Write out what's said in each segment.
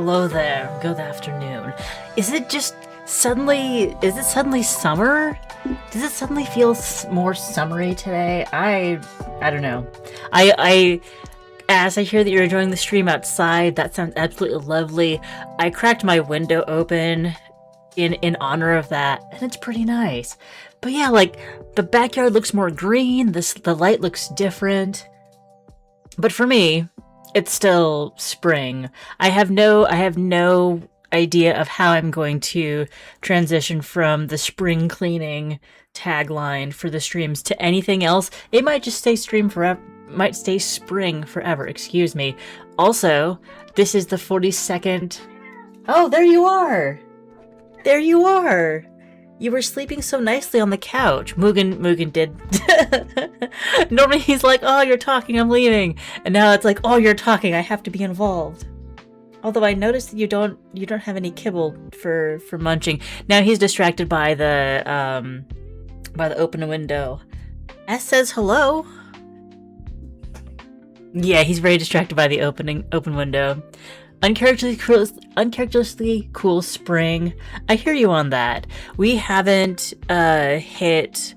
Hello there. Good afternoon. Is it suddenly summer? Does it suddenly feel more summery today? I don't know. As I hear that you're enjoying the stream outside, that sounds absolutely lovely. I cracked my window open in honor of that, and it's pretty nice. But yeah, like, the backyard looks more green, the light looks different. But for me, it's still spring. I have no idea of how I'm going to transition from the spring cleaning tagline for the streams to anything else. It might just stay spring forever, excuse me. Also, this is the 42nd. Oh, there you are. There you are. You were sleeping so nicely on the couch. Mugen did. Normally he's like, "Oh, you're talking, I'm leaving." And now it's like, "Oh, you're talking, I have to be involved." Although I noticed that you don't have any kibble for munching. Now he's distracted by the open window. S says hello. Yeah, he's very distracted by the open window. Uncharacteristically cool spring. I hear you on that. We haven't hit,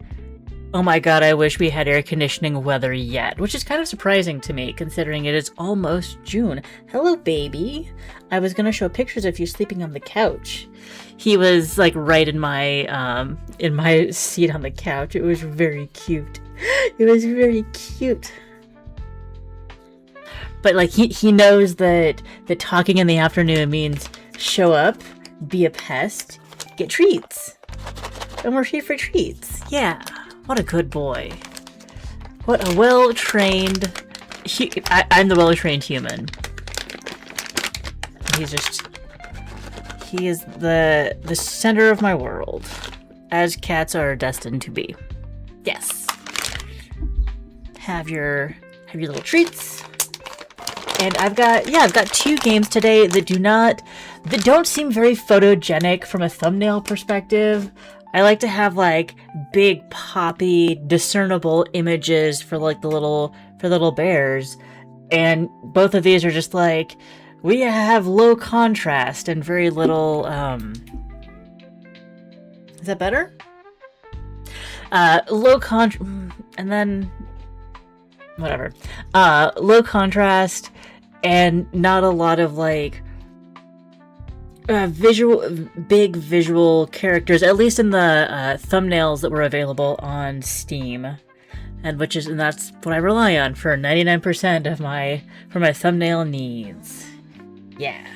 oh my god, I wish we had air conditioning weather yet, which is kind of surprising to me considering it is almost June. Hello, baby. I was gonna show pictures of you sleeping on the couch. He was like right in my seat on the couch. It was very cute. It was very cute. But like he knows that talking in the afternoon means show up, be a pest, get treats. And we're here for treats. Yeah. What a good boy. What a well-trained... I'm the well-trained human. He is the center of my world. As cats are destined to be. Yes. Have your little treats. And I've got 2 games today that don't seem very photogenic from a thumbnail perspective. I like to have like big poppy discernible images for like the little bears. And both of these are just like, we have low contrast and very little is that better? Low contrast, and then whatever. Low contrast and not a lot of like big visual characters, at least in the thumbnails that were available on Steam, and that's what I rely on for 99% of my thumbnail needs. Yeah.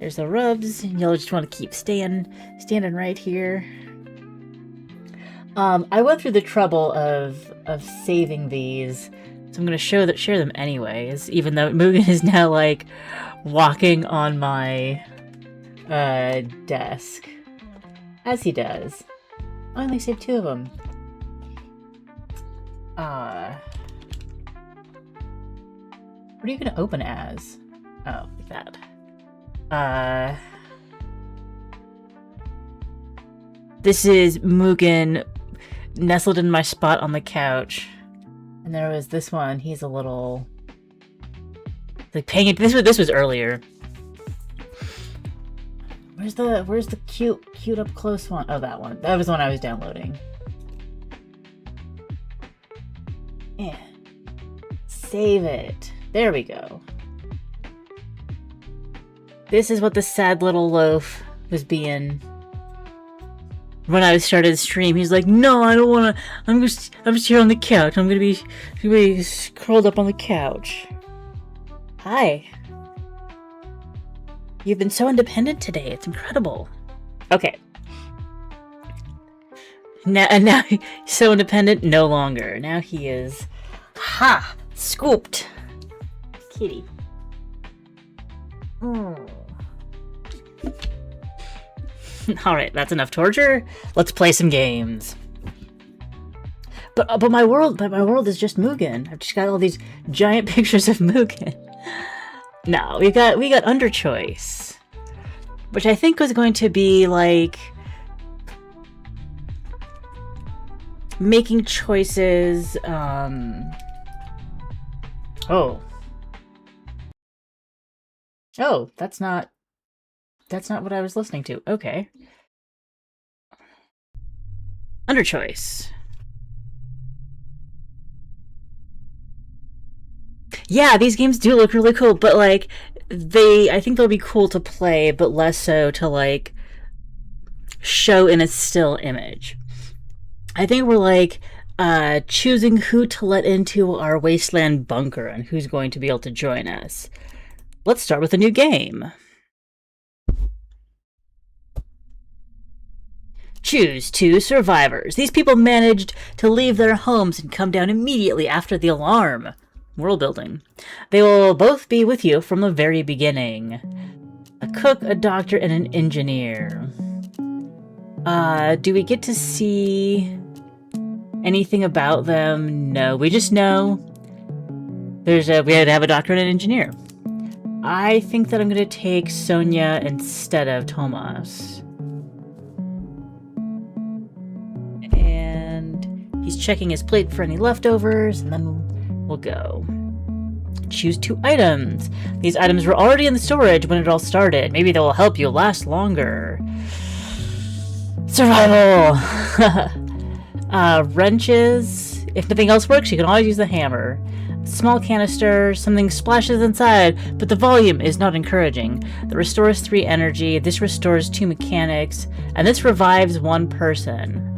There's the rubs, and you'll just want to keep standing right here. I went through the trouble of saving these, so I'm gonna share them anyways, even though Mugen is now like walking on my desk, as he does. I only saved 2 of them. What are you gonna open as? Oh, like that. This is Mugen nestled in my spot on the couch. And there was this one. He's a little like paying it. This was earlier. Where's the cute up close one? Oh, that one. That was the one I was downloading. Yeah. Save it. There we go. This is what the sad little loaf was being. When I started the stream, he's like, "No, I don't want to. I'm just here on the couch. I'm gonna be curled up on the couch." Hi. You've been so independent today. It's incredible. Okay. Now he's so independent. No longer. Now he is. Ha! Scooped. Kitty. Alright, that's enough torture. Let's play some games. But my world is just Mugen. I've just got all these giant pictures of Mugen. No, we got UnderChoice, which I think was going to be like making choices. Oh, Oh, that's not what I was listening to. Okay. UnderChoice. Yeah, these games do look really cool, but like I think they'll be cool to play, but less so to like show in a still image. I think we're like choosing who to let into our wasteland bunker and who's going to be able to join us. Let's start with a new game. Choose 2 survivors. These people managed to leave their homes and come down immediately after the alarm. World building. They will both be with you from the very beginning. A cook, a doctor, and an engineer. Do we get to see anything about them? No, we just know we had to have a doctor and an engineer. I think that I'm going to take Sonia instead of Tomas. And he's checking his plate for any leftovers, and then we'll go. Choose 2 items. These items were already in the storage when it all started. Maybe they will help you last longer. Survival! Wrenches. If nothing else works, you can always use the hammer. Small canister, something splashes inside, but the volume is not encouraging. That restores 3 energy, this restores 2 mechanics, and this revives 1 person.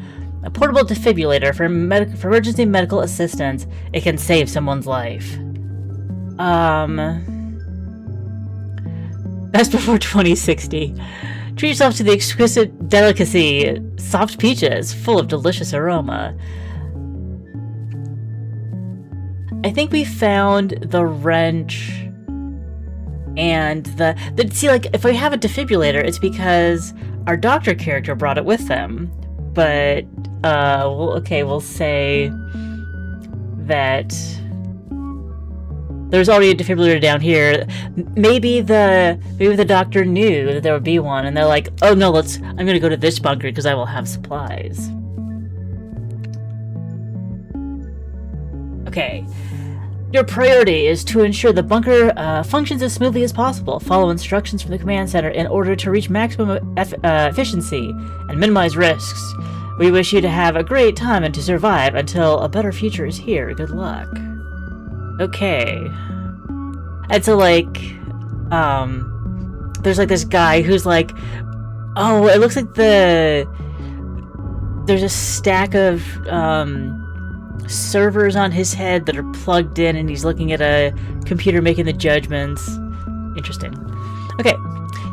A portable defibrillator for emergency medical assistance. It can save someone's life. Best before 2060. Treat yourself to the exquisite delicacy, soft peaches, full of delicious aroma. I think we found the wrench and see, like, if we have a defibrillator, it's because our doctor character brought it with them. But, we'll say that there's already a defibrillator down here. Maybe the doctor knew that there would be one, and they're like, oh no, I'm gonna go to this bunker because I will have supplies. Okay. Your priority is to ensure the bunker functions as smoothly as possible. Follow instructions from the command center in order to reach maximum efficiency and minimize risks. We wish you to have a great time and to survive until a better future is here. Good luck. Okay. And so, like, there's like this guy who's like, oh, it looks like there's a stack of servers on his head that are plugged in, and he's looking at a computer making the judgments. Interesting. Okay,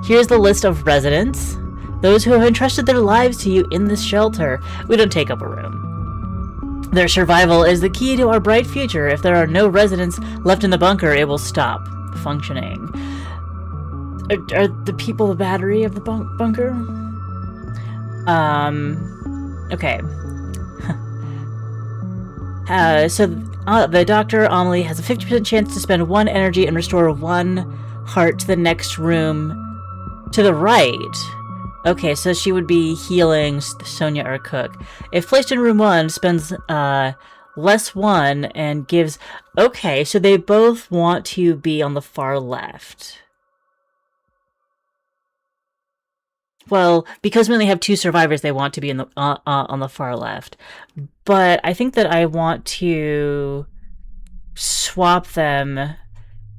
here's the list of residents. Those who have entrusted their lives to you in this shelter. We don't take up a room. Their survival is the key to our bright future. If there are no residents left in the bunker, it will stop functioning. Are the people the battery of the bunker? Okay. So the Dr. Amelie has a 50% chance to spend 1 energy and restore 1 heart to the next room to the right. Okay, so she would be healing Sonia or Cook. If placed in room 1, spends less 1 and gives... Okay, so they both want to be on the far left. Well, because we only have 2 survivors, they want to be in the on the far left. But I think that I want to swap them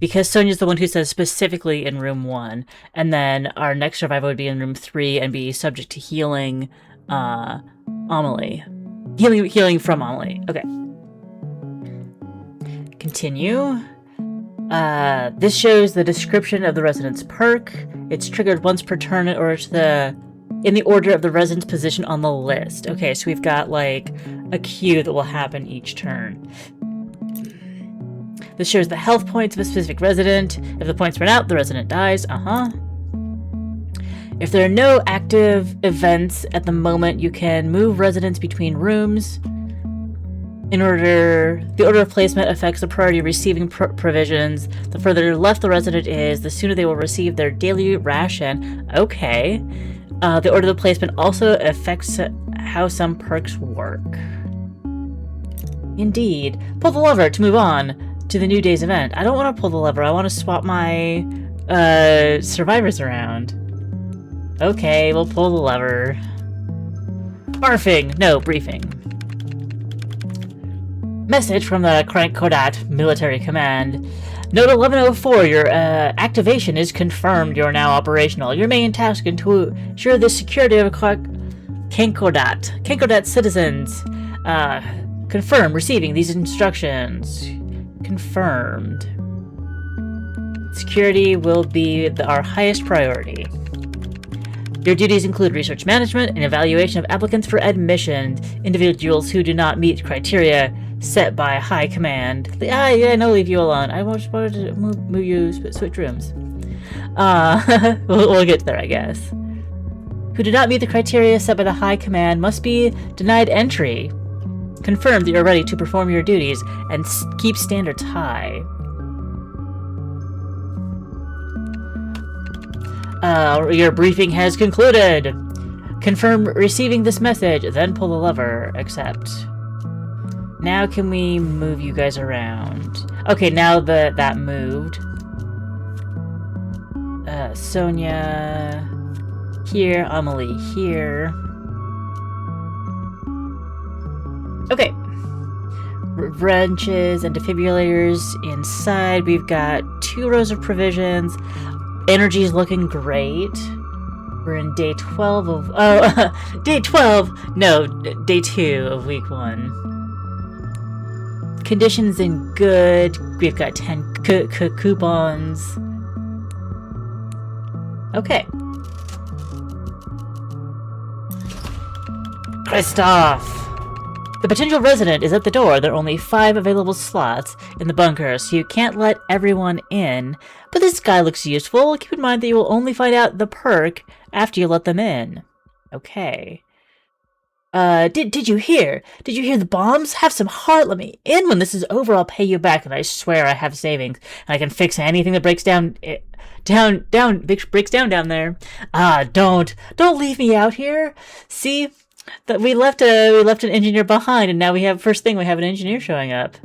because Sonia's the one who says specifically in room 1, and then our next survivor would be in room 3 and be subject to healing Amelie. Healing from Amelie. Okay. Continue. This shows the description of the resident's perk. It's triggered once per turn in the order of the resident's position on the list. Okay, so we've got like a queue that will happen each turn. This shows the health points of a specific resident. If the points run out, the resident dies. If there are no active events at the moment, you can move residents between rooms. The order of placement affects the priority of receiving provisions. The further left the resident is, the sooner they will receive their daily ration. Okay. The order of placement also affects how some perks work. Indeed. Pull the lever to move on to the new day's event. I don't want to pull the lever. I want to swap my survivors around. Okay, we'll pull the lever. Barfing! No, briefing. Message from the Kodat Military Command. Note 1104, your activation is confirmed. You are now operational. Your main task is to ensure the security of Kenkodat citizens. Confirm receiving these instructions. Confirmed. Security will be our highest priority. Your duties include research management and evaluation of applicants for admission. Individuals who do not meet criteria set by High Command. Yeah, no, leave you alone. I wanted to move you, switch rooms. We'll get there, I guess. Who do not meet the criteria set by the High Command must be denied entry. Confirm that you're ready to perform your duties and keep standards high. Your briefing has concluded. Confirm receiving this message, then pull the lever. Accept. Now can we move you guys around? Okay, now that moved. Sonia here, Amelie here. Okay. Wrenches and defibrillators inside. We've got 2 rows of provisions. Energy's looking great. We're in day 12 of... Oh, day 12! No, day 2 of week 1. Conditions in good. We've got 10 coupons. Okay. Christoph! The potential resident is at the door. There are only 5 available slots in the bunker, so you can't let everyone in. But this guy looks useful. Keep in mind that you will only find out the perk after you let them in. Okay. Did you hear? Did you hear the bombs? Have some heart. Let me in. When this is over, I'll pay you back, and I swear I have savings. And I can fix anything that breaks down down there. Don't leave me out here. See? That we left an engineer behind, and now we have an engineer showing up.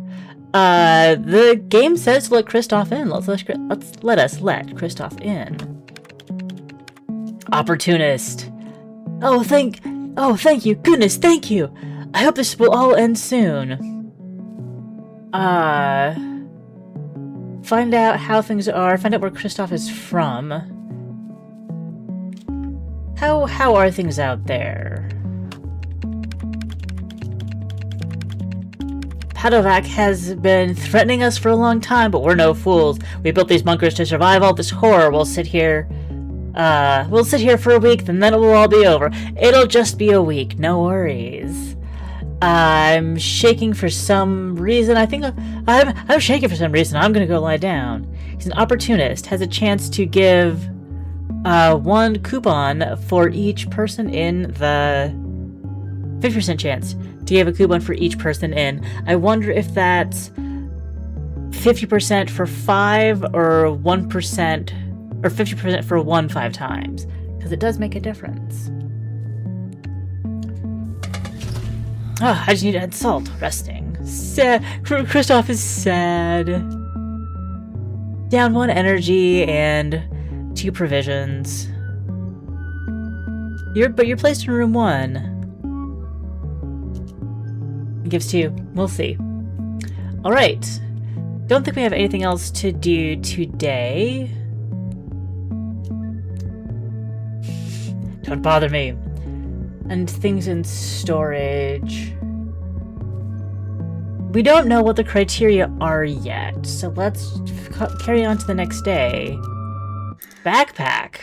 The game says to let Christoph in. Let us let Christoph in. Opportunist. Oh, thank you, goodness, thank you. I hope this will all end soon. Find out how things are. Find out where Christoph is from. How are things out there? Padovac has been threatening us for a long time, but we're no fools. We built these bunkers to survive all this horror. We'll sit here for a week, then it will all be over. It'll just be a week, no worries. I'm shaking for some reason. I'm shaking for some reason. I'm gonna go lie down. He's an opportunist. Has a chance to give 1 coupon for each person in the 50% chance to give a coupon for each person in. I wonder if that's 50% for 5 or 1% or 50% for 1 5 times, because it does make a difference. I just need to add salt. Resting. Sad. Christoph is sad. Down 1 energy and 2 provisions. You're placed in room 1. Gives 2. We'll see. Alright. Don't think we have anything else to do today. Don't bother me. And things in storage. We don't know what the criteria are yet, so let's carry on to the next day. Backpack.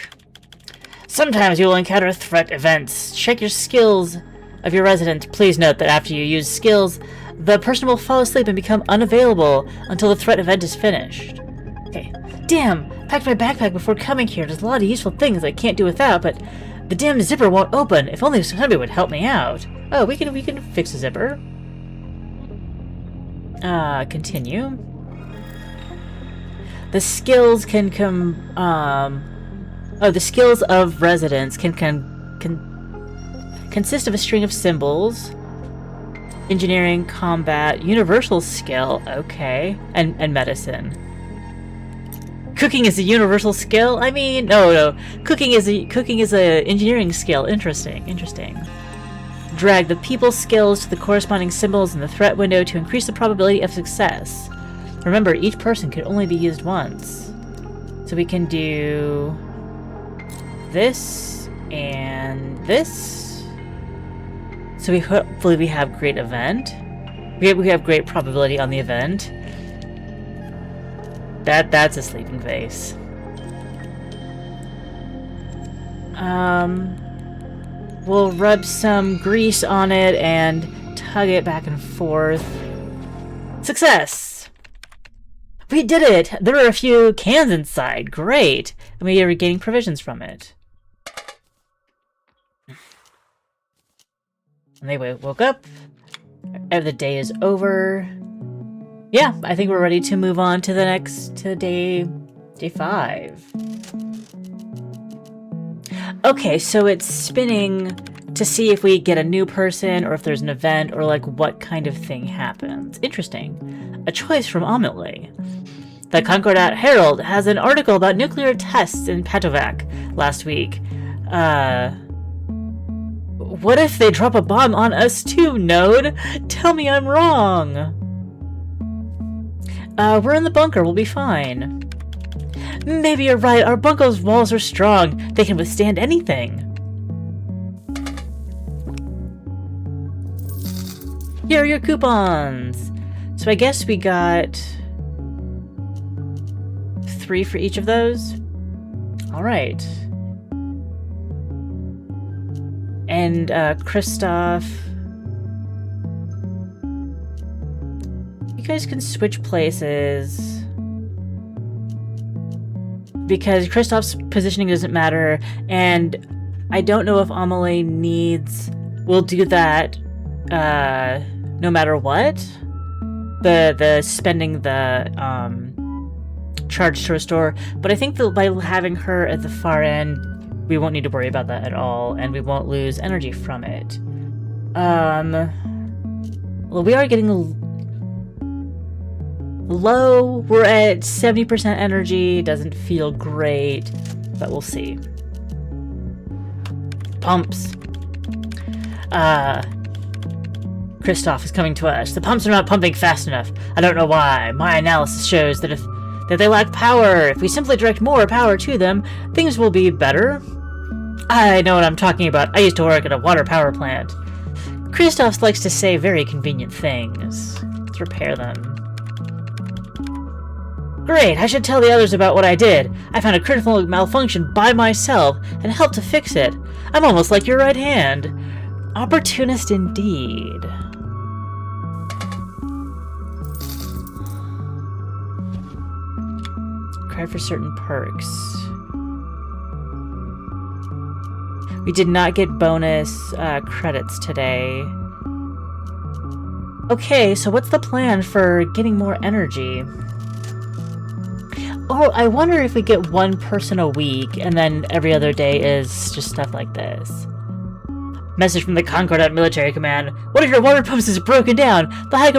Sometimes you will encounter threat events. Check your skills of your resident. Please note that after you use skills, the person will fall asleep and become unavailable until the threat event is finished. Okay. Damn! Packed my backpack before coming here. There's a lot of useful things I can't do without, but the damn zipper won't open. If only somebody would help me out. Oh, we can fix the zipper. Continue. The skills can the skills of residents can consist of a string of symbols. Engineering, combat, universal skill, okay, and medicine. Cooking is a universal skill? I mean, no. Cooking is a engineering skill. Interesting. Drag the people skills to the corresponding symbols in the threat window to increase the probability of success. Remember, each person can only be used once. So we can do this and this. So hopefully we have great event. We have great probability on the event. That's a sleeping face. We'll rub some grease on it and tug it back and forth. Success! We did it! There are a few cans inside. Great! And we are regaining provisions from it. And they woke up. The day is over. Yeah, I think we're ready to move on to the next, to day 5. Okay, so it's spinning to see if we get a new person or if there's an event or like what kind of thing happens. Interesting. A choice from Amelie. The Concordat Herald has an article about nuclear tests in Patovac last week. What if they drop a bomb on us too, Node? Tell me I'm wrong. We're in the bunker. We'll be fine. Maybe you're right. Our bunker's walls are strong. They can withstand anything. Here are your coupons. So I guess we got 3 for each of those. All right. And Kristoff. You guys can switch places. Because Kristoff's positioning doesn't matter, and I don't know if Amelie will do that no matter what. The spending the charge to restore, but I think that by having her at the far end, we won't need to worry about that at all, and we won't lose energy from it. Well, we are getting low. We're at 70% energy. Doesn't feel great, but we'll see. Pumps. Kristoff is coming to us. The pumps are not pumping fast enough. I don't know why. My analysis shows that that they lack power. If we simply direct more power to them, things will be better. I know what I'm talking about. I used to work at a water power plant. Kristoff likes to say very convenient things. Let's repair them. Great, I should tell the others about what I did. I found a critical malfunction by myself and helped to fix it. I'm almost like your right hand. Opportunist indeed. Cry for certain perks. We did not get bonus credits today. Okay, so what's the plan for getting more energy? Oh, I wonder if we get one person a week, and then every other day is just stuff like this. Message from the Concordat Military Command. One of your water pumps is broken down. The high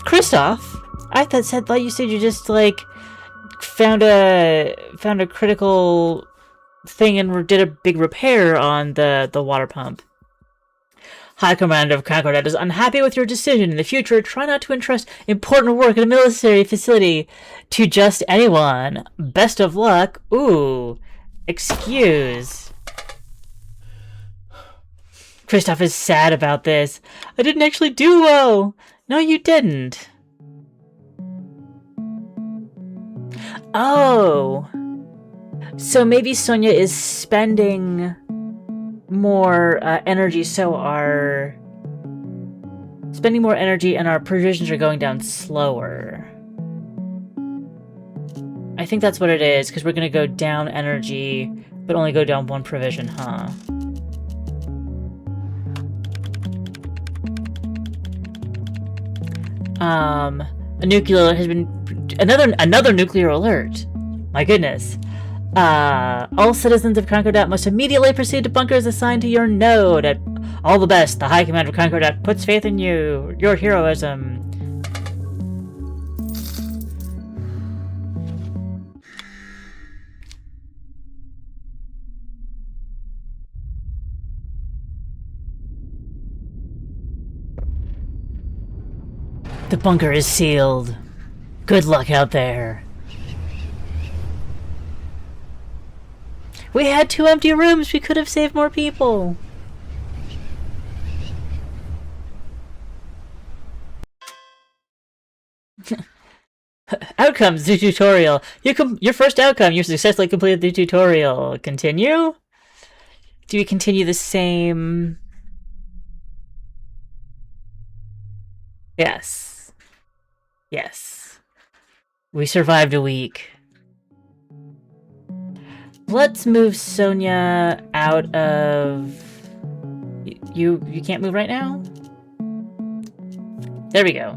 Kristoff? I thought you said you just, like, found a critical thing and did a big repair on the water pump. High Command of Concordat is unhappy with your decision. In the future, try not to entrust important work at a military facility to just anyone. Best of luck. Ooh. Excuse. Kristoff is sad about this. I didn't actually do well. No, you didn't. Oh. So maybe Sonia is spending more energy, so spending more energy and our provisions are going down slower. I think that's what it is, because we're going to go down energy, but only go down 1 provision, huh? A nuclear has been... Another nuclear alert. My goodness. All citizens of Concordat must immediately proceed to bunkers assigned to your node. At all the best, the High Command of Concordat puts faith in you, your heroism. The bunker is sealed. Good luck out there. We had 2 empty rooms. We could have saved more people. Outcomes, the tutorial. Your first outcome, you successfully completed the tutorial. Continue? Do we continue the same? Yes. Yes. We survived a week. Let's move Sonia out of... You can't move right now? There we go.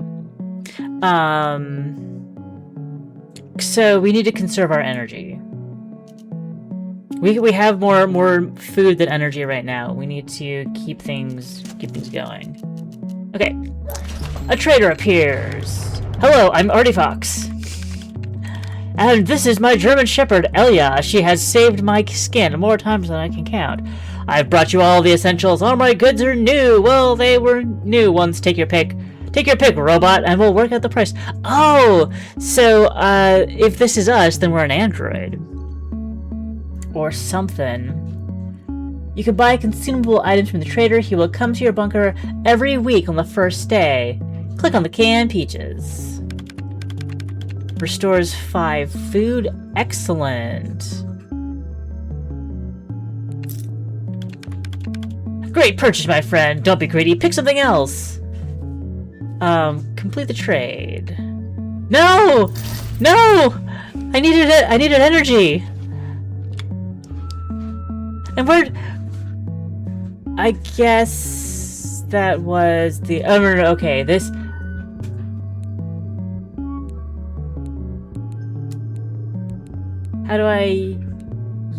So we need to conserve our energy. We have more food than energy right now. We need to keep things going. Okay. A trader appears. Hello, I'm Artifox. And this is my German Shepherd, Elia. She has saved my skin more times than I can count. I've brought you all the essentials. All my goods are new. Well, they were new ones. Take your pick. Take your pick, robot, and we'll work out the price. Oh, so, if this is us, then we're an android. Or something. You can buy consumable items from the trader. He will come to your bunker every week on the first day. Click on the canned peaches. Restores 5 food. Excellent. Great purchase, my friend. Don't be greedy. Pick something else. Complete the trade. No! No! I needed it. I needed energy. And where? I guess that was the. Oh no! Okay, this. How do I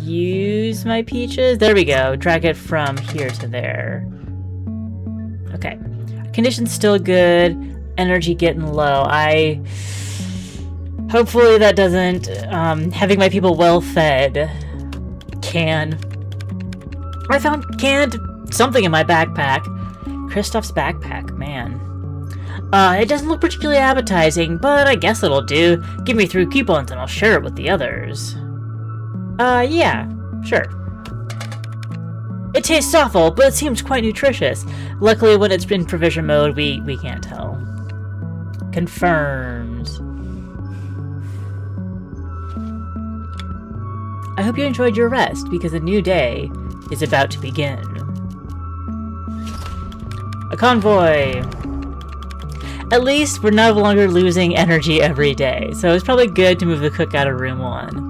use my peaches? There we go. Drag it from here to there. Okay. Condition's still good. Energy getting low. Hopefully that doesn't... having my people well fed. I found canned something in my backpack. Kristoff's backpack, man. It doesn't look particularly appetizing, but I guess it'll do. Give me 3 coupons and I'll share it with the others. Yeah, sure. It tastes awful, but it seems quite nutritious. Luckily, when it's in provision mode, we can't tell. Confirmed. I hope you enjoyed your rest, because a new day is about to begin. A convoy! At least we're no longer losing energy every day, so it's probably good to move the cook out of room 1.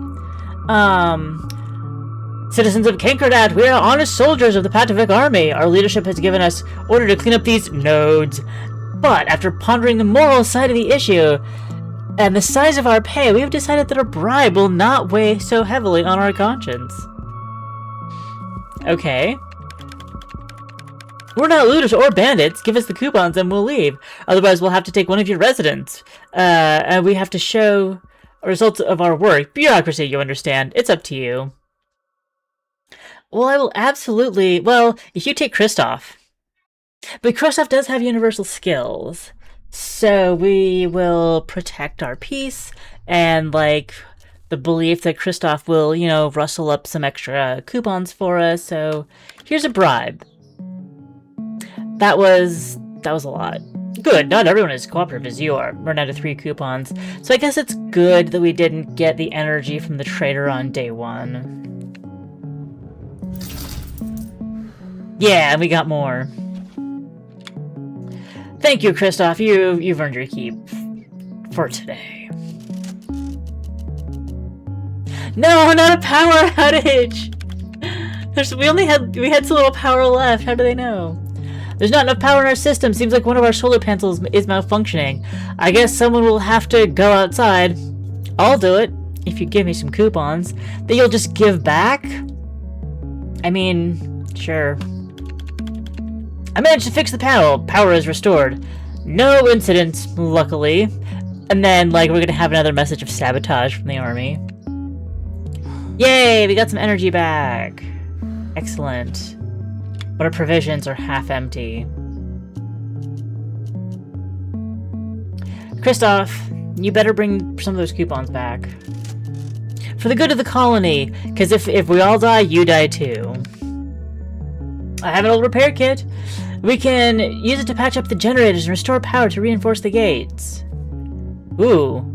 Citizens of Kankerdat, we are honest soldiers of the Patavik army. Our leadership has given us order to clean up these nodes. But after pondering the moral side of the issue and the size of our pay, we have decided that a bribe will not weigh so heavily on our conscience. Okay. We're not looters or bandits. Give us the coupons and we'll leave. Otherwise, we'll have to take one of your residents. And we have to show results of our work. Bureaucracy, you understand. It's up to you. Well, I will absolutely... Well, if you take Kristoff. But Kristoff does have universal skills. So we will protect our peace and, like, the belief that Kristoff will, you know, rustle up some extra coupons for us. So here's a bribe. That was a lot. Good, not everyone is cooperative as you are. We're down to 3 coupons. So I guess it's good that we didn't get the energy from the trader on day 1. Yeah, and we got more. Thank you, Kristoff. You've earned your keep for today. No, not a power outage. We had so little power left. How do they know? There's not enough power in our system. Seems like one of our solar panels is malfunctioning. I guess someone will have to go outside. I'll do it if you give me some coupons that you'll just give back. I mean, sure. I managed to fix the panel. Power is restored. No incidents, luckily. And then, like, we're gonna have another message of sabotage from the army. Yay, we got some energy back. Excellent. But our provisions are half empty. Kristoff, you better bring some of those coupons back. For the good of the colony, because if we all die, you die too. I have an old repair kit. We can use it to patch up the generators and restore power to reinforce the gates. Ooh.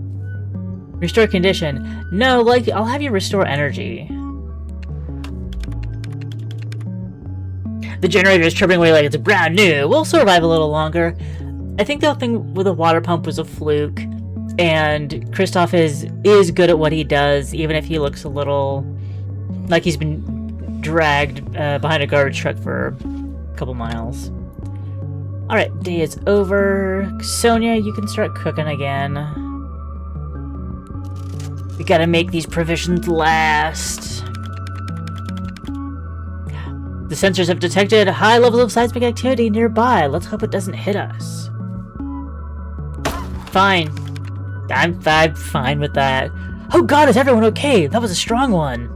Restore condition. No, like, I'll have you restore energy. The generator is chirping away like it's brand new. We'll survive a little longer. I think the thing with the water pump was a fluke. And Kristoff is good at what he does, even if he looks a little like he's been dragged behind a garbage truck for a couple miles. Alright, day is over. Sonia, you can start cooking again. We gotta make these provisions last. The sensors have detected a high level of seismic activity nearby. Let's hope it doesn't hit us. Fine. I'm fine with that. Oh god, is everyone okay? That was a strong one.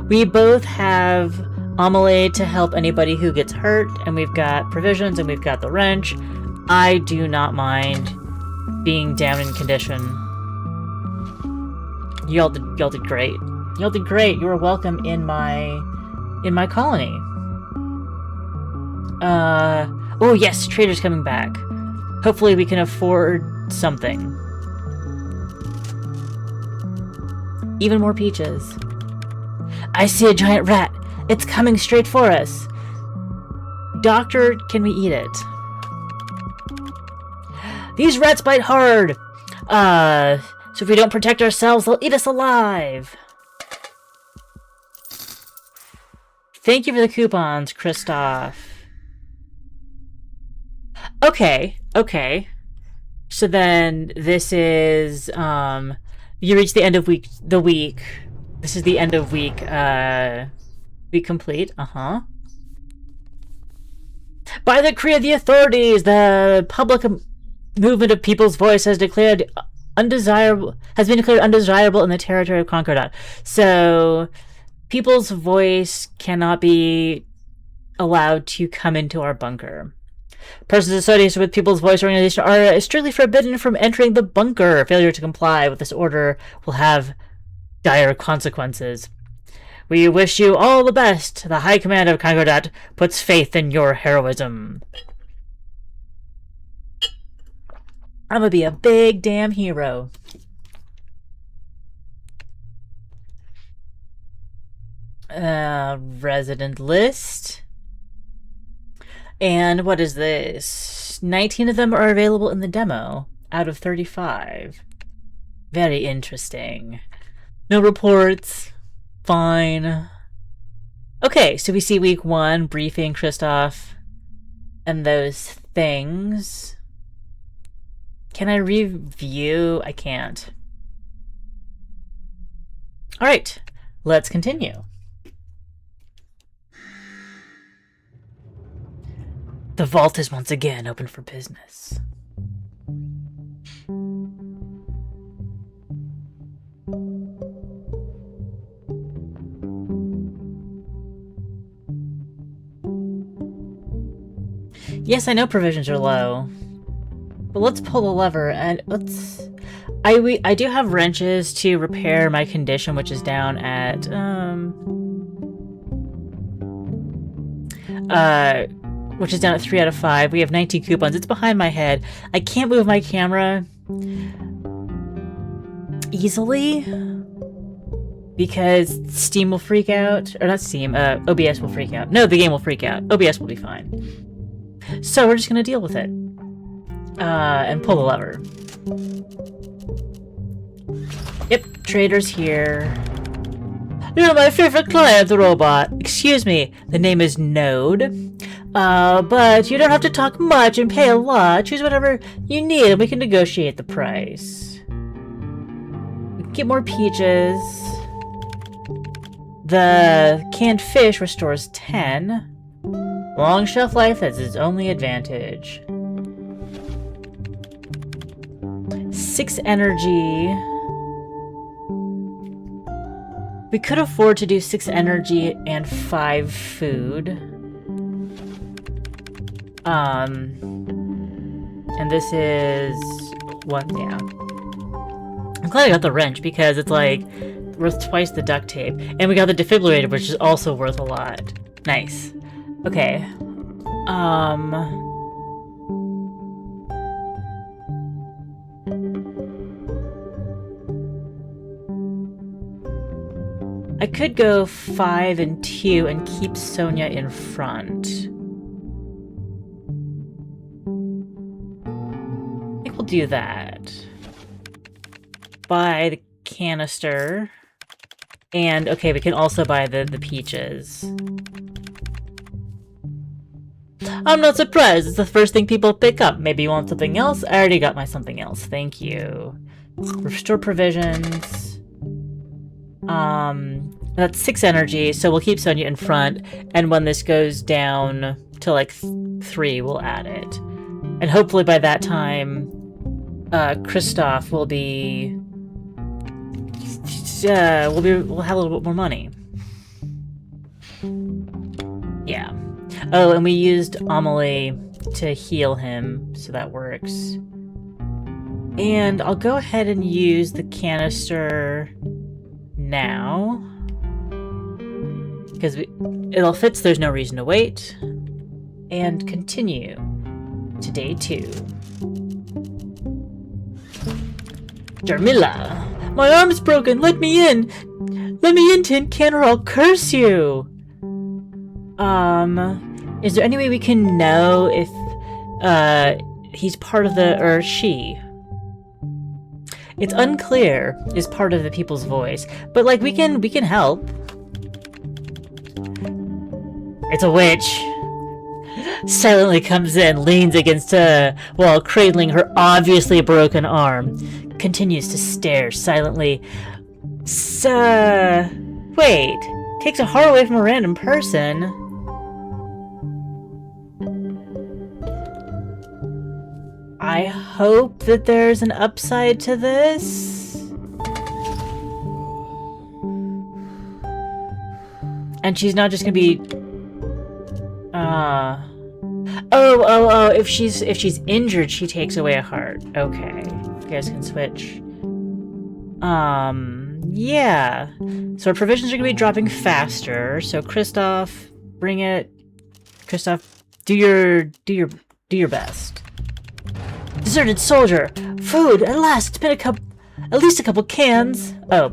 We both have Amelie to help anybody who gets hurt, and we've got provisions, and we've got the wrench. I do not mind being down in condition. Y'all did great. Y'all did great. You were welcome in my colony. Oh yes, trader's coming back. Hopefully we can afford something. Even more peaches. I see a giant rat. It's coming straight for us. Doctor, can we eat it? These rats bite hard. So if we don't protect ourselves, they'll eat us alive. Thank you for the coupons, Kristoff. Okay. So then this is you reach the end of the week. This is the end of week complete. By the decree of the authorities, the public movement of People's Voice has been declared undesirable in the territory of Concordat. So People's Voice cannot be allowed to come into our bunker. Persons associated with People's Voice organization are strictly forbidden from entering the bunker. Failure to comply with this order will have dire consequences. We wish you all the best. The High Command of Concordat puts faith in your heroism. I'm gonna be a big damn hero. Resident list. And what is this? 19 of them are available in the demo out of 35. Very interesting. No reports. Fine. Okay, so we see week 1, briefing Kristoff and those things. Can I review? I can't. Alright, let's continue. The vault is once again open for business. Yes, I know provisions are low, but let's pull the lever and let's... I do have wrenches to repair my condition, which is down at which is down at 3 out of 5. We have 19 coupons. It's behind my head. I can't move my camera easily because Steam will freak out. Or not Steam, OBS will freak out. No, the game will freak out. OBS will be fine. So we're just going to deal with it. And pull the lever. Yep, trader's here. You're my favorite client, robot. Excuse me, the name is Node. But you don't have to talk much and pay a lot. Choose whatever you need and we can negotiate the price. We can get more peaches. The canned fish restores 10. Long shelf life, that's its only advantage. 6 energy. We could afford to do 6 energy and 5 food. And this is One, yeah. I'm glad I got the wrench because it's like worth twice the duct tape. And we got the defibrillator, which is also worth a lot. Nice. Okay. I could go 5 and 2 and keep Sonia in front. I think we'll do that. Buy the canister. And, okay, we can also buy the peaches. I'm not surprised. It's the first thing people pick up. Maybe you want something else? I already got my something else. Thank you. Restore provisions. That's 6 energy, so we'll keep Sonia in front, and when this goes down to like 3, we'll add it. And hopefully by that time, Kristoff will be... we'll have a little bit more money. Yeah. Oh, and we used Amelie to heal him, so that works. And I'll go ahead and use the canister now. Because it all fits, there's no reason to wait. And continue to day 2. Jarmila! My arm's broken! Let me in! Let me in, Tin Can, or I'll curse you! Is there any way we can know if, he's part of the, or she? It's unclear, is part of the people's voice, but, like, we can help. It's a witch. Silently comes in, leans against her while cradling her obviously broken arm. Continues to stare silently. Wait. Takes a heart away from a random person. I hope that there's an upside to this. And she's not just gonna be... Oh, if she's injured, she takes away a heart. Okay. You guys can switch. Yeah. So our provisions are gonna be dropping faster. So Kristoff, bring it. Kristoff, do your best. Deserted soldier. Food, at last. It's been at least a couple cans. Oh.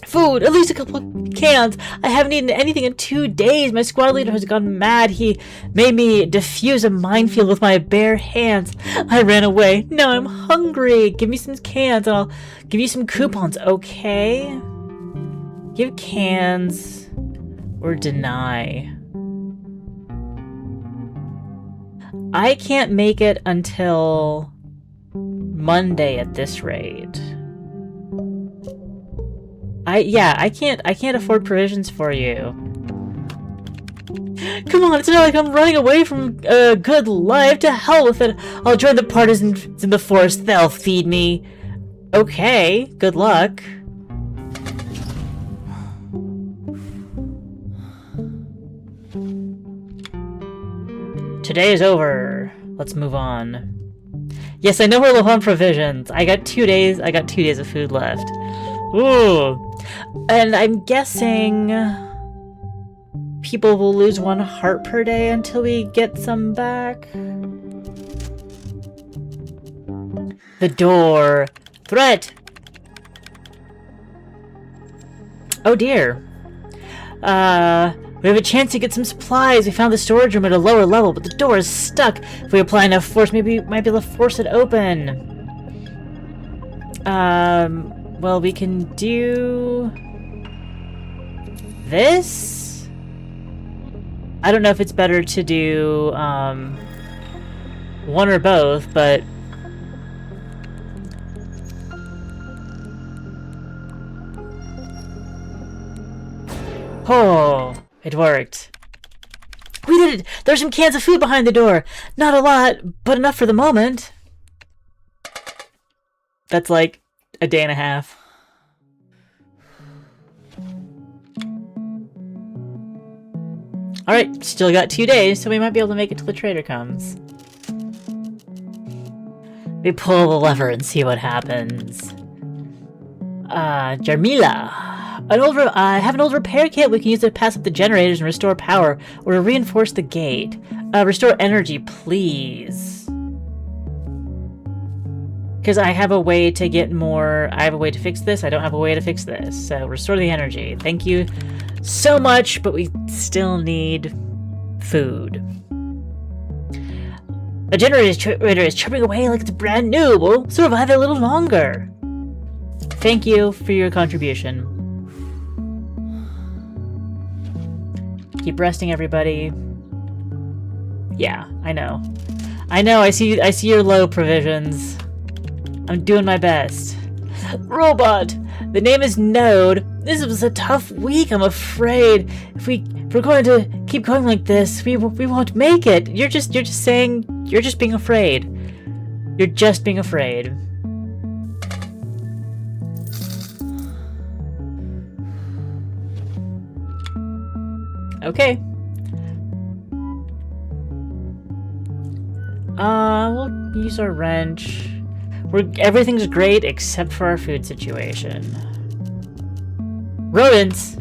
Food, at least a couple of cans. I haven't eaten anything in 2 days. My squad leader has gone mad. He made me defuse a minefield with my bare hands. I ran away. Now I'm hungry. Give me some cans and I'll give you some coupons, okay? Give cans or deny. I can't make it until Monday at this rate. I can't afford provisions for you. Come on, it's not like I'm running away from a good life. To hell with it. I'll join the partisans in the forest. They'll feed me. Okay, good luck. Today is over. Let's move on. Yes, I know we're low on provisions. I got 2 days of food left. Ooh. And I'm guessing people will lose 1 heart per day until we get some back. The door. Threat! Oh dear. We have a chance to get some supplies. We found the storage room at a lower level, but the door is stuck. If we apply enough force, maybe we might be able to force it open. Well, we can do... this? I don't know if it's better to do, one or both, but... oh, it worked. We did it! There's some cans of food behind the door. Not a lot, but enough for the moment. That's like a day and a half. Alright, still got 2 days, so we might be able to make it till the trader comes. We pull the lever and see what happens. Jarmila. I have an old repair kit we can use to pass up the generators and restore power, or to reinforce the gate. Restore energy, please. Because I have a way to get more... I have a way to fix this. I don't have a way to fix this. So, restore the energy. Thank you so much, but we still need food. The generator is chirping away like it's brand new. We'll survive a little longer. Thank you for your contribution. Keep resting, everybody. Yeah, I know. I see your low provisions. I'm doing my best. Robot! The name is Node. This was a tough week, I'm afraid. If we're going to keep going like this, we won't make it. You're just being afraid. You're just being afraid. Okay. We'll use our wrench. Everything's great except for our food situation. Rodents!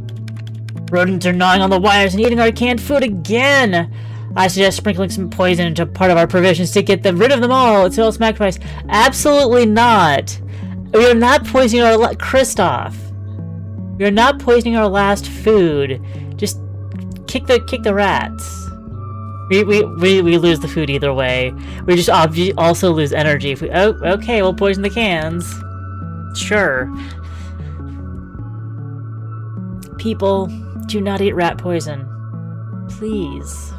Rodents are gnawing on the wires and eating our canned food again! I suggest sprinkling some poison into part of our provisions to get rid of them all. It's all smack twice. Absolutely not! We are not poisoning our Kristoff. We are not poisoning our last food. Just kick the rats. We lose the food either way. We just also lose energy if we... Oh, okay, we'll poison the cans. Sure. People, do not eat rat poison. Please.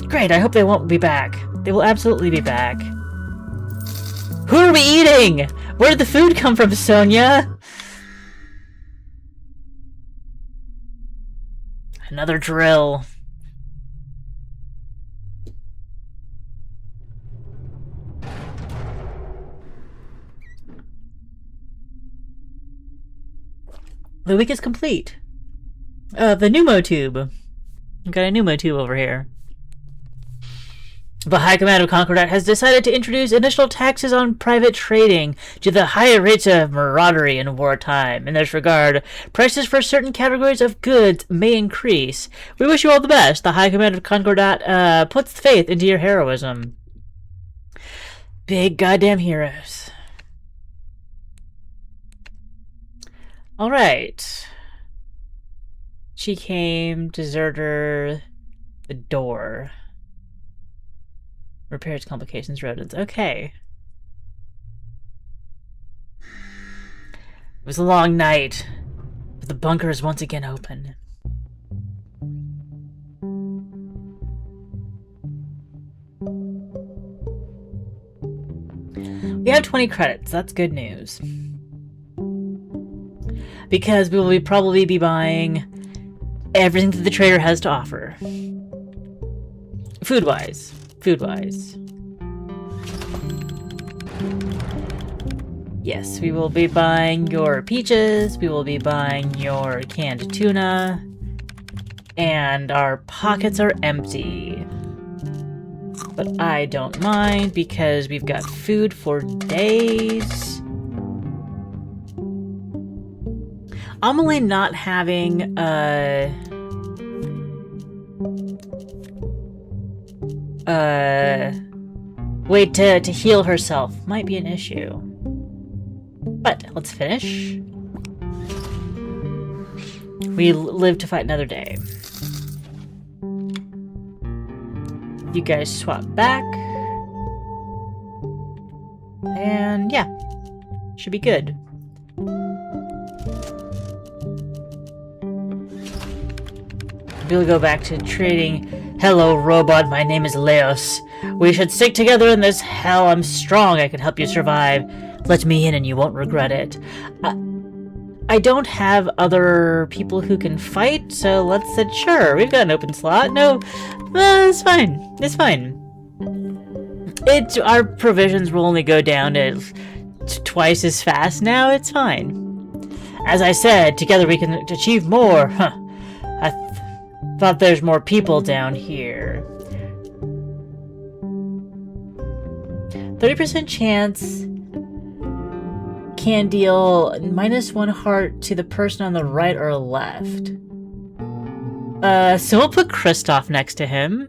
Great, I hope they won't be back. They will absolutely be back. Who are we eating? Where did the food come from, Sonia? Another drill. The week is complete. The pneumo tube. We've got a pneumo tube over here. The High Command of Concordat has decided to introduce additional taxes on private trading due to the higher rates of maraudery in wartime. In this regard, prices for certain categories of goods may increase. We wish you all the best. The High Command of Concordat puts faith into your heroism. Big goddamn heroes. Alright. She came, deserter, the door. Repairs, complications, rodents. Okay. It was a long night, but the bunker is once again open. We have 20 credits. That's good news. Because we will probably be buying everything that the trader has to offer. Food-wise. Food-wise. Yes, we will be buying your peaches, we will be buying your canned tuna, and our pockets are empty. But I don't mind because we've got food for days. Amelie not having way to heal herself might be an issue. But let's finish. We live to fight another day. You guys swap back. And yeah, should be good. We'll go back to trading. Hello, robot. My name is Leos. We should stick together in this hell. I'm strong. I can help you survive. Let me in and you won't regret it. I don't have other people who can fight, so let's say sure. We've got an open slot. No, it's fine. It's fine. Our provisions will only go down to twice as fast now. It's fine. As I said, together we can achieve more. Huh. I thought there's more people down here. 30% chance can deal -1 heart to the person on the right or left. So we'll put Kristoff next to him.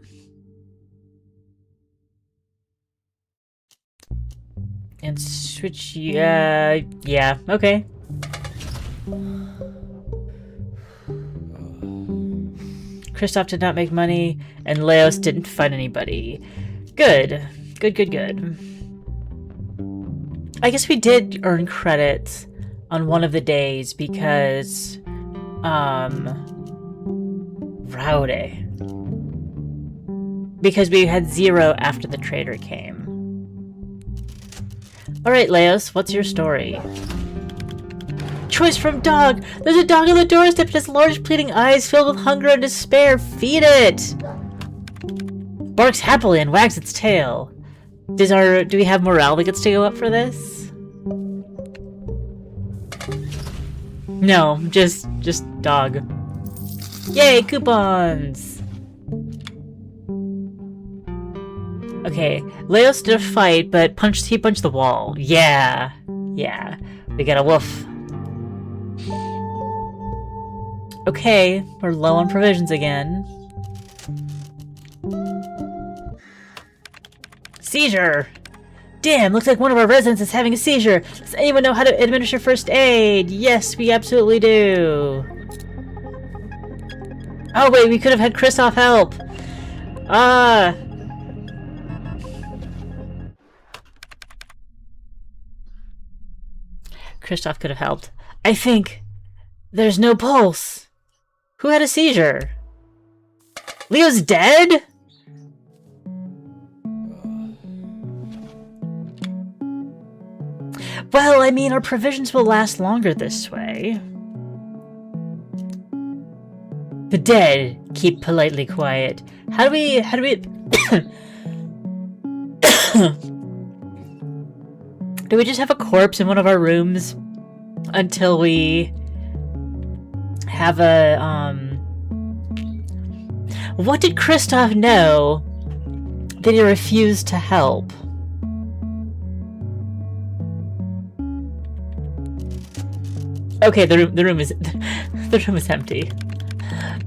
And switch, yeah, okay. Kristoff did not make money, and Leos didn't fight anybody. Good. Good. I guess we did earn credits on one of the days because, Rowdy. Because we had 0 after the trader came. Alright, Leos, what's your story? Choice from dog! There's a dog on the doorstep and has large pleading eyes filled with hunger and despair. Feed it! Barks happily and wags its tail. Do we have morale that gets to go up for this? No, just dog. Yay, coupons! Okay, Leos did a fight, but he punched the wall. Yeah. We got a wolf. Okay, we're low on provisions again. Seizure! Damn, looks like one of our residents is having a seizure. Does anyone know how to administer first aid? Yes, we absolutely do. Oh wait, we could have had Kristoff help. Kristoff could have helped. I think there's no pulse. Who had a seizure? Leo's dead? Well, I mean, our provisions will last longer this way. The dead keep politely quiet. How do we do we just have a corpse in one of our rooms until we have a, What did Kristoff know that he refused to help? Okay, the room is empty.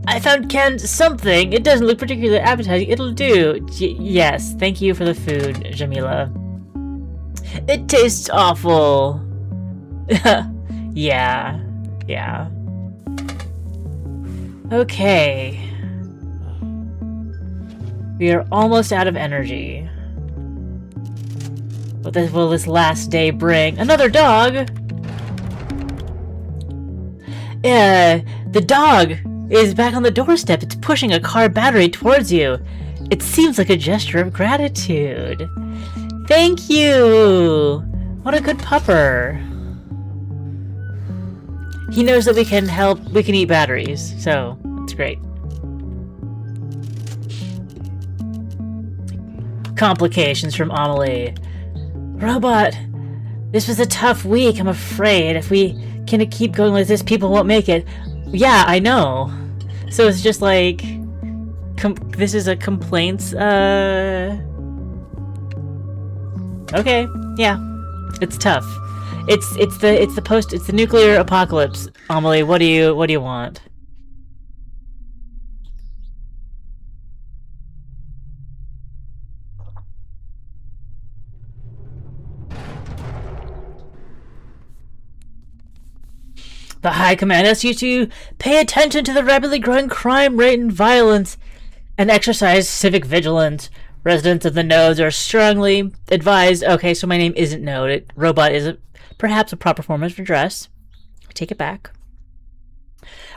I found canned something. It doesn't look particularly appetizing. It'll do. Yes, thank you for the food, Jamila. It tastes awful. Yeah. Okay. We are almost out of energy. What will this last day bring? Another dog? The dog is back on the doorstep. It's pushing a car battery towards you. It seems like a gesture of gratitude. Thank you! What a good pupper. He knows that we can eat batteries, so it's great. Complications from Amelie. Robot, this was a tough week, I'm afraid. If we can keep going like this, people won't make it. Yeah, I know. So it's just like... this is a complaints, Okay, yeah. It's tough. It's the nuclear apocalypse. Amelie, what do you want? The High Command asks you to pay attention to the rapidly growing crime rate and violence and exercise civic vigilance. Residents of the nodes are strongly advised... Okay, so my name isn't Node. Robot is perhaps a proper form of address. I take it back.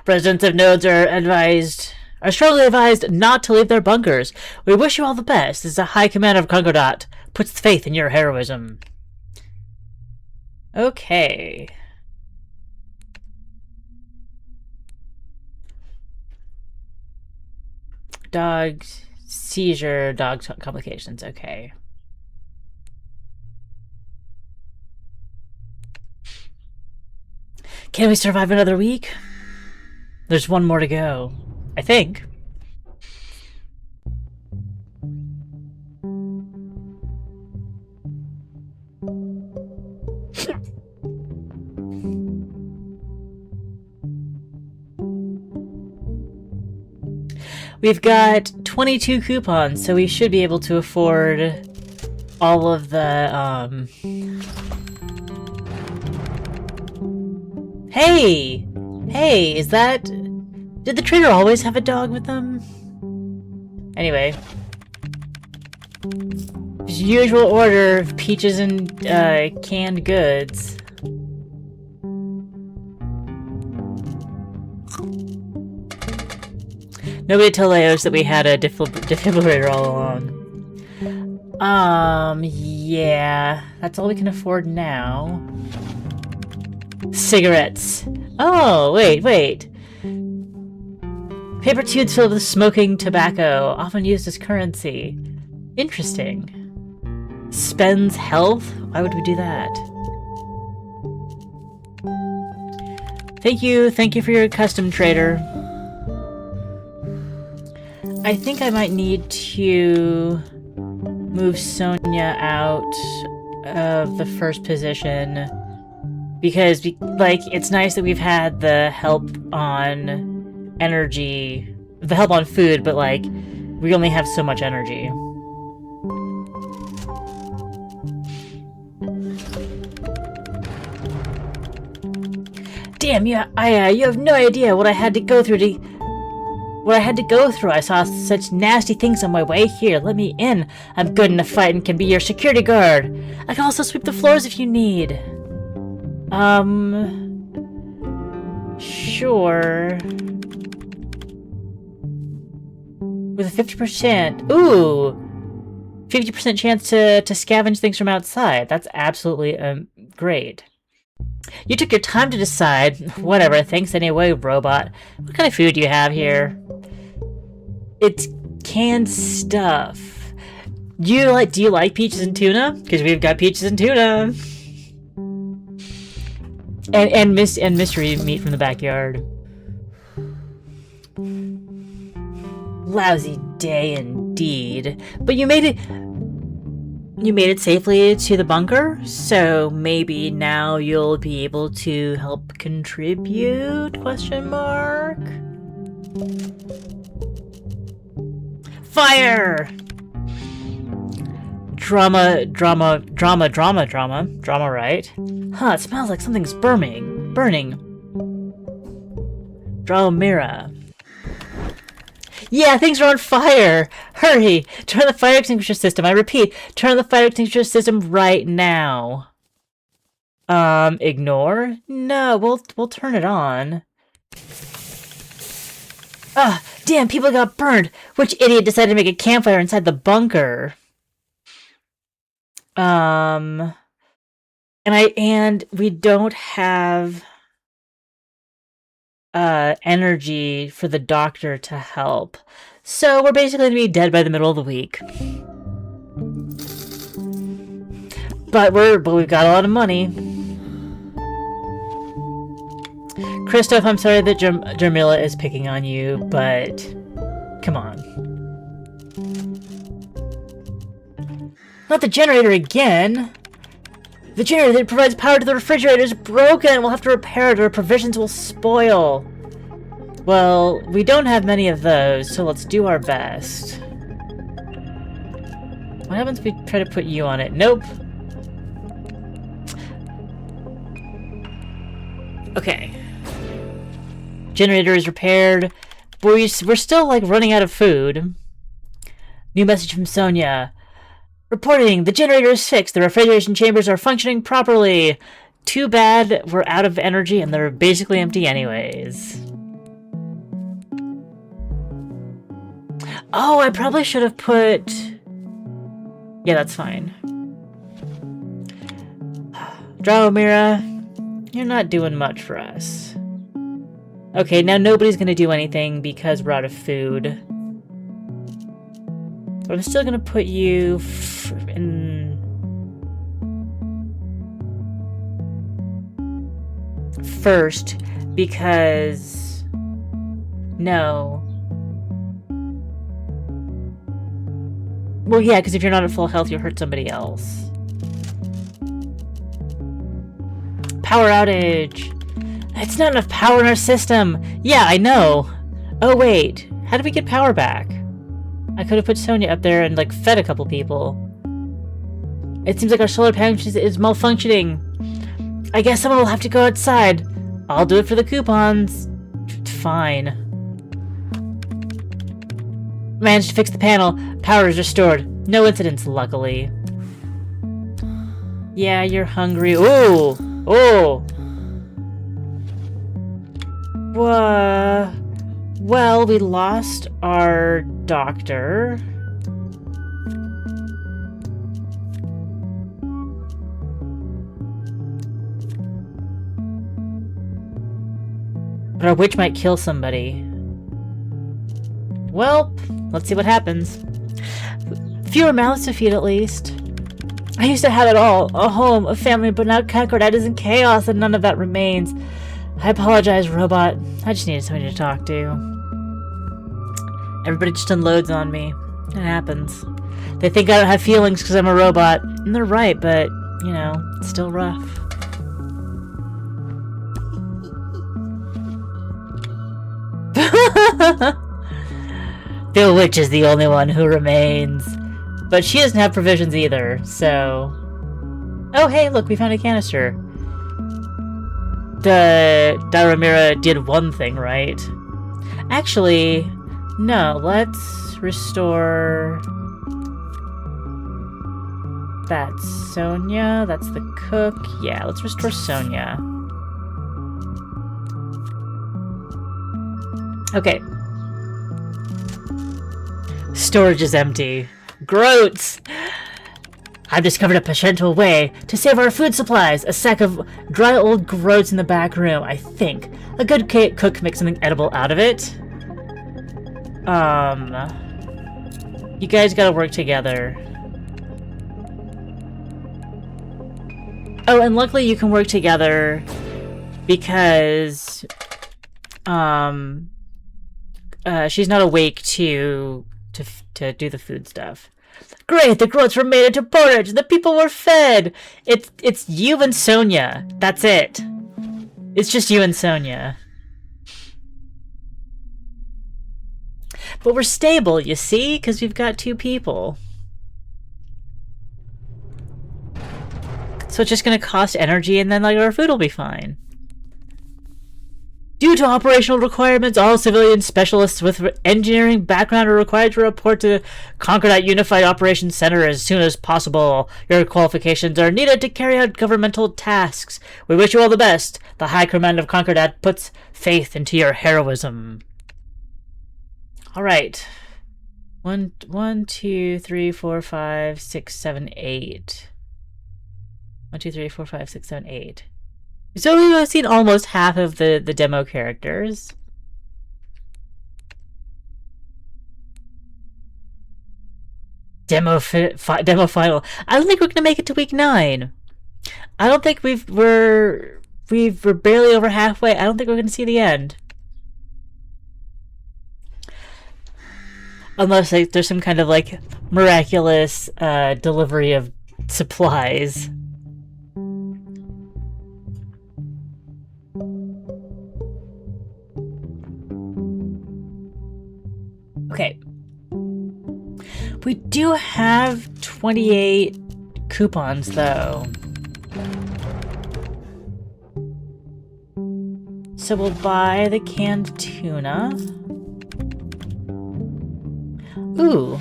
Residents of nodes are strongly advised not to leave their bunkers. We wish you all the best. This is the High Command of Concordat. Puts faith in your heroism. Okay. Dog seizure, dog complications. Okay. Can we survive another week? There's one more to go, I think. We've got 22 coupons, so we should be able to afford all of the, Hey! Hey, is that... Did the trader always have a dog with them? Anyway. Usual order of peaches and, canned goods. Nobody told Leos that we had a defibrillator all along. Yeah. That's all we can afford now. Cigarettes. Oh, wait. Paper tubes filled with smoking tobacco, often used as currency. Interesting. Spends health? Why would we do that? Thank you for your custom trader. I think I might need to move Sonia out of the first position because, like, it's nice that we've had the help on energy, the help on food, but, like, we only have so much energy. Damn, you have no idea what I had to go through I saw such nasty things on my way here. Let me in. I'm good in a fight and can be your security guard. I can also sweep the floors if you need. Sure. With a 50%. Ooh! 50% chance to scavenge things from outside. That's absolutely, great. You took your time to decide. Whatever, thanks anyway, robot. What kind of food do you have here? It's canned stuff. Do you like peaches and tuna? Because we've got peaches and tuna. And mystery meat from the backyard. Lousy day indeed. But you made it safely to the bunker, so maybe now you'll be able to help contribute? Question mark. Fire! Drama, right? Huh, it smells like something's burning. Dramira. Yeah, things are on fire! Hurry! Turn the fire extinguisher system. I repeat, turn the fire extinguisher system right now. Ignore? No, we'll turn it on. Ah, damn, people got burned! Which idiot decided to make a campfire inside the bunker? And we don't have energy for the doctor to help. So we're basically gonna be dead by the middle of the week. But we've got a lot of money. Christoph, I'm sorry that Jamila is picking on you, but come on. Not the generator again! The generator that provides power to the refrigerator is broken! We'll have to repair it or our provisions will spoil. Well, we don't have many of those, so let's do our best. What happens if we try to put you on it? Nope. Okay. Generator is repaired. We're still, like, running out of food. New message from Sonia. Reporting, the generator is fixed. The refrigeration chambers are functioning properly. Too bad we're out of energy and they're basically empty anyways. Oh, I probably should have put... Yeah, that's fine. Dramira, you're not doing much for us. Okay, now nobody's gonna do anything because we're out of food. But I'm still gonna put you in... first, because... No. Well, yeah, because if you're not at full health, you'll hurt somebody else. Power outage! It's not enough power in our system! Yeah, I know! Oh, wait. How did we get power back? I could have put Sonia up there and, like, fed a couple people. It seems like our solar panel is malfunctioning. I guess someone will have to go outside. I'll do it for the coupons. Fine. Managed to fix the panel. Power is restored. No incidents, luckily. Yeah, you're hungry. Ooh! Oh! Well, we lost our doctor. But our witch might kill somebody. Well, let's see what happens. Fewer mouths to feed, at least. I used to have it all. A home, a family, but now Concordat is in chaos and none of that remains. I apologize, robot. I just needed somebody to talk to. Everybody just unloads on me. It happens. They think I don't have feelings because I'm a robot. And they're right, but, you know, it's still rough. The witch is the only one who remains. But she doesn't have provisions either, so... Oh, hey, look, we found a canister. Daramira did one thing right. Actually, no, let's restore... That's Sonia, that's the cook. Yeah, let's restore Sonia. Okay. Storage is empty. Groats! I've discovered a potential way to save our food supplies. A sack of dry old groats in the back room, I think. A good cook can make something edible out of it. You guys gotta work together. Oh, and luckily you can work together because she's not awake to do the food stuff. Great, the groats were made into porridge, the people were fed! It's you and Sonia. That's it. It's just you and Sonia. But we're stable, you see? Because we've got 2 people. So it's just gonna cost energy and then like our food will be fine. Due to operational requirements, all civilian specialists with engineering background are required to report to Concordat Unified Operations Center as soon as possible. Your qualifications are needed to carry out governmental tasks. We wish you all the best. The High Command of Concordat puts faith into your heroism. Alright. 1, 2, 3, 4, 5, 6, 7, 8. 1, 2, 3, 4, 5, 6, 7, 8. So we've seen almost half of the demo characters. Demo final. I don't think we're gonna make it to week 9. I don't think we're barely over halfway. I don't think we're gonna see the end. Unless like, there's some kind of like miraculous delivery of supplies. Okay. We do have 28 coupons, though. So we'll buy the canned tuna. Ooh.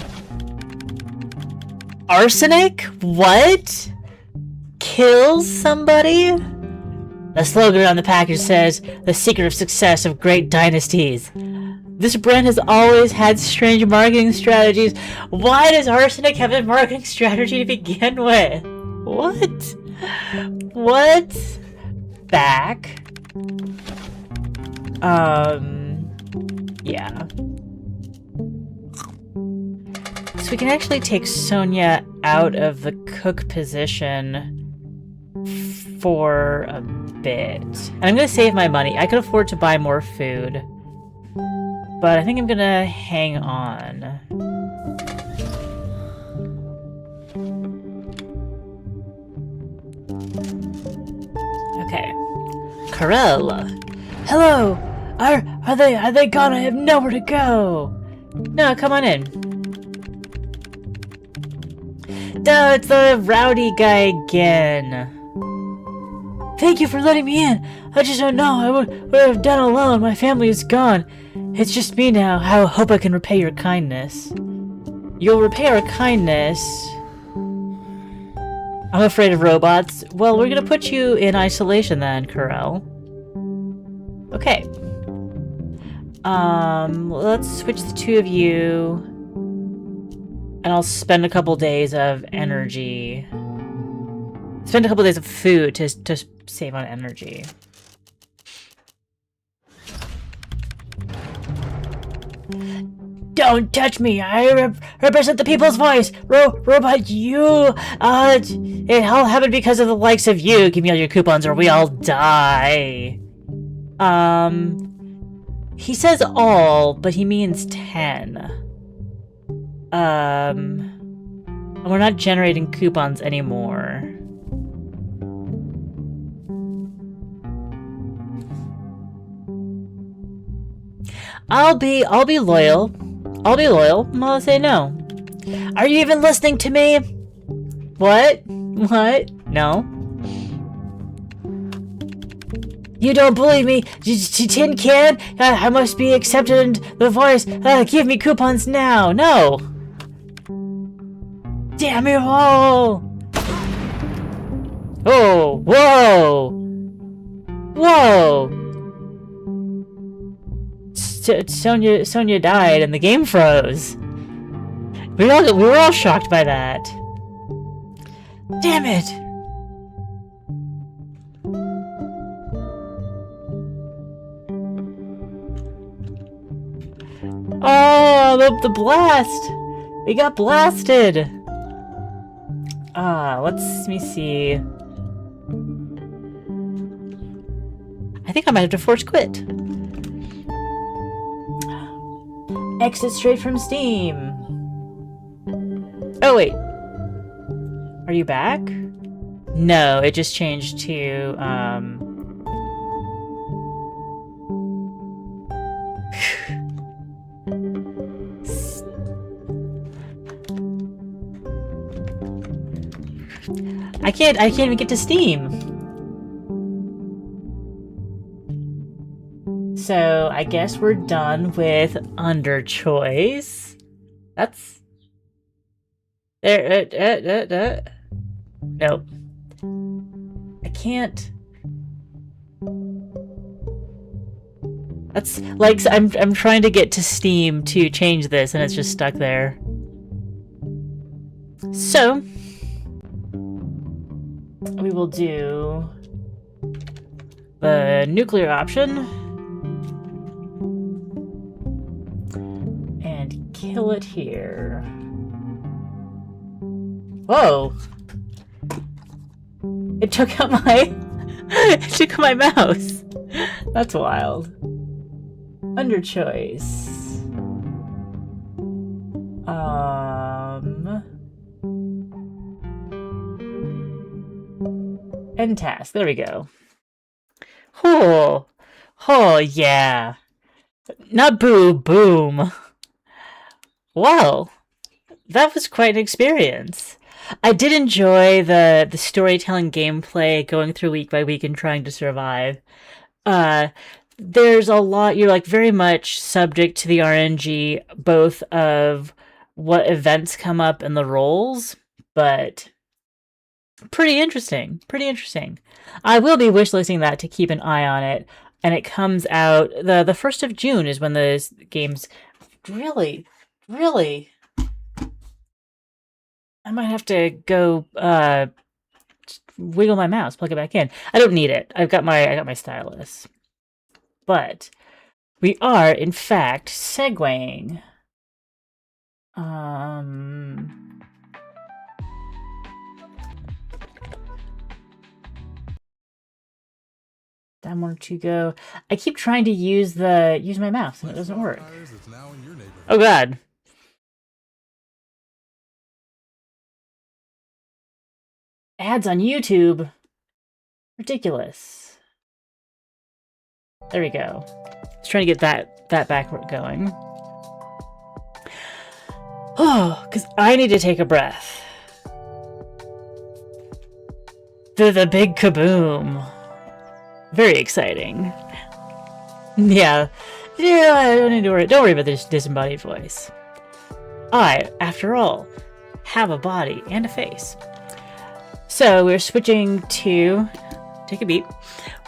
Arsenic? What? Kills somebody? The slogan on the package says, "The secret of success of great dynasties." This brand has always had strange marketing strategies. Why does arsenic have a marketing strategy to begin with? What? What? Back. Yeah. So we can actually take Sonia out of the cook position for a bit. And I'm gonna save my money. I can afford to buy more food. But I think I'm gonna hang on. Okay. Karel. Hello! Are they gone? I have nowhere to go. No, come on in. No, it's the rowdy guy again. Thank you for letting me in. I just don't know. I would have done alone. My family is gone. It's just me now. I hope I can repay your kindness. You'll repay our kindness. I'm afraid of robots. Well, we're gonna put you in isolation then, Corel. Okay. Let's switch the two of you. And I'll spend a couple days of energy. Spend a couple days of food to save on energy. Don't touch me! I represent the people's voice! Robot, you! It all happened because of the likes of you! Give me all your coupons or we all die! He says all, but he means 10. We're not generating coupons anymore. I'll be loyal. I'll be loyal. I'll say no. Are you even listening to me? What? What? No. You don't believe me? Tin can? I must be accepted in the voice. Give me coupons now. No. Damn it all. Oh, whoa. Whoa. Sonia died and the game froze. We were all shocked by that. Damn it! Oh, the blast! We got blasted! Let me see. I think I might have to force quit. Exit straight from Steam. Oh, wait. Are you back? No, it just changed to, I can't even get to Steam. So, I guess we're done with UnderChoice. That's... Nope. I can't... That's like I'm trying to get to Steam to change this and it's just stuck there. So we will do the nuclear option and kill it here. Whoa! It took out my it took out my mouse. That's wild. UnderChoice. End task. There we go. Oh, oh yeah. Not boo, boom. Well, that was quite an experience. I did enjoy the storytelling gameplay, going through week by week and trying to survive. There's a lot, you're like very much subject to the RNG, both of what events come up and the roles, but pretty interesting. Pretty interesting. I will be wishlisting that to keep an eye on it, and it comes out the 1st of June is when the game's really. I might have to go wiggle my mouse, plug it back in. I don't need it. I got my stylus. But we are, in fact, segueing. I wanted to go. I keep trying to use my mouse and it doesn't work. Oh god. Ads on YouTube. Ridiculous. There we go. Just trying to get that backward going. Oh, because I need to take a breath. The big kaboom. Very exciting. Yeah. Yeah, I don't need to worry. Don't worry about this disembodied voice. I, after all, have a body and a face. So we're switching to... Take a beat.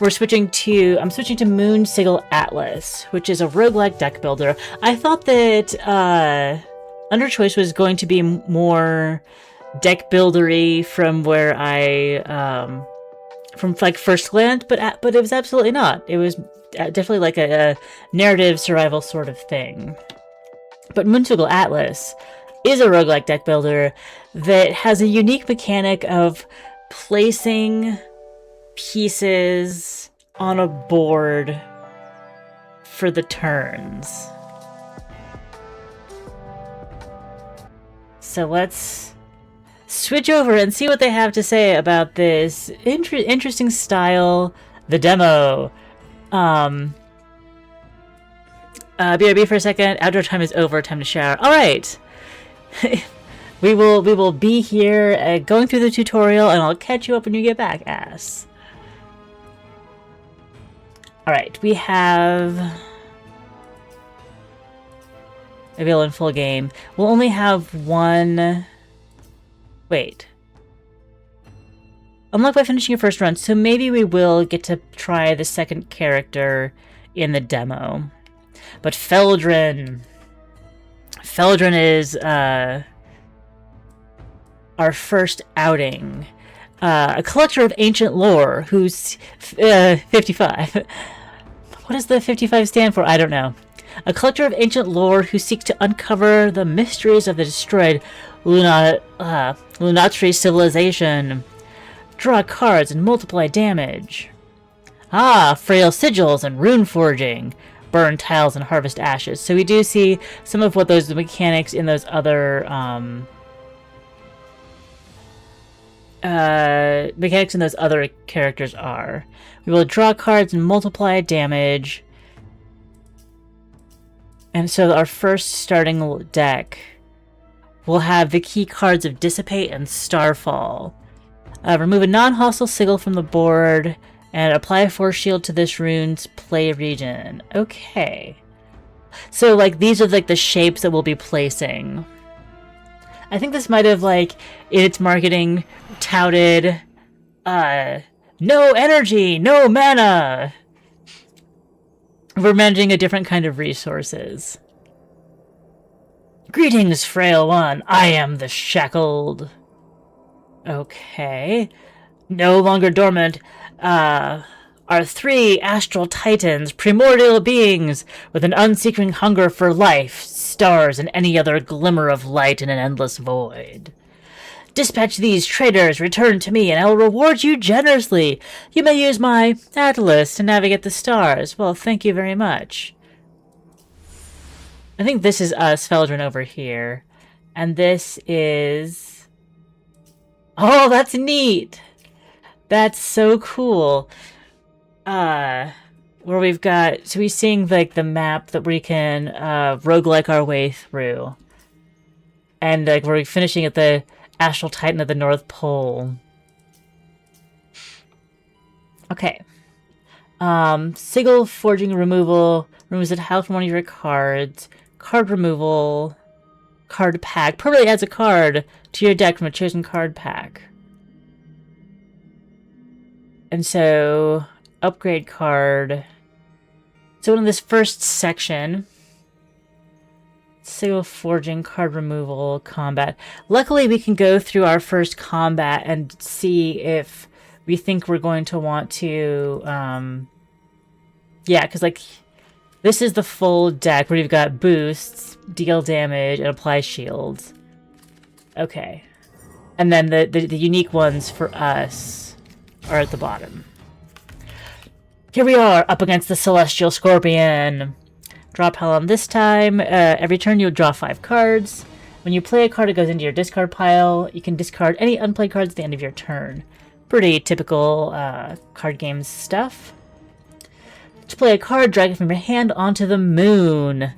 I'm switching to Moonsigil Atlas, which is a roguelike deck builder. I thought that UnderChoice was going to be more deck buildery from where from like first glance, but it was absolutely not. It was definitely like a narrative survival sort of thing. But Moonsigil Atlas is a roguelike deck builder that has a unique mechanic of placing pieces on a board for the turns. So let's switch over and see what they have to say about this interesting style, the demo. BRB for a second. Outdoor time is over. Time to shower. All right. we will be here going through the tutorial, and I'll catch you up when you get back, ass. All right. We have available in full game. We'll only have one. Wait. Unlock by finishing your first run, so maybe we will get to try the second character in the demo. But Feldrin is our first outing. A collector of ancient lore who's 55. What does the 55 stand for? I don't know. A collector of ancient lore who seeks to uncover the mysteries of the destroyed Lunatri civilization. Draw cards and multiply damage. Frail sigils and rune forging. Burn tiles and harvest ashes. So we do see some of what those mechanics in those other characters are. We will draw cards and multiply damage. And so our first starting deck will have the key cards of Dissipate and Starfall. Remove a non-hostile sigil from the board and apply a force shield to this rune's play region. Okay. So, like, these are, like, the shapes that we'll be placing. I think this might have, like, in its marketing, touted, no energy, no mana! We're managing a different kind of resources. Greetings, frail one. I am the shackled. Okay. No longer dormant are three astral titans, primordial beings with an unseeking hunger for life, stars, and any other glimmer of light in an endless void. Dispatch these traitors, return to me, and I will reward you generously. You may use my atlas to navigate the stars. Well, thank you very much. I think this is us, Feldrin, over here. And this is... Oh, that's neat! That's so cool. Where we've got... So we're seeing, like, the map that we can roguelike our way through. And, like, we're finishing at the Astral Titan of the North Pole. Okay. Sigil Forging Removal removes a tile from one of your cards. Card Removal. Card Pack. Permanently adds a card to your deck from a chosen card pack. And so, upgrade card. So in this first section, Sigil Forging, card removal, combat. Luckily, we can go through our first combat and see if we think we're going to want to, yeah, because, like, this is the full deck where you've got boosts, deal damage, and apply shields. Okay. And then the unique ones for us are at the bottom. Here we are, up against the Celestial Scorpion. Draw a pile on this time. Every turn you'll draw 5 cards. When you play a card, it goes into your discard pile. You can discard any unplayed cards at the end of your turn. Pretty typical card game stuff. To play a card, drag it from your hand onto the moon.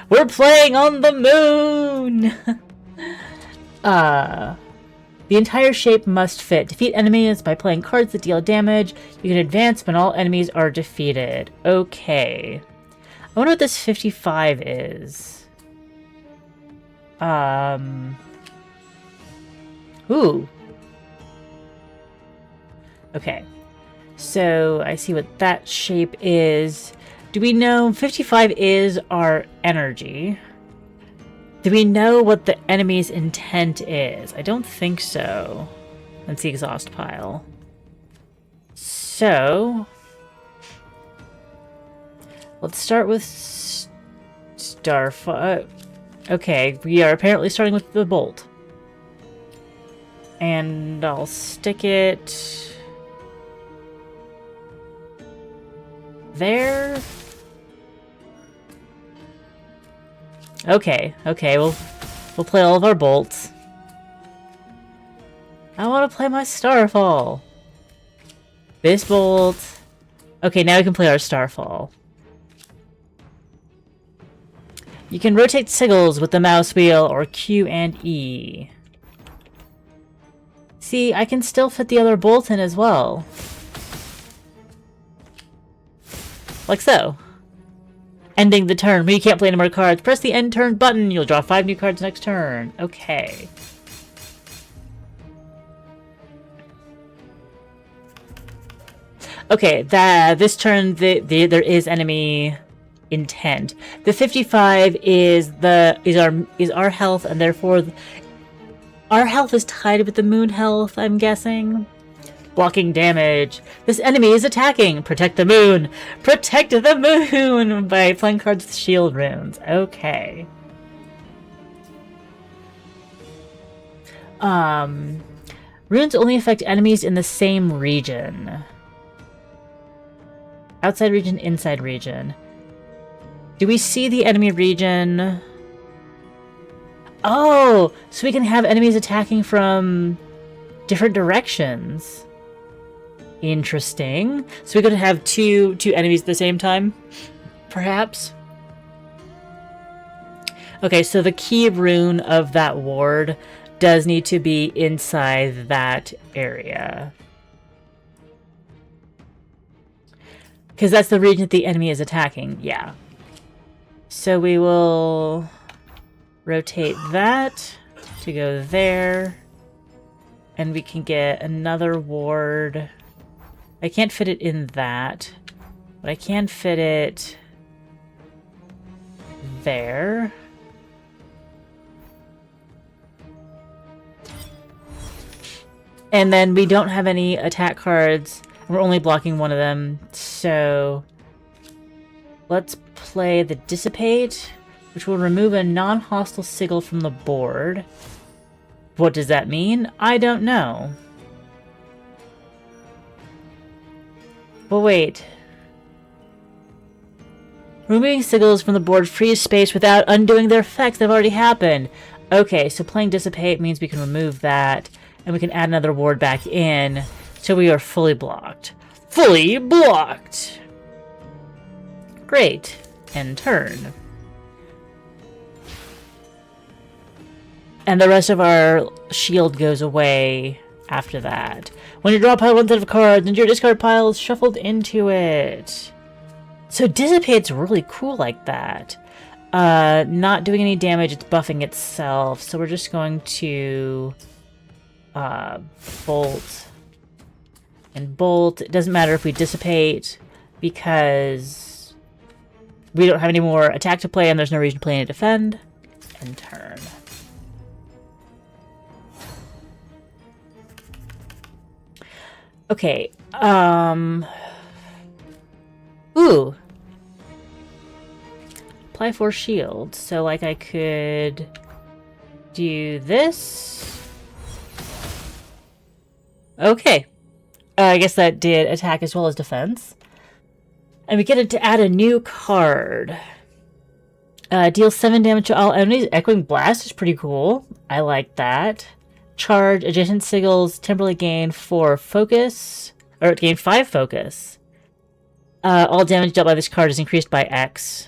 We're playing on the moon! The entire shape must fit. Defeat enemies by playing cards that deal damage. You can advance when all enemies are defeated. Okay. I wonder what this 55 is. Ooh. Okay. So, I see what that shape is. Do we know 55 is our energy? Do we know what the enemy's intent is? I don't think so. That's the exhaust pile. So, let's start with Starfire. Okay, we are apparently starting with the bolt. And I'll stick it there. Okay, we'll play all of our bolts. I want to play my Starfall. This bolt. Okay, now we can play our Starfall. You can rotate sigils with the mouse wheel or Q and E. See, I can still fit the other bolt in as well. Like so. Ending the turn. When you can't play any more cards, press the end turn button. You'll draw 5 new cards next turn. Okay. Okay, this turn there is enemy intent. The 55 is our health, and therefore our health is tied with the moon health, I'm guessing. Blocking damage. This enemy is attacking. Protect the moon. Protect the moon by playing cards with shield runes. Okay. Runes only affect enemies in the same region. Outside region, inside region. Do we see the enemy region? Oh, so we can have enemies attacking from different directions. Interesting. So we could have two enemies at the same time, perhaps. Okay, so the key rune of that ward does need to be inside that area. Because that's the region that the enemy is attacking, yeah. So we will rotate that to go there. And we can get another ward. I can't fit it in that, but I can fit it there. And then we don't have any attack cards. We're only blocking one of them, so let's play the Dissipate, which will remove a non-hostile sigil from the board. What does that mean? I don't know. But wait. Removing sigils from the board frees space without undoing their effects that have already happened. Okay, so playing Dissipate means we can remove that, and we can add another ward back in, so we are fully blocked. Fully blocked! Great. End turn. And the rest of our shield goes away after that. When you draw a pile one set of cards, and your discard pile is shuffled into it. So Dissipate's really cool like that. Not doing any damage, it's buffing itself. So we're just going to bolt and bolt. It doesn't matter if we Dissipate because we don't have any more attack to play and there's no reason to play any defend. And turn. Okay, ooh. Apply 4 shield. So, like, I could do this. Okay. I guess that did attack as well as defense. And we get to add a new card. Deal 7 damage to all enemies. Echoing Blast is pretty cool. I like that. Charge, adjacent sigils, temporarily gain 4 focus. Or gain 5 focus. All damage dealt by this card is increased by X.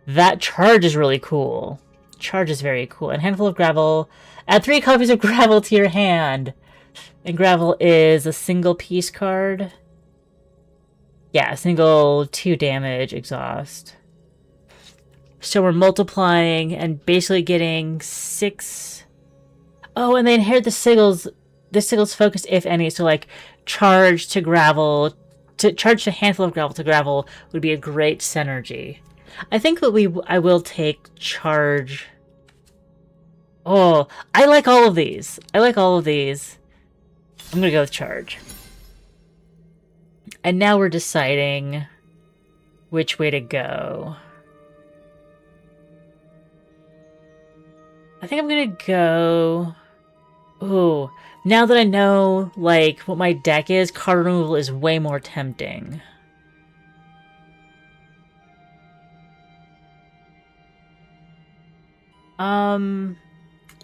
That charge is really cool. Charge is very cool. And handful of gravel. Add 3 copies of gravel to your hand. And gravel is a single piece card. Yeah, a single 2 damage exhaust. So we're multiplying and basically getting 6. Oh, and they inherit the sigils. The sigils focus, if any, so like charge to gravel. To charge a handful of gravel to gravel would be a great synergy. I think that I will take charge. Oh, I like all of these. I like all of these. I'm gonna go with charge. And now we're deciding which way to go. I think I'm gonna go... Ooh, now that I know, like, what my deck is, card removal is way more tempting.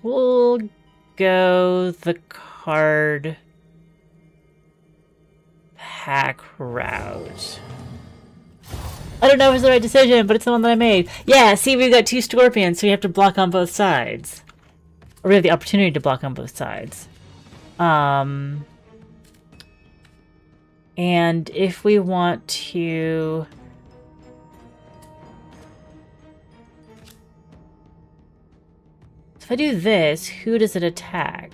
We'll go the card pack route. I don't know if it's the right decision, but it's the one that I made. Yeah, see, we've got 2 scorpions, so we have to block on both sides. Or we have the opportunity to block on both sides. And if we want to... If I do this, who does it attack?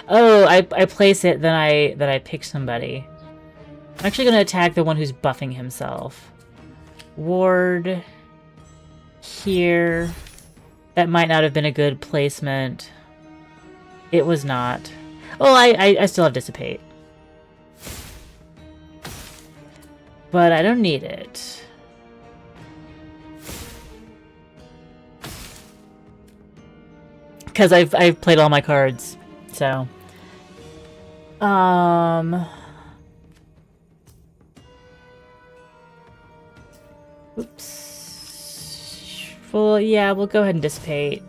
Oh, I place it, then I pick somebody. I'm actually going to attack the one who's buffing himself. Ward... Here. That might not have been a good placement. It was not. Oh, I still have Dissipate. But I don't need it. Because I've played all my cards. So. Oops. Well, yeah, we'll go ahead and Dissipate.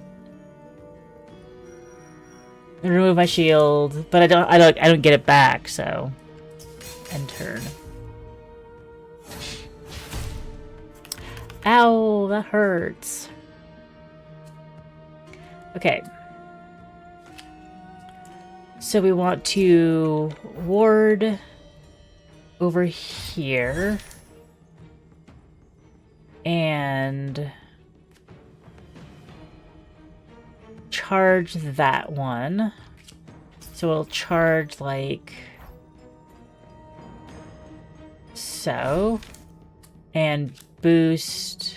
And remove my shield, but I don't get it back, so end turn. Ow, that hurts. Okay. So we want to ward over here. And charge that one. So we'll charge like so. And boost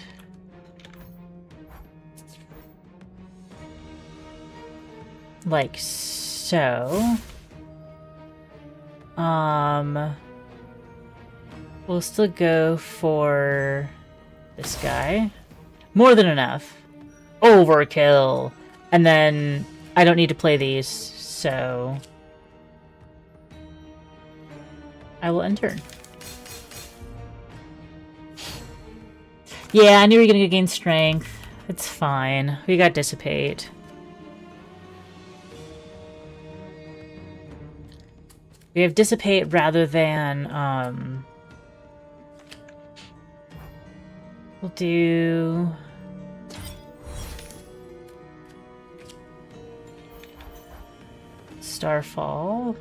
like so. We'll still go for this guy. More than enough. Overkill. And then I don't need to play these, so I will end turn. Yeah, I knew we were gonna gain strength. It's fine. We got Dissipate. We have Dissipate rather than, we'll do... Starfall.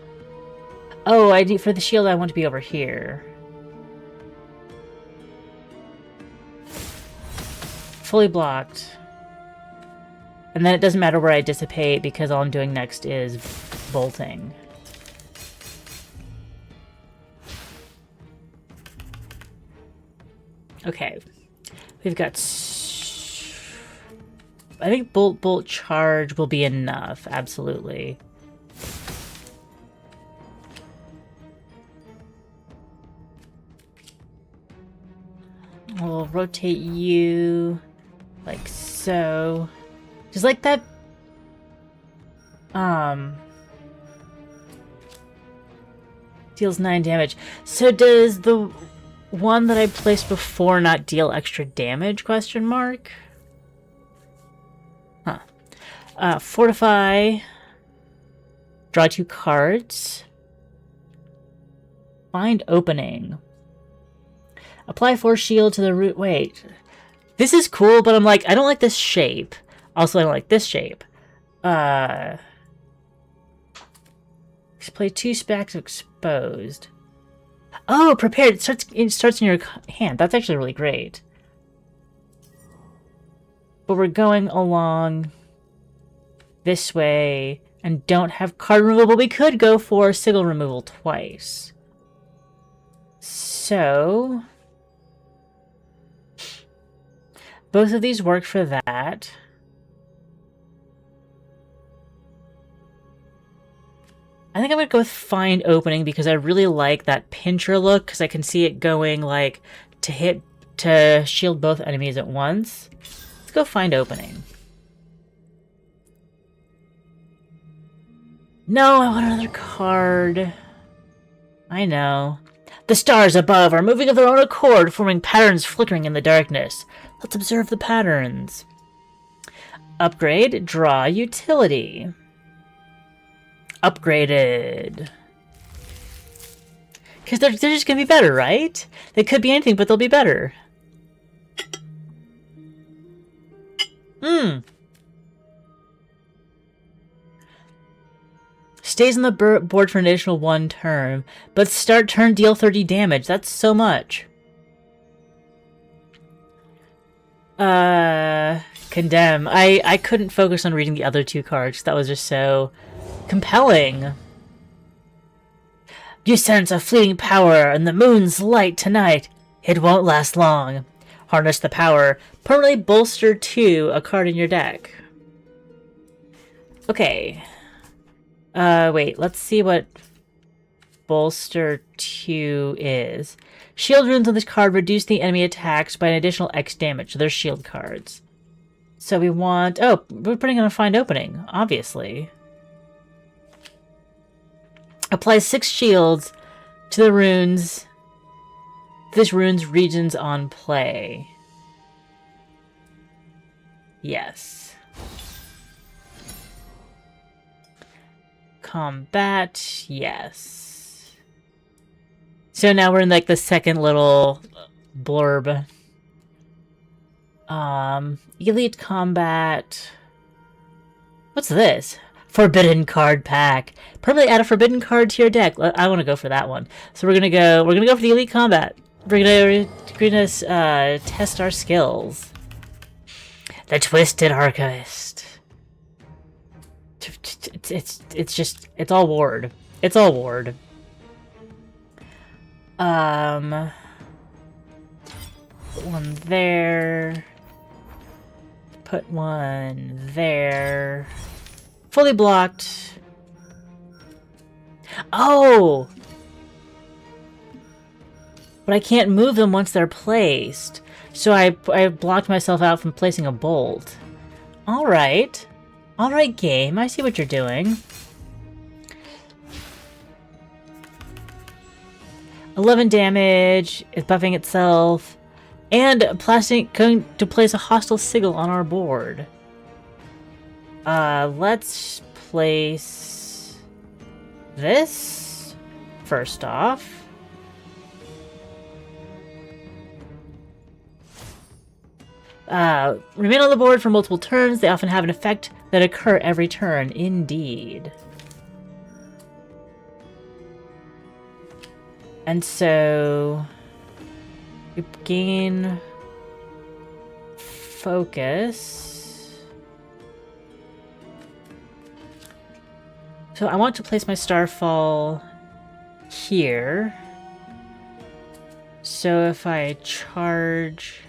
Oh, I need for the shield I want to be over here. Fully blocked. And then it doesn't matter where I Dissipate because all I'm doing next is bolting. Okay. We've got... I think Bolt Charge will be enough. Absolutely. We'll rotate you like so. Just like that. Deals 9 damage. So does the one that I placed before not deal extra damage? Question mark. Huh. Fortify. Draw 2 cards. Find opening. Apply force shield to the root. Wait. This is cool, but I'm like, I don't like this shape. Also, I don't like this shape. Display 2 stacks exposed. Oh, prepared. It starts in your hand. That's actually really great. But we're going along this way and don't have card removal, but we could go for sigil removal twice. So both of these work for that. I think I'm going to go with Find Opening because I really like that pincher look because I can see it going like to shield both enemies at once. Let's go Find Opening. No, I want another card. I know. The stars above are moving of their own accord, forming patterns flickering in the darkness. Let's observe the patterns. Upgrade, draw utility. Upgraded. Because they're just going to be better, right? They could be anything, but they'll be better. Stays on the board for an additional 1 turn, but start turn deal 30 damage. That's so much. Condemn. I couldn't focus on reading the other 2 cards. That was just so compelling. You sense a fleeting power in the moon's light tonight. It won't last long. Harness the power. Permanently bolster 2, a card in your deck. Okay. Wait, let's see what bolster 2 is. Shield runes on this card reduce the enemy attacks by an additional X damage. So they're shield cards. So we want... Oh, we're putting on a Find Opening, obviously. Apply 6 shields to the runes. This rune's regions on play. Yes. Combat, yes. So now we're in like the second little blurb. Elite combat. What's this? Forbidden card pack. Permanently add a forbidden card to your deck. I want to go for that one. So we're gonna go for the elite combat. We're gonna test our skills. The Twisted Archivist. It's all ward. It's all ward. Put one there. Put one there. Fully blocked. Oh! But I can't move them once they're placed. So I blocked myself out from placing a bolt. Alright. Alright, game. I see what you're doing. 11 damage. It's buffing itself. And going to place a hostile sigil on our board. Let's place this first off. Remain on the board for multiple turns. They often have an effect that occur every turn. Indeed. And so you gain focus. So I want to place my Starfall here. So if I charge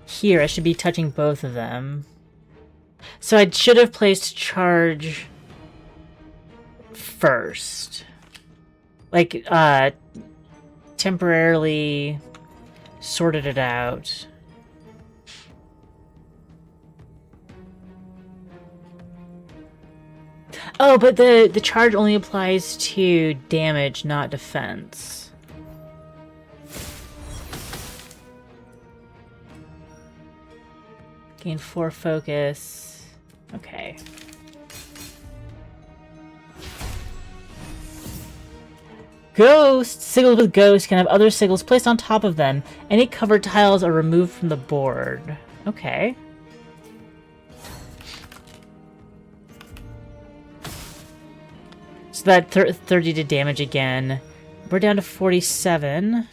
here, I should be touching both of them. So I should have placed charge first. Like, temporarily sorted it out. Oh, but the charge only applies to damage, not defense. Gain 4 focus. Okay. Ghosts! Sigils with ghosts can have other sigils placed on top of them. Any covered tiles are removed from the board. Okay. So that 30 to damage again. We're down to 47.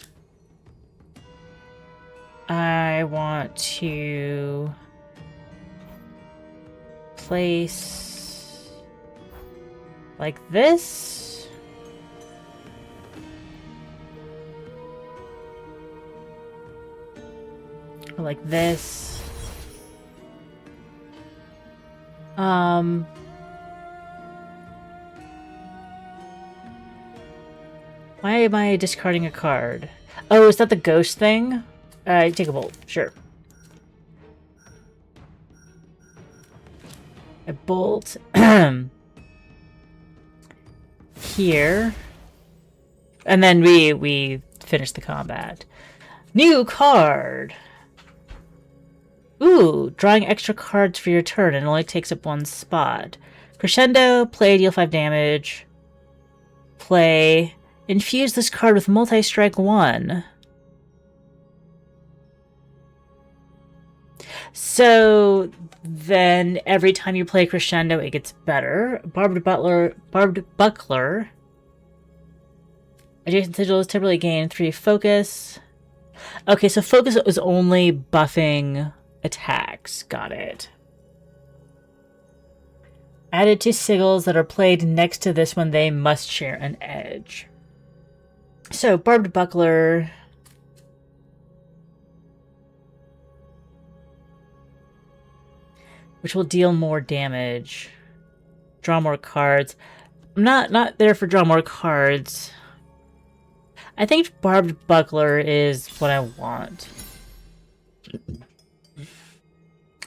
I want to place like this. Or like this. Why am I discarding a card? Oh, is that the ghost thing? Take a bolt. Sure. A bolt. Here. And then we finish the combat. New card! Ooh, drawing extra cards for your turn and it only takes up one spot. Crescendo, play, deal 5 damage. Play. Infuse this card with multi-strike 1. So then every time you play Crescendo, it gets better. Barbed Buckler. Adjacent sigils typically gain 3 focus. Okay, so focus was only buffing attacks. Got it. Added to sigils that are played next to this one, they must share an edge. So, Barbed Buckler. Which will deal more damage. Draw more cards. I'm not there for draw more cards. I think Barbed Buckler is what I want.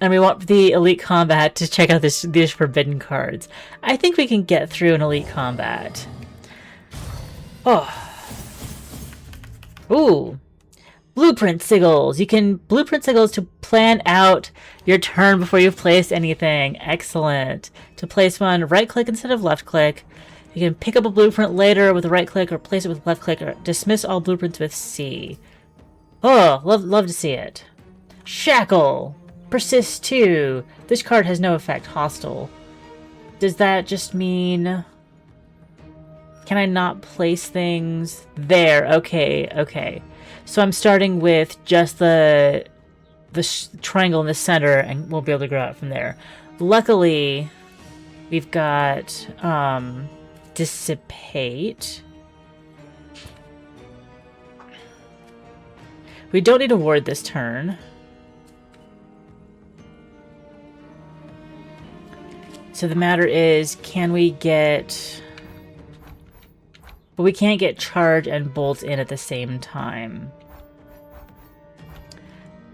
And we want the Elite Combat to check out these forbidden cards. I think we can get through an Elite Combat. Oh. Ooh. Blueprint Sigils. You can Blueprint Sigils to plan out your turn before you place anything. Excellent. To place one, right-click instead of left-click. You can pick up a blueprint later with a right-click or place it with left-click or dismiss all blueprints with C. Oh, love to see it. Shackle. Persist 2. This card has no effect. Hostile. Does that just mean... Can I not place things? There. Okay. So I'm starting with just the triangle in the center, and we'll be able to grow out from there. Luckily, we've got Dissipate. We don't need a ward this turn. So the matter is, can we get... But we can't get charge and bolt in at the same time.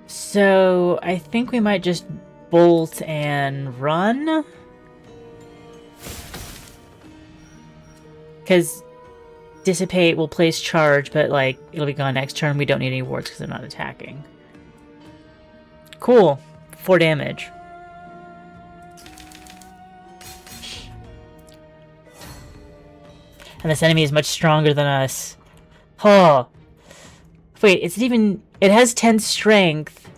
So I think we might just bolt and run. Because Dissipate will place charge, but like it'll be gone next turn. We don't need any wards because they're not attacking. Cool. 4 damage. And this enemy is much stronger than us. Oh. Wait, it has 10 strength.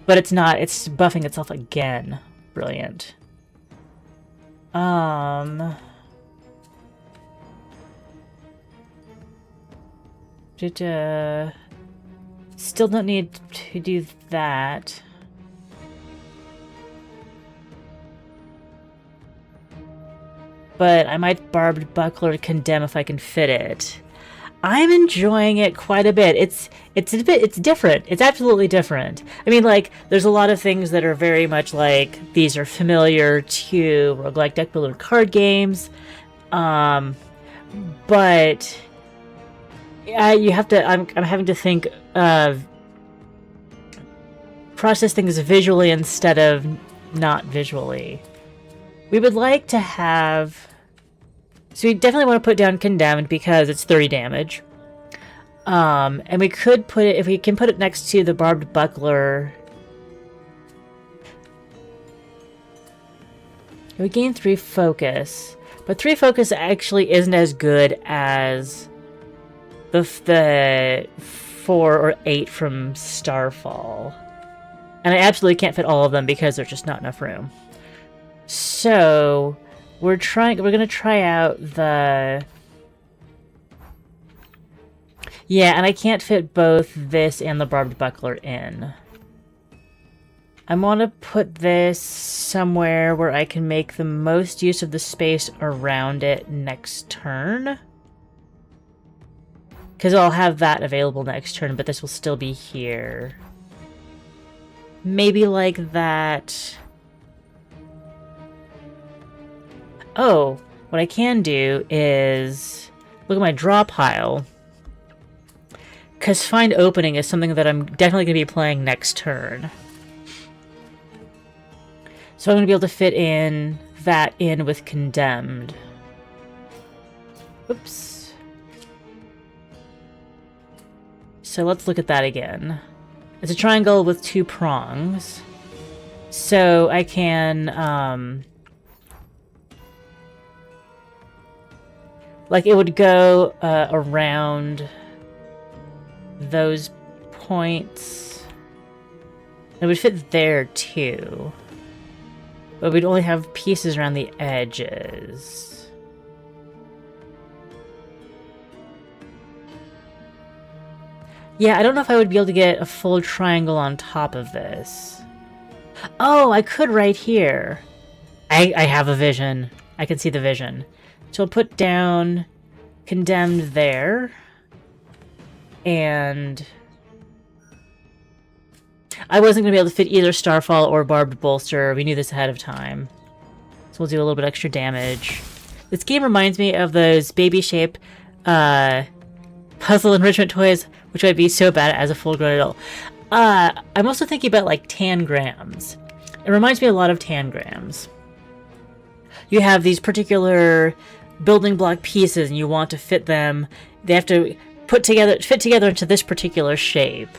But it's not. It's buffing itself again. Brilliant. Still don't need to do that. But I might Barbed Buckler Condemn if I can fit it. I'm enjoying it quite a bit. It's different. It's absolutely different. I mean, like, there's a lot of things that are very much like these are familiar to roguelike deck builder card games. But you have to. I'm having to think of process things visually instead of not visually. We would like to have... So we definitely want to put down Condemned because it's 30 damage. And we could put it... If we can put it next to the Barbed Buckler... We gain 3 focus. But 3 focus actually isn't as good as the 4 or 8 from Starfall. And I absolutely can't fit all of them because there's just not enough room. So we're gonna try out the... Yeah, and I can't fit both this and the barbed buckler in. I want to put this somewhere where I can make the most use of the space around it next turn. Because I'll have that available next turn, but this will still be here. Maybe like that. Oh, what I can do is look at my draw pile. Because Find Opening is something that I'm definitely going to be playing next turn. So I'm going to be able to fit that in with Condemned. Oops. So let's look at that again. It's a triangle with 2 prongs. So I can, like it would go around those points. It would fit there too. But we'd only have pieces around the edges. Yeah, I don't know if I would be able to get a full triangle on top of this. Oh, I could right here. I have a vision. I can see the vision. So I'll put down Condemned there. And I wasn't going to be able to fit either Starfall or Barbed Bolster. We knew this ahead of time. So we'll do a little bit extra damage. This game reminds me of those baby shape puzzle enrichment toys, which I'd be so bad at as a full-grown adult. I'm also thinking about like tangrams. It reminds me a lot of tangrams. You have these particular building block pieces and you want to fit them. They have to fit together into this particular shape.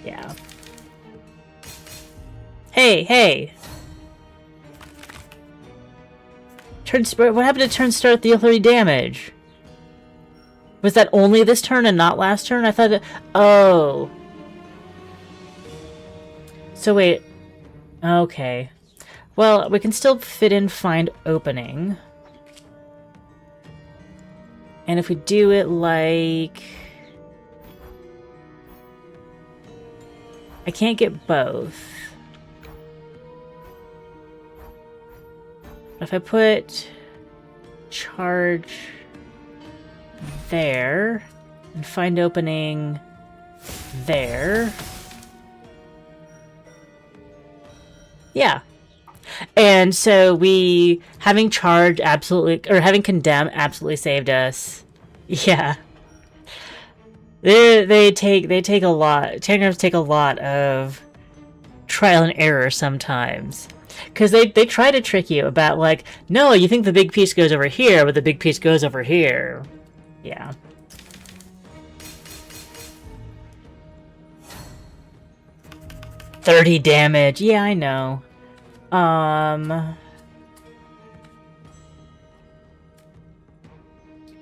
Yeah. Hey! What happened to turn start deal 30 damage? Was that only this turn and not last turn? I thought it... Oh. So wait. Okay. Well, we can still fit in Find Opening. And if we do it like... I can't get both. If I put Charge there and Find Opening there. Yeah. And so having Charge absolutely, or having Condemn absolutely saved us. Yeah. They take a lot. Tangrams take a lot of trial and error sometimes. Because they try to trick you about like, no, you think the big piece goes over here, but the big piece goes over here. Yeah. $30 damage. Yeah, I know.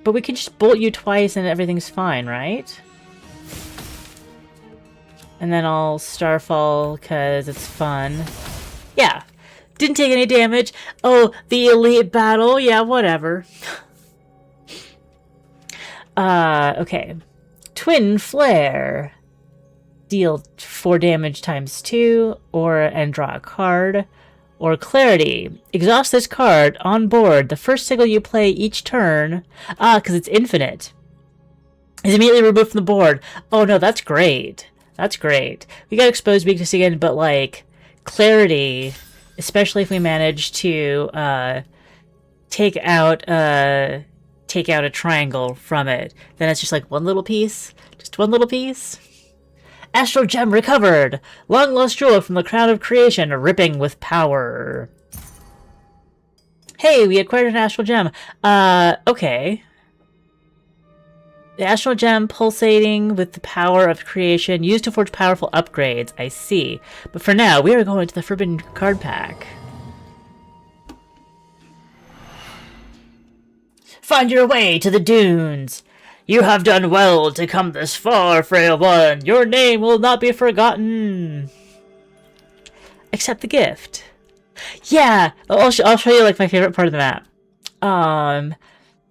But we can just bolt you twice and everything's fine, right? And then I'll Starfall because it's fun. Yeah. Didn't take any damage. Oh, the elite battle. Yeah, whatever. Okay. Twin Flare. Deal 4 damage times 2, and draw a card. Or Clarity. Exhaust this card on board. The first signal you play each turn, because it's infinite, is immediately removed from the board. Oh no, that's great. That's great. We got Exposed Weakness again, but like, Clarity, especially if we manage to take out a triangle from it, then it's just like one little piece. Just one little piece. Astral Gem recovered! Long lost jewel from the Crown of Creation, ripping with power. Hey, we acquired an Astral Gem. Okay. The Astral Gem pulsating with the power of creation, used to forge powerful upgrades. I see. But for now, we are going to the Forbidden Card Pack. Find your way to the dunes. You have done well to come this far, frail one. Your name will not be forgotten. Accept the gift. Yeah, I'll show you like my favorite part of the map.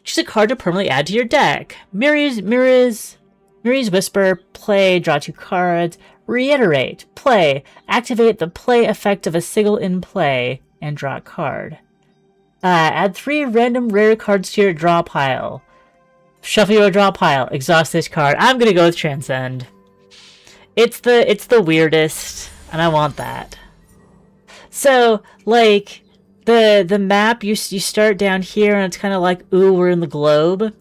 Choose a card to permanently add to your deck. Mirror's Whisper. Play. Draw 2 cards. Reiterate. Play. Activate the play effect of a sigil in play and draw a card. Add 3 random rare cards to your draw pile. Shuffle your draw pile. Exhaust this card. I'm gonna go with Transcend. It's the weirdest, and I want that. So, like, the map, you start down here, and it's kind of like, ooh, we're in the globe.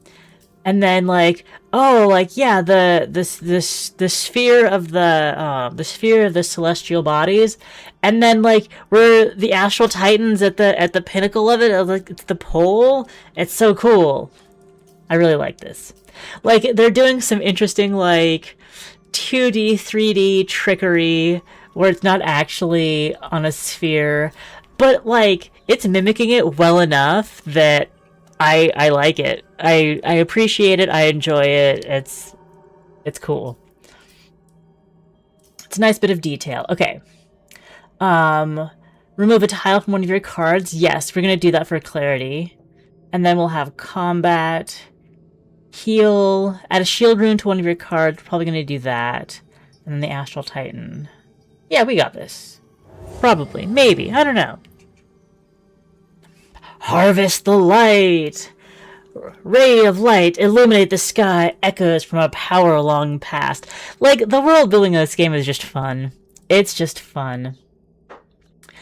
And then, like, oh, like, yeah, the sphere of the sphere of the celestial bodies. And then, like, we're the astral titans at the pinnacle of it. Like, it's the pole. It's so cool. I really like this. Like, they're doing some interesting, like, 2D, 3D trickery where it's not actually on a sphere, but like it's mimicking it well enough that I like it. I appreciate it. I enjoy it. It's cool. It's a nice bit of detail. Okay. Remove a tile from one of your cards. Yes, we're gonna do that for clarity. And then we'll have combat, heal, add a shield rune to one of your cards. We're probably gonna do that. And then the Astral Titan. Yeah, we got this. Probably. Maybe. I don't know. Harvest the light! Ray of light, illuminate the sky, echoes from a power long past. Like, the world building of this game is just fun. It's just fun.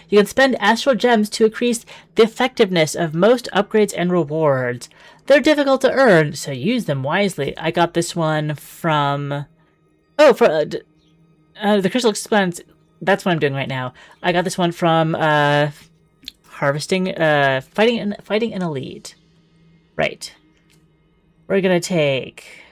You can spend astral gems to increase the effectiveness of most upgrades and rewards. They're difficult to earn, so use them wisely. I got this one from... Oh, for the Crystal Expanse. That's what I'm doing right now. I got this one from harvesting, fighting an elite. Right. We're gonna take...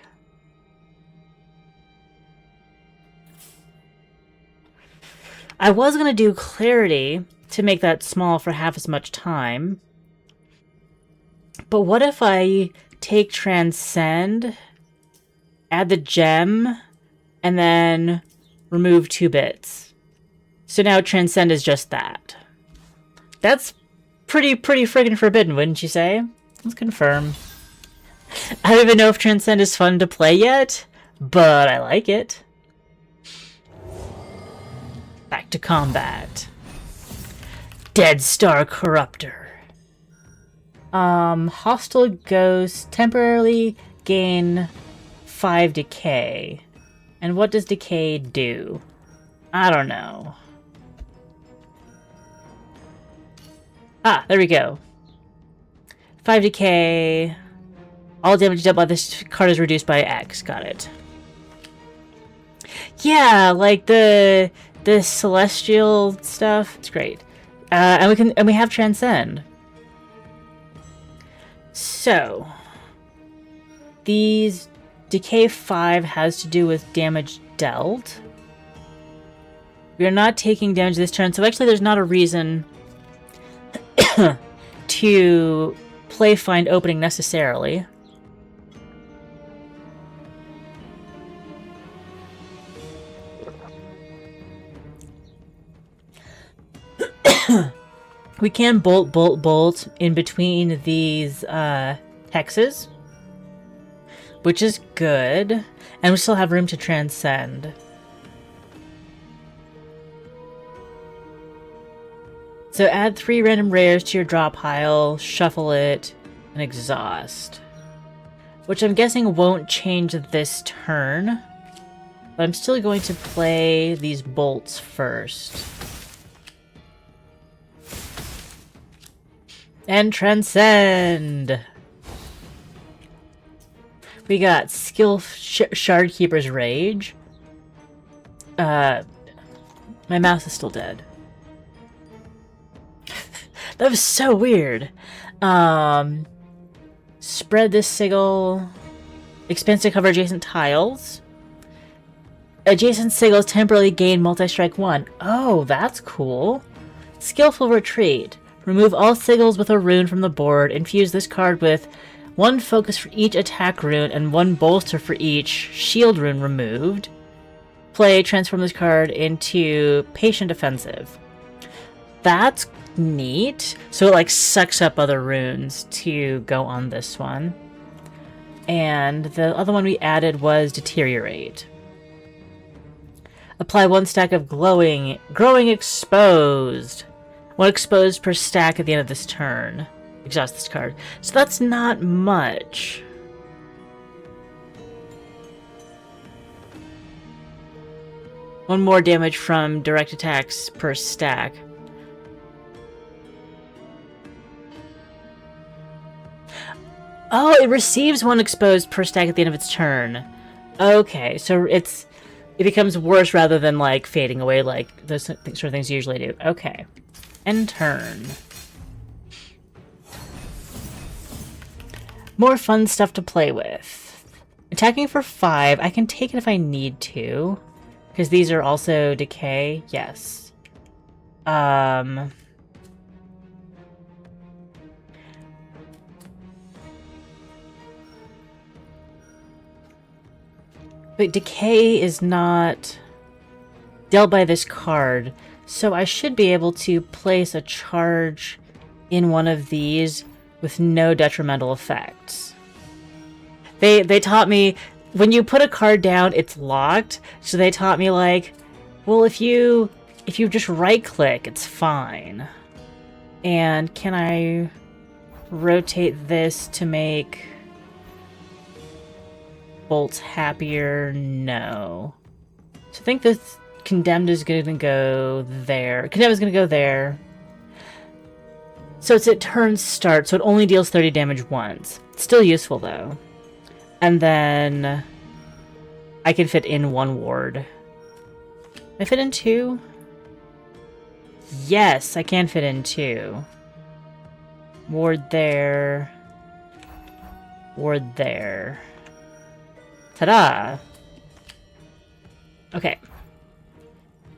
I was gonna do clarity to make that small for half as much time. But what if I take transcend, add the gem, and then remove 2 bits? So now transcend is just that. That's pretty friggin' forbidden, wouldn't you say? Let's confirm. I don't even know if transcend is fun to play yet, but I like it. Back to combat. Dead Star Corruptor. Hostile ghosts temporarily gain 5 decay. And what does decay do? I don't know. Ah, there we go. 5 decay. All damage dealt by this card is reduced by X. Got it. Yeah, like the celestial stuff. It's great. And we have transcend. So these decay 5 has to do with damage dealt. We are not taking damage this turn, so actually there's not a reason to play find opening necessarily. We can bolt in between these hexes, which is good, and we still have room to transcend. So add 3 random rares to your draw pile, shuffle it, and exhaust. Which I'm guessing won't change this turn, but I'm still going to play these bolts first. And transcend! We got Skill Shardkeeper's Rage. My mouse is still dead. That was so weird. Spread this sigil. Expands to cover adjacent tiles. Adjacent sigils temporarily gain multi-strike 1. Oh, that's cool. Skillful Retreat. Remove all sigils with a rune from the board. Infuse this card with 1 focus for each attack rune and 1 bolster for each shield rune removed. Play, transform this card into Patient Offensive. That's neat. So it like sucks up other runes to go on this one. And the other one we added was Deteriorate. Apply 1 stack of Growing Exposed. 1 exposed per stack at the end of this turn. Exhaust this card. So that's not much. One more damage from direct attacks per stack. Oh, it receives 1 exposed per stack at the end of its turn. Okay, so it becomes worse rather than like fading away like those sort of things usually do. Okay. End turn. More fun stuff to play with. Attacking for 5. I can take it if I need to. Because these are also decay. Yes. But decay is not dealt by this card. So I should be able to place a charge in one of these with no detrimental effects. They taught me when you put a card down, it's locked. So they taught me like, well, if you just right click, it's fine. And can I rotate this to make bolts happier? No. So I think this Condemned is going to go there. Condemned is going to go there. So it's at turn start, so it only deals 30 damage once. It's still useful, though. And then I can fit in 1 ward. Can I fit in 2? Yes, I can fit in 2. Ward there. Ward there. Ta-da! Okay.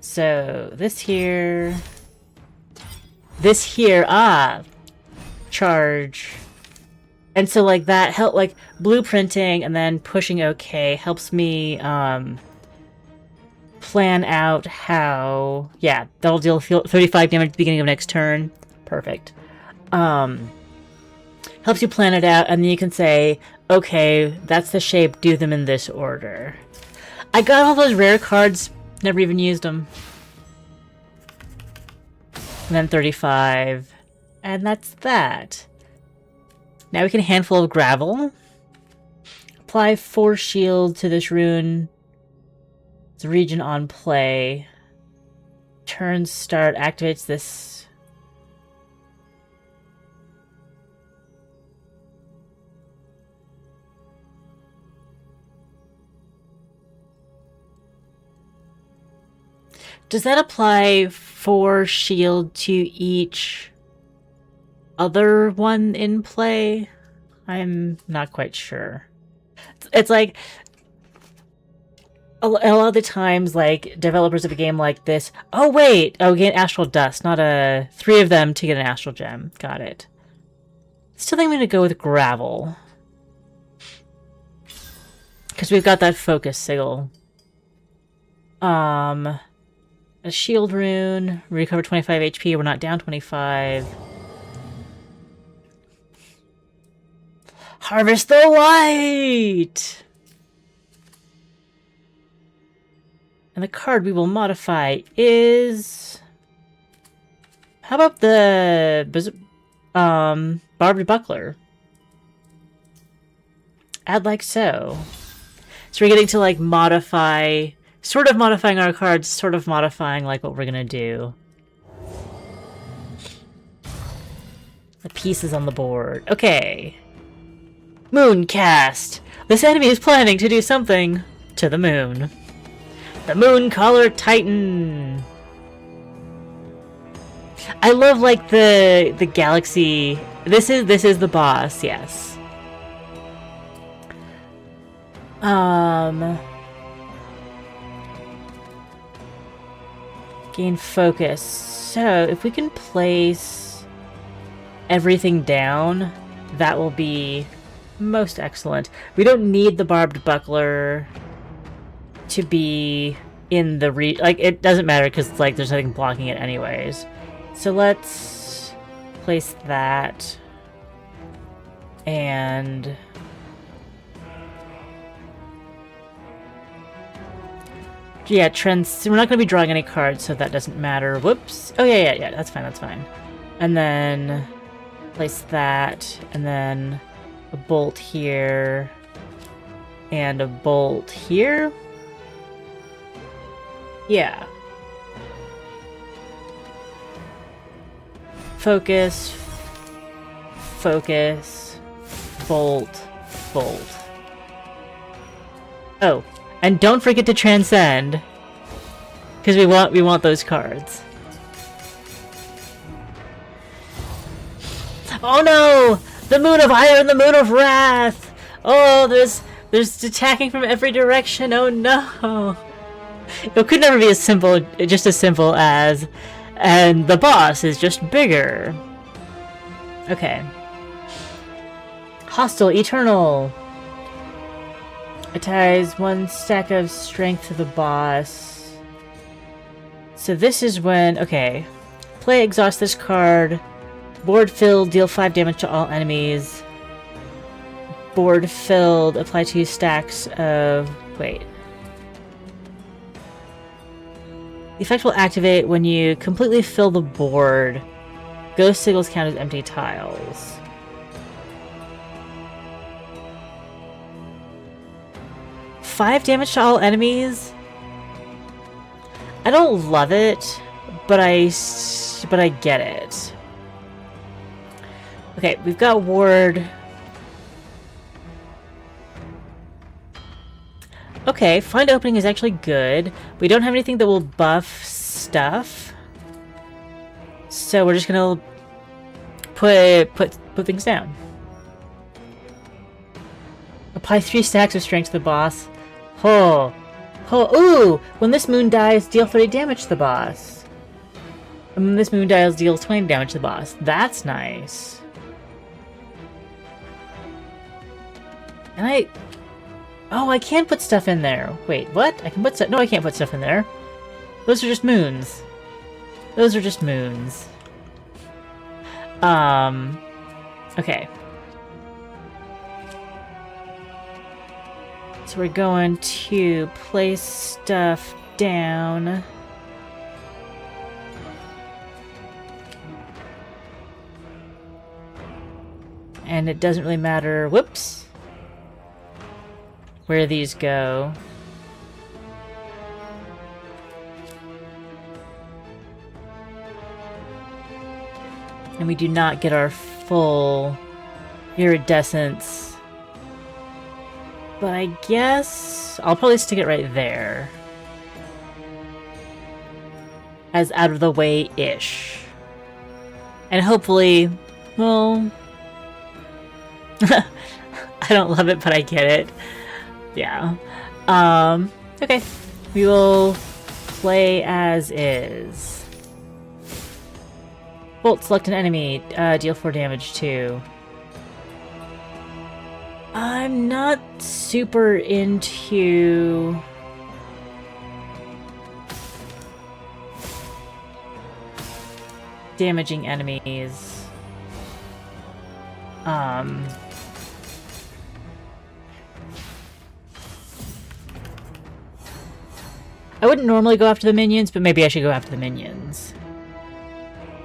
So, this here, charge. And so, like, that help, like, blueprinting and then pushing OK helps me, plan out how, yeah, that'll deal 35 damage at the beginning of next turn. Perfect. Helps you plan it out, and then you can say, okay, that's the shape, do them in this order. I got all those rare cards, never even used them. And then 35. And that's that. Now we can handful of gravel. Apply Force Shield to this rune. It's a region on play. Turn start activates this. Does that apply for shield to each other one in play? I'm not quite sure. It's like a lot of the times, like developers of a game like this. Oh wait, get Astral Dust, not 3 of them to get an Astral Gem. Got it. Still think I'm gonna go with gravel because we've got that focus sigil. A shield rune, recover 25 HP, we're not down 25. Harvest the light! And the card we will modify is... How about the Barbed Buckler? Add like so. So we're getting to like modify... Sort of modifying our cards, sort of modifying like what we're gonna do. The pieces on the board. Okay. Mooncast. This enemy is planning to do something to the moon. The Mooncollar Titan. I love like the galaxy. This is the boss, yes. Gain focus. So, if we can place everything down, that will be Most excellent. We don't need the barbed buckler to be in the like, it doesn't matter because, like, there's nothing blocking it anyways. So let's place that. And yeah, trends. We're not going to be drawing any cards, so that doesn't matter. Whoops. Oh, yeah. That's fine. That's fine. And then place that, and then a bolt here, and a bolt here. Yeah. Focus. Focus. Bolt. Bolt. Oh. And don't forget to transcend, because we want those cards. Oh no! The Moon of Ire and the Moon of Wrath! Oh, there's attacking from every direction. Oh no! It could never be as simple, just as simple as, and the boss is just bigger. Okay. Hostile Eternal. Atties 1 stack of strength to the boss. So this is when... Okay. Play exhaust this card. Board filled, deal 5 damage to all enemies. Board filled, apply 2 stacks of... Wait. The effect will activate when you completely fill the board. Ghost sigils count as empty tiles. Five damage to all enemies. I don't love it, but I get it. Okay, we've got ward. Okay, find opening is actually good. We don't have anything that will buff stuff, so we're just gonna put things down. Apply 3 stacks of strength to the boss. Oh. Ooh! When this moon dies, deal 30 damage to the boss. And when this moon dies, deals 20 damage to the boss. That's nice. And oh, I can put stuff in there. Wait, what? I can put stuff... No, I can't put stuff in there. Those are just moons. Those are just moons. Okay. So we're going to place stuff down. And it doesn't really matter, whoops, where these go. And we do not get our full iridescence. But I guess I'll probably stick it right there. As out of the way-ish. And hopefully, well... I don't love it, but I get it. Yeah. Okay. We will play as is. Bolt, select an enemy. Deal 4 damage too. I'm not super into... damaging enemies. I wouldn't normally go after the minions, but maybe I should go after the minions.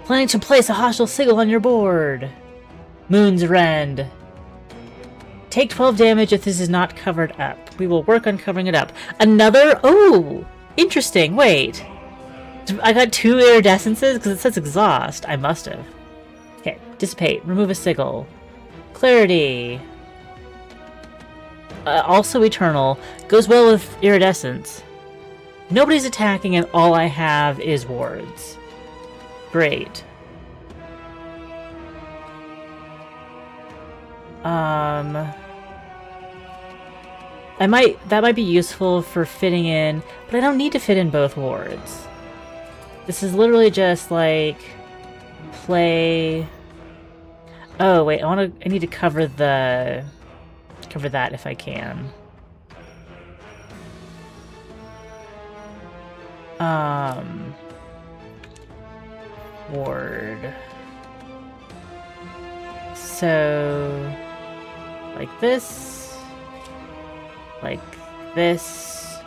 Planning to place a hostile sigil on your board. Moon's Rend. Take 12 damage if this is not covered up. We will work on covering it up. Another... Oh! Interesting. Wait. I got 2 iridescences? Because it says exhaust. I must have. Okay. Dissipate. Remove a sigil. Clarity. Also Eternal. Goes well with iridescence. Nobody's attacking and all I have is wards. Great. That might be useful for fitting in, but I don't need to fit in both wards. This is literally just like play. Oh wait, I need to cover the cover that if I can. Ward. So, like this. Like this.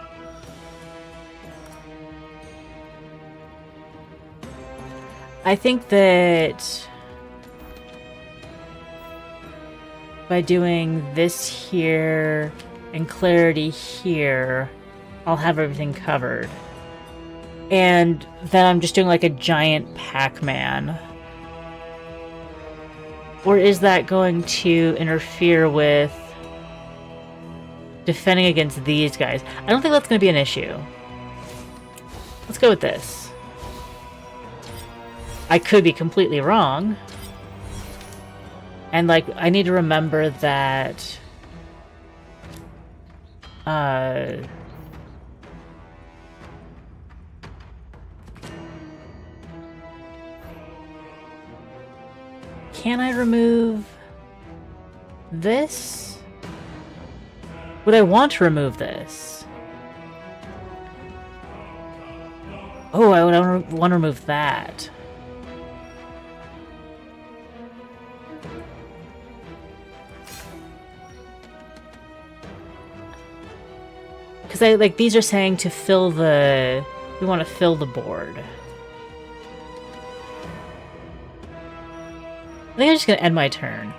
I think that by doing this here and clarity here, I'll have everything covered. And then I'm just doing like a giant Pac-Man. Or is that going to interfere with defending against these guys? I don't think that's going to be an issue. Let's go with this. I could be completely wrong. And, like, I need to remember that... Can I remove this? Would I want to remove this? Oh, I would want to remove that. Because these are saying to fill the... We want to fill the board. I think I'm just going to end my turn.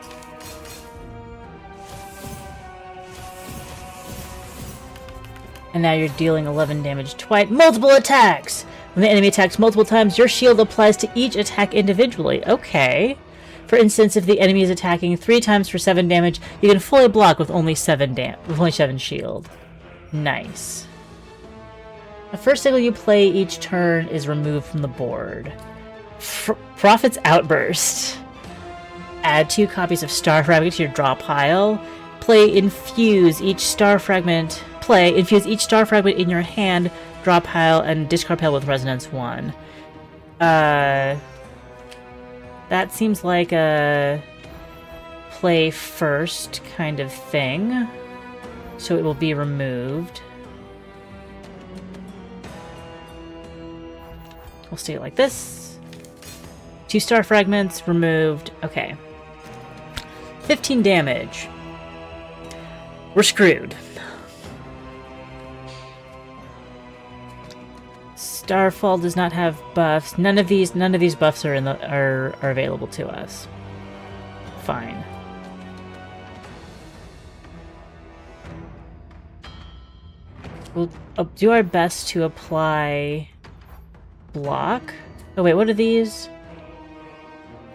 And now you're dealing 11 damage twice. Multiple attacks! When the enemy attacks multiple times, your shield applies to each attack individually. Okay. For instance, if the enemy is attacking 3 times for 7 damage, you can fully block with only 7 shield. Nice. The first signal you play each turn is removed from the board. Prophet's Outburst. Add 2 copies of Star Fragment to your draw pile. Infuse each Star Fragment in your hand, draw pile, and discard pile with Resonance 1. That seems like a play first kind of thing. So it will be removed. We'll stay like this. 2 Star Fragments removed. Okay. 15 damage. We're screwed. Starfall does not have buffs. None of these buffs are available to us. Fine. We'll do our best to apply block. Oh wait, what are these?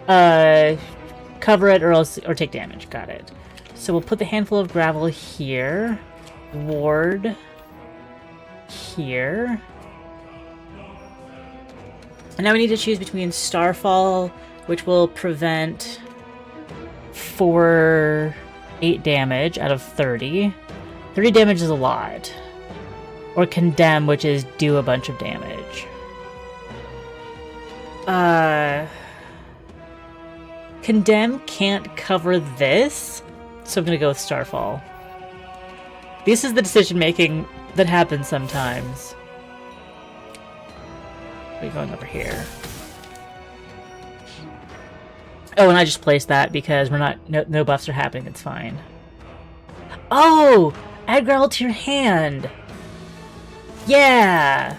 Cover it or take damage. Got it. So we'll put the handful of gravel here. Ward here. And now we need to choose between Starfall, which will prevent 8 damage out of 30. 30 damage is a lot. Or Condemn, which is do a bunch of damage. Condemn can't cover this, so I'm gonna go with Starfall. This is the decision-making that happens sometimes. We're going over here. Oh, and I just placed that because we're not... No buffs are happening, it's fine. Oh! Add gravel to your hand! Yeah!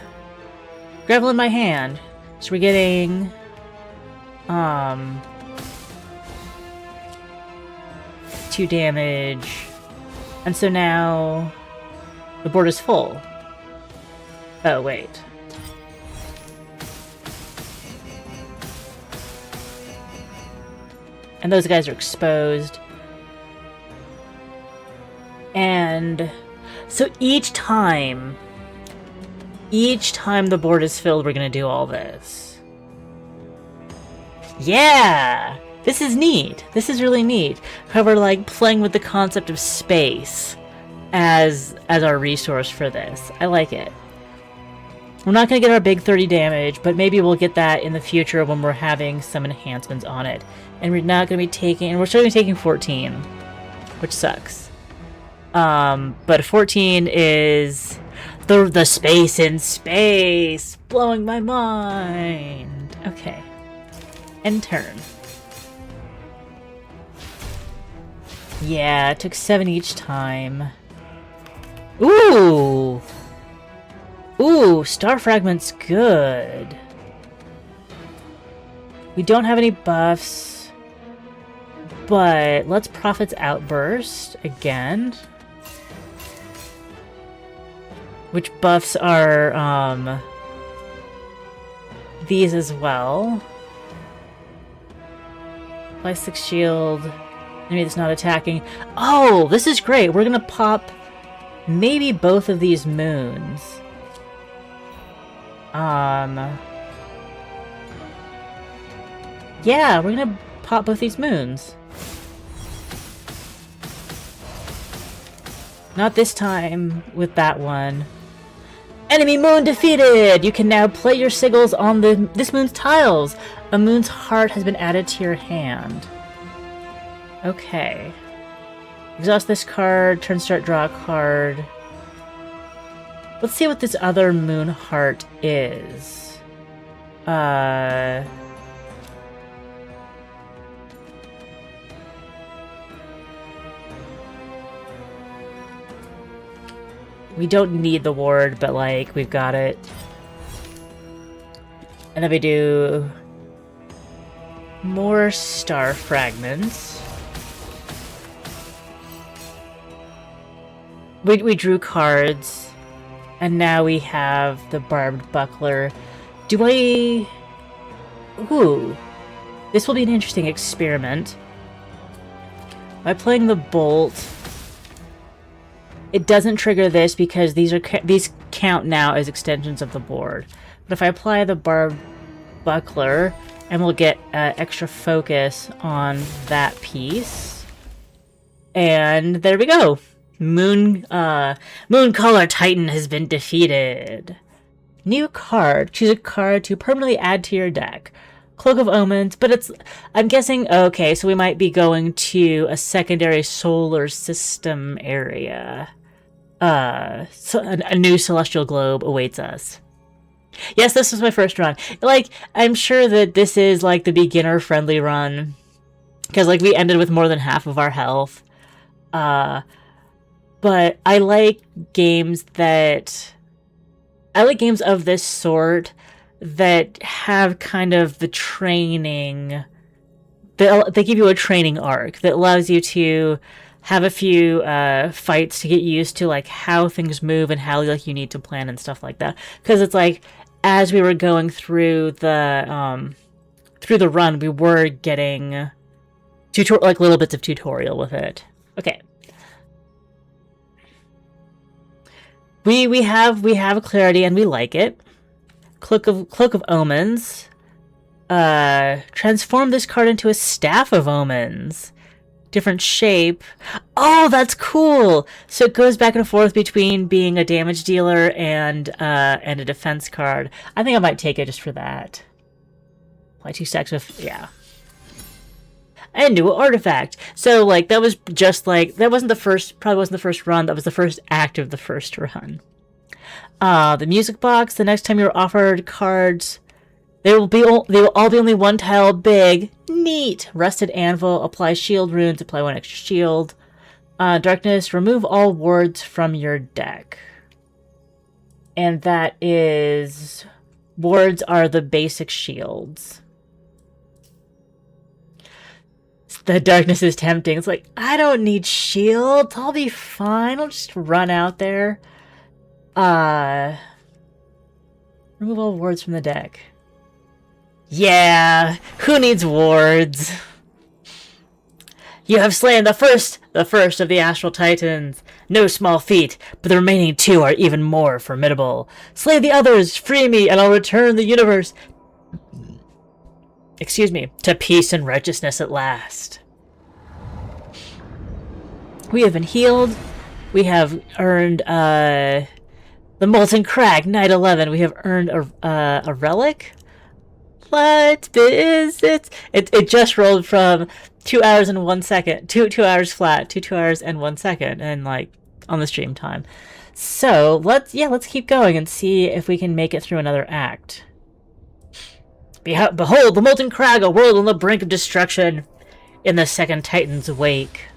Gravel in my hand. So we're getting... 2 damage. And so now... the board is full. Oh, wait. And those guys are exposed. And... so each time the board is filled, we're gonna do all this. Yeah! This is neat. This is really neat. How we're like playing with the concept of space as our resource for this. I like it. We're not going to get our big 30 damage, but maybe we'll get that in the future when we're having some enhancements on it. And we're not going to be taking... and we're still going to be taking 14, which sucks. But 14 is the space in space, blowing my mind. Okay. End turn. Yeah, it took 7 each time. Ooh! Ooh, star fragment's good. We don't have any buffs, but let's Prophet's Outburst again. Which buffs are, these as well. Apply 6 shield. Enemy that's not attacking. Oh, this is great. We're gonna pop maybe both of these moons. Yeah, we're gonna pop both these moons. Not this time with that one. Enemy moon defeated! You can now play your sigils on this moon's tiles. A moon's heart has been added to your hand. Okay. Exhaust this card, turn start, draw a card. Let's see what this other moon heart is. We don't need the ward, but like, we've got it. And then we do more star fragments. We drew cards, and now we have the barbed buckler. Do I... Ooh. This will be an interesting experiment. By playing the bolt, it doesn't trigger this because these count now as extensions of the board. But if I apply the barbed buckler, and we'll get extra focus on that piece. And there we go. Mooncaller Titan has been defeated. New card. Choose a card to permanently add to your deck. Cloak of Omens, but it's... I'm guessing... Okay, so we might be going to a secondary solar system area. So a new celestial globe awaits us. Yes, this was my first run. Like, I'm sure that this is, like, the beginner-friendly run. Because, like, we ended with more than half of our health. But I like games that... I like games of this sort that have kind of the training... They give you a training arc that allows you to have a few fights to get used to, like, how things move and how, like, you need to plan and stuff like that. Because it's like, as we were going through the run, we were getting like little bits of tutorial with it. Okay. We have clarity and we like it. Cloak of Omens. Transform this card into a Staff of Omens. Different shape. Oh, that's cool! So it goes back and forth between being a damage dealer and a defense card. I think I might take it just for that. Apply 2 stacks of... yeah. And new artifact. So, like, that was just, like... That wasn't the first... Probably wasn't the first run. That was the first act of the first run. The music box. The next time you're offered cards... They will all be only 1 tile big. Neat! Rusted Anvil. Apply shield runes. Apply 1 extra shield. Darkness. Remove all wards from your deck. And that is... Wards are the basic shields. The darkness is tempting. It's like, I don't need shields. I'll be fine. I'll just run out there. Remove all wards from the deck. Yeah, who needs wards? You have slain the first of the Astral Titans. No small feat, but the remaining 2 are even more formidable. Slay the others, free me, and I'll return the universe... Excuse me, to peace and righteousness at last. We have been healed. We have earned, the Molten Crag, Night 11. We have earned a relic. What is it? It just rolled from 2 hours and 1 second, 2 hours flat to 2 hours and 1 second, and like on the stream time. So let's keep going and see if we can make it through another act. Behold, the molten crag, a world on the brink of destruction in the second Titan's wake.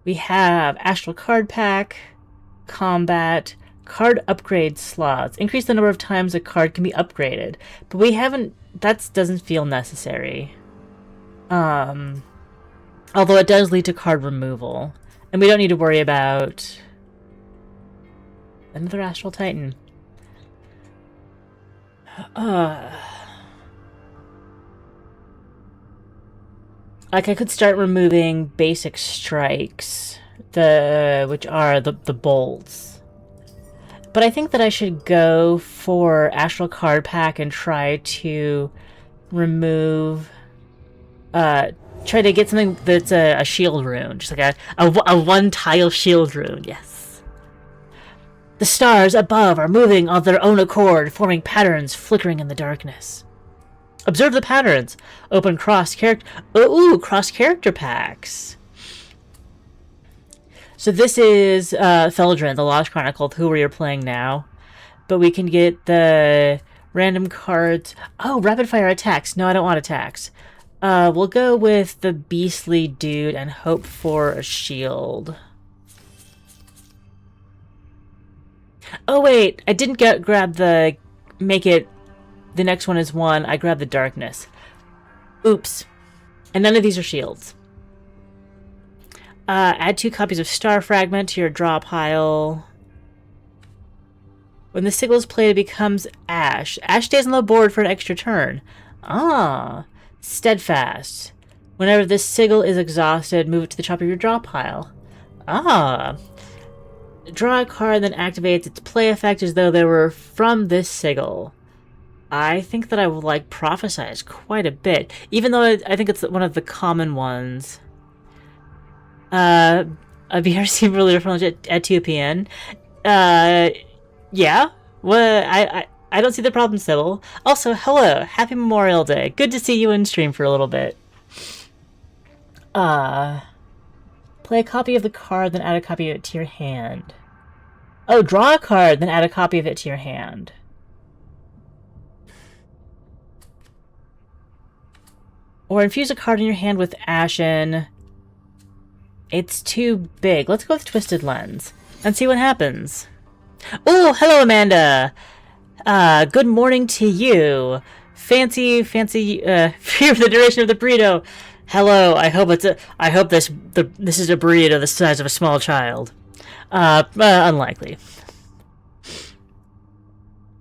We have Astral Card Pack, Combat, Card Upgrade slots. Increase the number of times a card can be upgraded. But we haven't... That doesn't feel necessary. Although it does lead to card removal. And we don't need to worry about... another Astral Titan. Like, I could start removing basic strikes, which are the bolts. But I think that I should go for Astral Card Pack and try to remove... try to get something that's a shield rune. Just like a one-tile shield rune, yes. The stars above are moving of their own accord, forming patterns flickering in the darkness. Observe the patterns. Open cross-character... Ooh, cross-character packs. So this is Feldrin, the Lost Chronicle, who we are playing now. But we can get the random cards... Oh, rapid-fire attacks. No, I don't want attacks. We'll go with the Beastly Dude and hope for a shield. Oh, wait. I didn't grab the... Make it... The next one is 1. I grabbed the darkness. Oops. And none of these are shields. Add 2 copies of Star Fragment to your draw pile. When the sigil is played, it becomes Ash. Ash stays on the board for an extra turn. Ah. Steadfast. Whenever this sigil is exhausted, move it to the top of your draw pile. Ah. Draw a card, then activates its play effect as though they were from this sigil. I think that I will like Prophesize quite a bit, even though I think it's one of the common ones. A BRC ruler from at 2 p.m. Yeah. Well, I don't see the problem, Sybil. Also, hello, happy Memorial Day. Good to see you in stream for a little bit. Play a copy of the card, then add a copy of it to your hand. Oh, draw a card, then add a copy of it to your hand. Or infuse a card in your hand with Ashen. It's too big. Let's go with Twisted Lens and see what happens. Oh, hello, Amanda. Good morning to you. Fancy, for the duration of the burrito. Hello. I hope this is a burrito the size of a small child. Unlikely.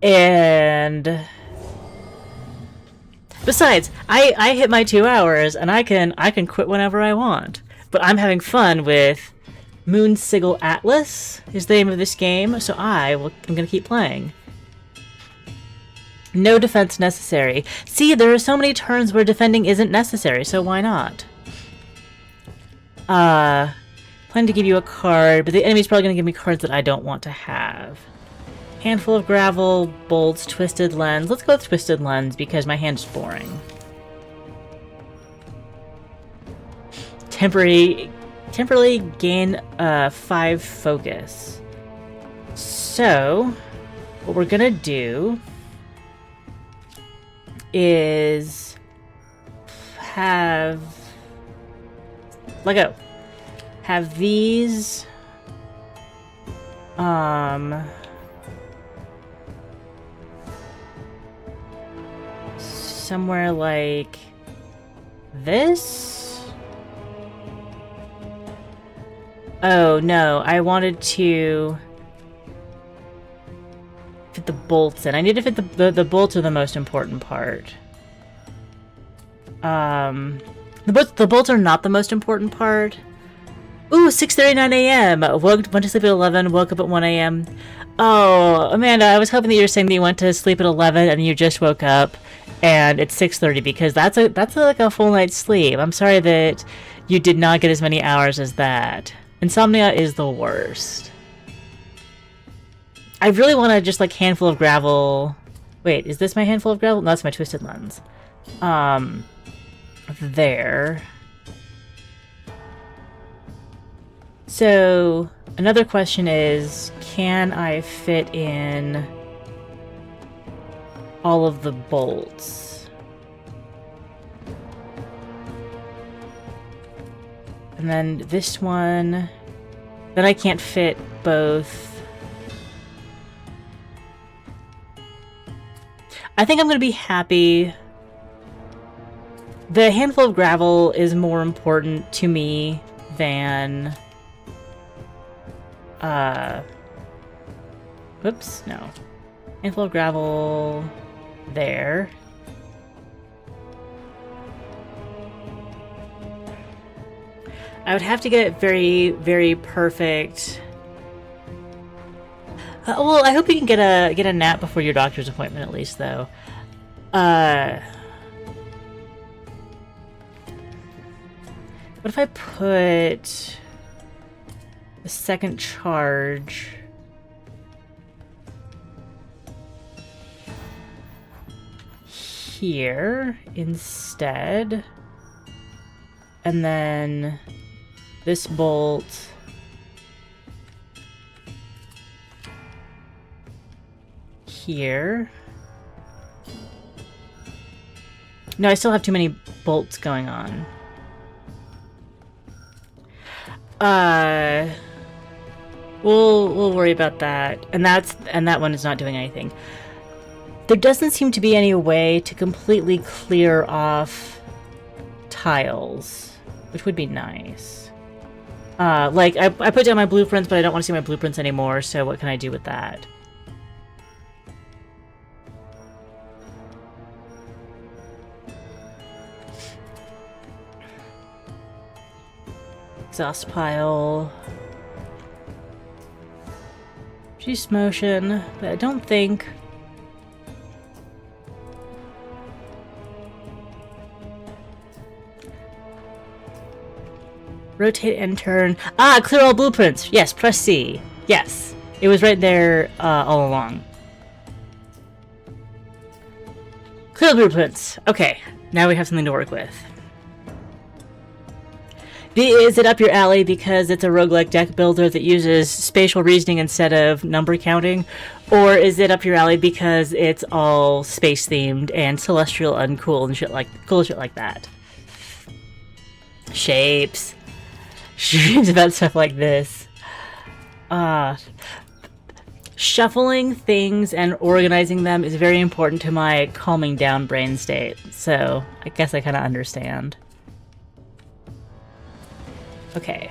And besides, I hit my 2 hours, and I can quit whenever I want. But I'm having fun with Moonsigil Atlas is the name of this game, so I'm gonna keep playing. No defense necessary. See, there are so many turns where defending isn't necessary, so why not? Plan to give you a card, but the enemy's probably gonna give me cards that I don't want to have. Handful of gravel, bolts, Twisted Lens. Let's go with Twisted Lens because my hand is boring. Temporarily gain 5 focus. So, what we're gonna do is have these somewhere like this. Oh no, I wanted to fit the bolts in. I need to fit the bolts are the most important part. The bolts are not the most important part. Ooh, 6:39 a.m. Went to sleep at 11, woke up at 1 a.m. Oh, Amanda, I was hoping that you were saying that you went to sleep at 11 and you just woke up and it's 6:30 because that's like a full night's sleep. I'm sorry that you did not get as many hours as that. Insomnia is the worst. I really want to just like handful of gravel. Wait, is this my handful of gravel? No, that's my Twisted Lens. There. So another question is, can I fit in all of the bolts? And then this one, then I can't fit both. I think I'm going to be happy. The handful of gravel is more important to me than... Whoops, no. Handful of gravel there. I would have to get it very, very perfect. Well, I hope you can get a nap before your doctor's appointment at least, though. What if I put a second charge here instead, and then this bolt here. No, I still have too many bolts going on. We'll worry about that. And that one is not doing anything. There doesn't seem to be any way to completely clear off tiles, which would be nice. Like, I put down my blueprints, but I don't want to see my blueprints anymore, so what can I do with that? Exhaust pile. Juice motion, but I don't think... Rotate and turn. Ah, clear all blueprints. Yes, press C. Yes, it was right there all along. Clear blueprints. Okay, now we have something to work with. Is it up your alley because it's a roguelike deck builder that uses spatial reasoning instead of number counting? Or is it up your alley because it's all space themed and celestial uncool and shit like cool shit like that? Shapes. Dreams about stuff like this. Shuffling things and organizing them is very important to my calming down brain state, so I guess I kind of understand. Okay.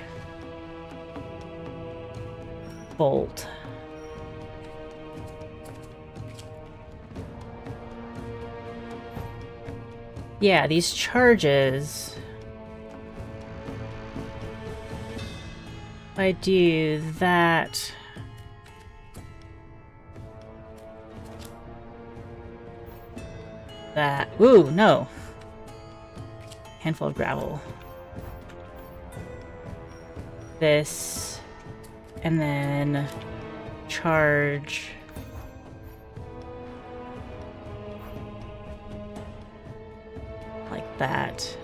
Bolt. Yeah, these charges... If I do that... That... Ooh, no. Handful of gravel. This... And then... Charge... Like that.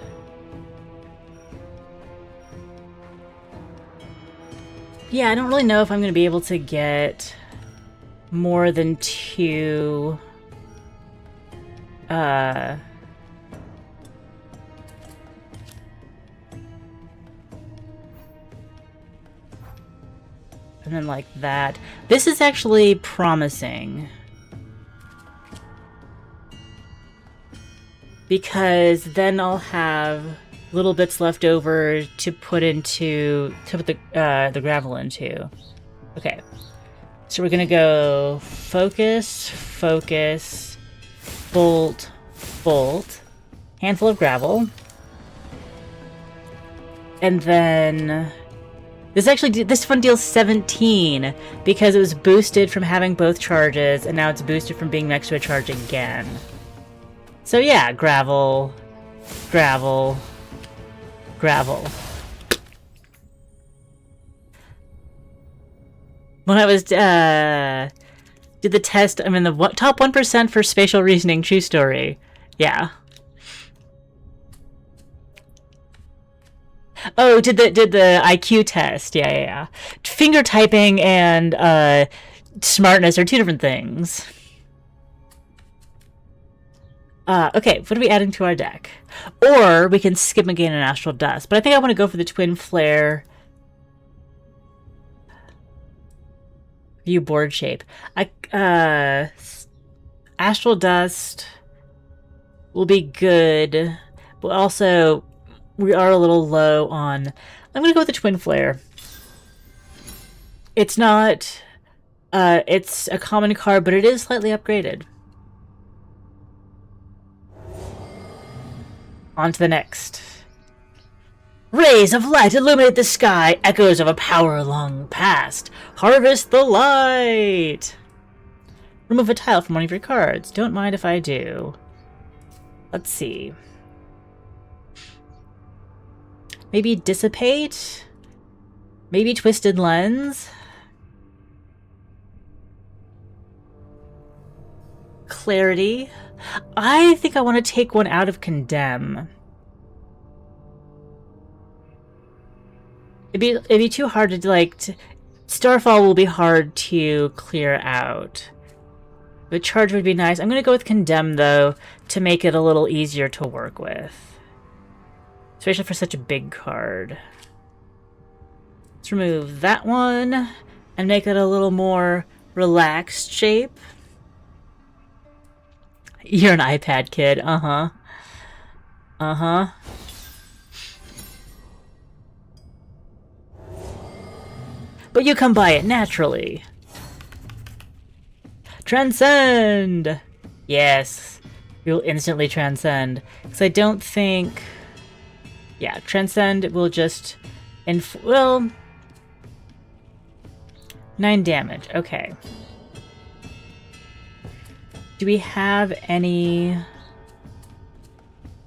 Yeah, I don't really know if I'm going to be able to get more than 2... And then like that. This is actually promising. Because then I'll have little bits left over to put into, to put the gravel into. Okay. So we're gonna go focus, focus, bolt, bolt, handful of gravel. And then this one deals 17 because it was boosted from having both charges, and now it's boosted from being next to a charge again. So yeah, gravel, gravel, gravel. When I was did the test, I'm in the top 1% for spatial reasoning. True story. Yeah. Oh, did the IQ test. Yeah, yeah, yeah. Finger typing and smartness are two different things. Okay, what are we adding to our deck? Or we can skip and gain an Astral Dust. But I think I want to go for the Twin Flare. View board shape. Astral Dust will be good. But also, we are a little low on... I'm going to go with the Twin Flare. It's not... it's a common card, but it is slightly upgraded. On to the next. Rays of light illuminate the sky, echoes of a power long past. Harvest the light! Remove a tile from one of your cards. Don't mind if I do. Let's see. Maybe Dissipate? Maybe Twisted Lens? Clarity? I think I want to take one out of Condemn. It'd be too hard to, like... Starfall will be hard to clear out. But Charge would be nice. I'm going to go with Condemn, though, to make it a little easier to work with. Especially for such a big card. Let's remove that one and make it a little more relaxed shape. You're an iPad kid, uh-huh. Uh-huh. But you come by it naturally. Transcend! Yes. You'll instantly transcend. Because I don't think... Yeah, Transcend will just... well... 9 damage, okay. Do we have any...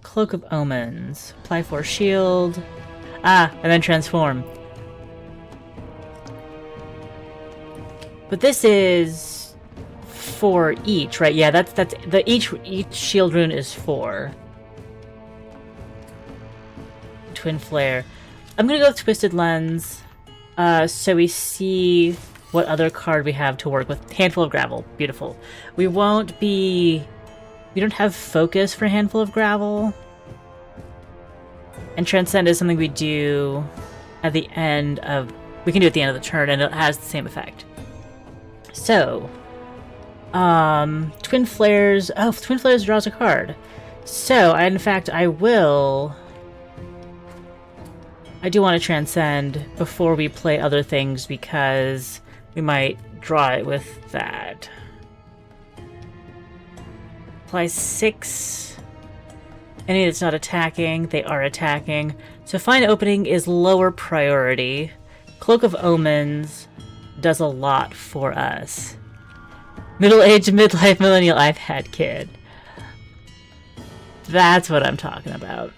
Cloak of Omens? Apply for shield. Ah, and then transform. But this is 4 each, right? Yeah, that's the each shield rune is 4. Twin Flare. I'm gonna go with Twisted Lens, so we see what other card we have to work with. Handful of Gravel, beautiful. We don't have Focus for Handful of Gravel. And Transcend is something we do at the end of... We can do at the end of the turn, and it has the same effect. So, Twin Flares... Oh, Twin Flares draws a card. So, in fact, I do want to Transcend before we play other things, because we might draw it with that. Apply 6... Any that's not attacking, they are attacking. So Find Opening is lower priority. Cloak of Omens does a lot for us. Middle-aged, midlife, millennial iPad kid. That's what I'm talking about.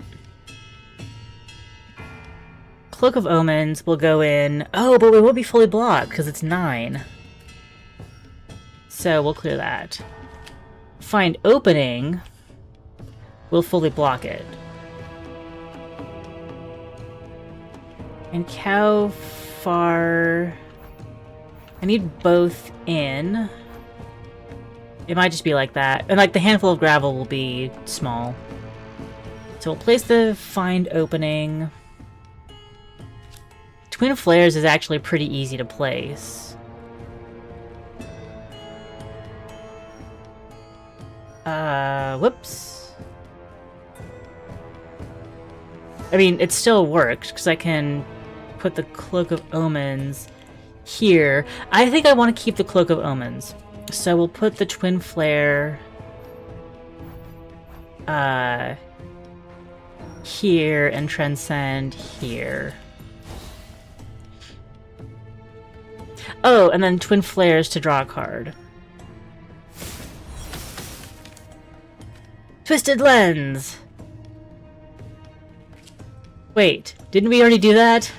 Cloak of Omens will go in... Oh, but we won't be fully blocked because it's 9. So we'll clear that. Find Opening... We'll fully block it. And how far... I need both in. It might just be like that. And like the Handful of Gravel will be small. So we'll place the Find Opening. Twin Flares is actually pretty easy to place. Whoops. I mean, it still works, because I can put the Cloak of Omens here. I think I want to keep the Cloak of Omens. So we'll put the Twin Flare... here, and Transcend here. Oh, and then Twin Flares to draw a card. Twisted Lens! Wait, didn't we already do that?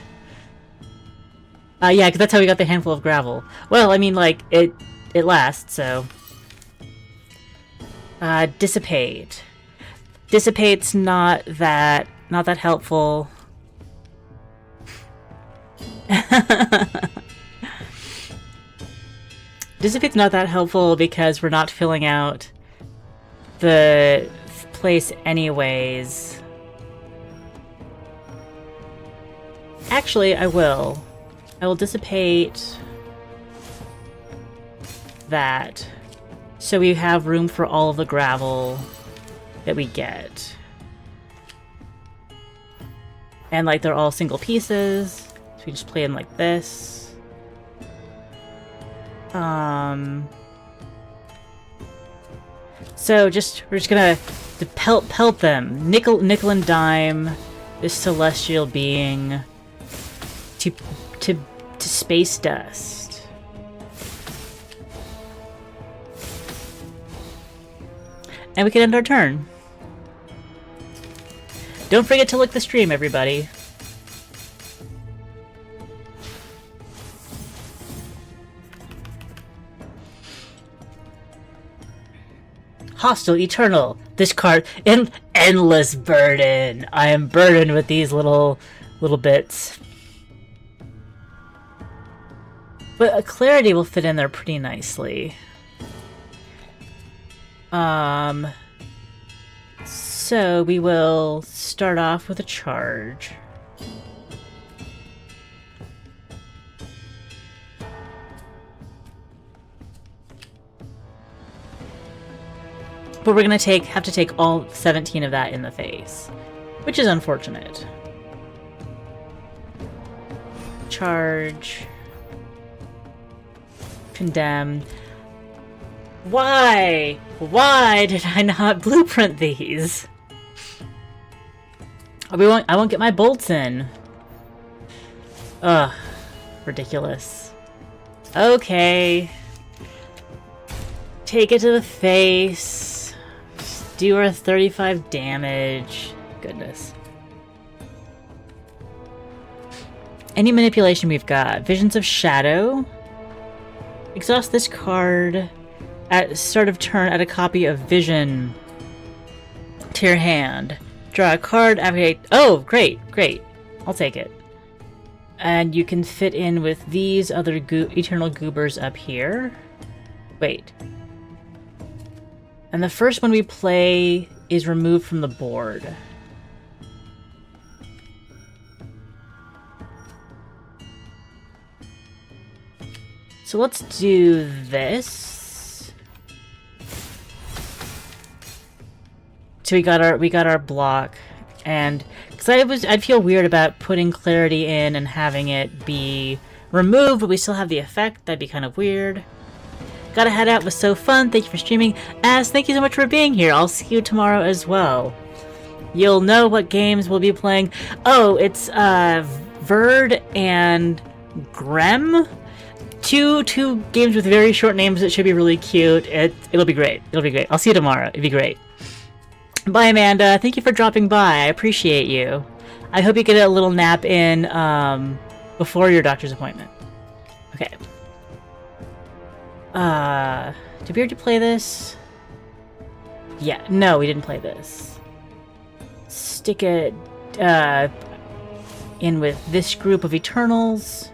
Yeah, because that's how we got the Handful of Gravel. Well, I mean, like, it lasts, so... Dissipate. Dissipate's not that helpful. Dissipate's not that helpful because we're not filling out the place anyways. Actually, I will. I will dissipate that so we have room for all of the gravel that we get. And like they're all single pieces, so we just play them like this. So we're just gonna pelt them, nickel and dime this celestial being to space dust. And we can end our turn. Don't forget to like the stream, everybody. Hostile Eternal. This card, an endless burden. I am burdened with these little bits. But a Clarity will fit in there pretty nicely. So we will start off with a charge. But we're gonna have to take all 17 of that in the face, which is unfortunate. Charge. Condemn. Why? Why did I not blueprint these? Oh, I won't get my bolts in. Ugh. Ridiculous. Okay. Take it to the face. Do our 35 damage. Goodness. Any manipulation we've got. Visions of Shadow. Exhaust this card. At start of turn, add a copy of Vision to your hand. Draw a card, activate. Oh, great, great. I'll take it. And you can fit in with these other Eternal Goobers up here. Wait. And the first one we play is removed from the board. So let's do this. So we got our block, and because I'd feel weird about putting Clarity in and having it be removed, but we still have the effect. That'd be kind of weird. Gotta head out. It was so fun. Thank you for streaming. As thank you so much for being here. I'll see you tomorrow as well. You'll know what games we'll be playing. Oh, it's Verd and Grem. Two games with very short names that should be really cute. It'll be great. It'll be great. I'll see you tomorrow. It'll be great. Bye, Amanda. Thank you for dropping by. I appreciate you. I hope you get a little nap in before your doctor's appointment. Okay. Did we already play this? Yeah, no, we didn't play this. Stick it in with this group of Eternals.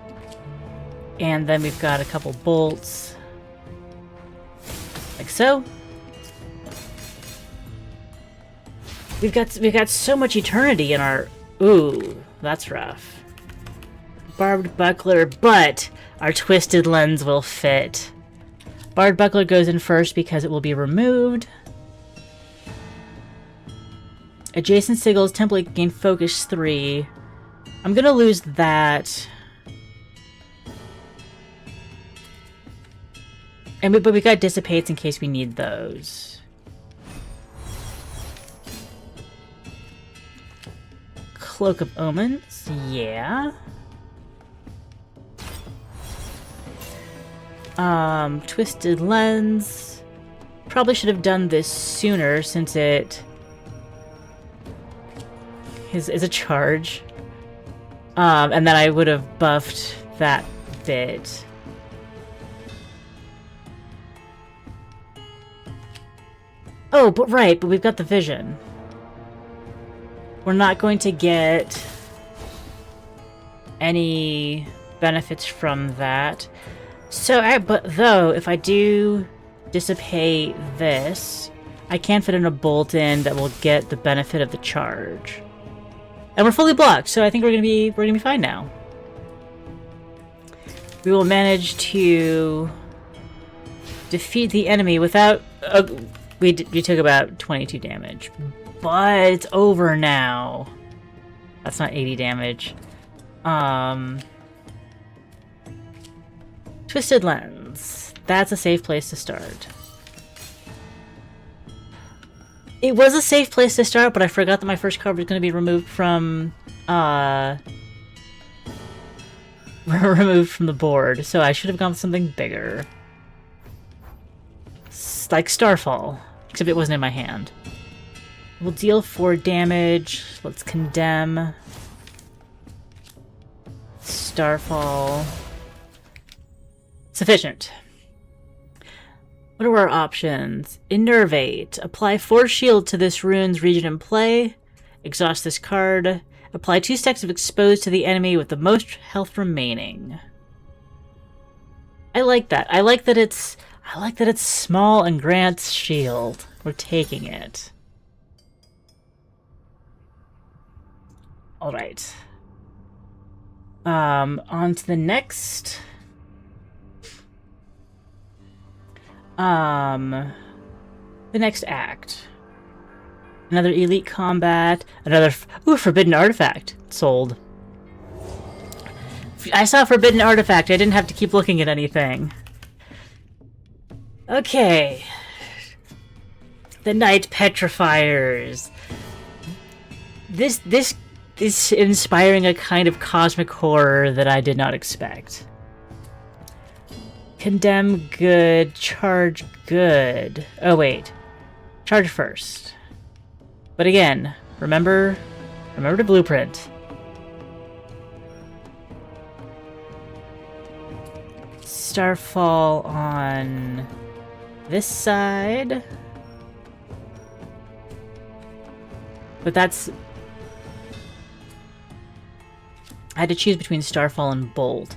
And then we've got a couple bolts. Like so. We've got so much eternity in our... Ooh, that's rough. Barbed Buckler, but our Twisted Lens will fit. Barbed Buckler goes in first because it will be removed. Adjacent Sigils template gain focus 3. I'm gonna lose that. But we got Dissipates in case we need those. Cloak of Omens, yeah. Twisted Lens. Probably should have done this sooner since it is a charge. And then I would have buffed that bit. Oh, but we've got the vision. We're not going to get any benefits from that. So, but though, if I do dissipate this, I can fit in a bolt in that will get the benefit of the charge. And we're fully blocked, so I think we're gonna be fine now. We will manage to defeat the enemy without... we took about 22 damage. But it's over now. That's not 80 damage. Twisted Lens. That's a safe place to start. It was a safe place to start, but I forgot that my first card was going to be removed from... removed from the board, so I should have gone with something bigger. Like Starfall, except it wasn't in my hand. We'll deal 4 damage. Let's condemn. Starfall. Sufficient. What are our options? Innervate. Apply 4 shield to this rune's region in play. Exhaust this card. Apply 2 stacks of exposed to the enemy with the most health remaining. I like that. I like that it's small and grants shield. We're taking it. Alright. On to the next. The next act. Another elite combat. Another forbidden artifact. Sold. I saw forbidden artifact. I didn't have to keep looking at anything. Okay. The Night Petrifiers. This is inspiring a kind of cosmic horror that I did not expect. Condemn good, charge good. Oh wait. Charge first. But again, remember the blueprint. Starfall on this side. But that's... I had to choose between Starfall and Bolt.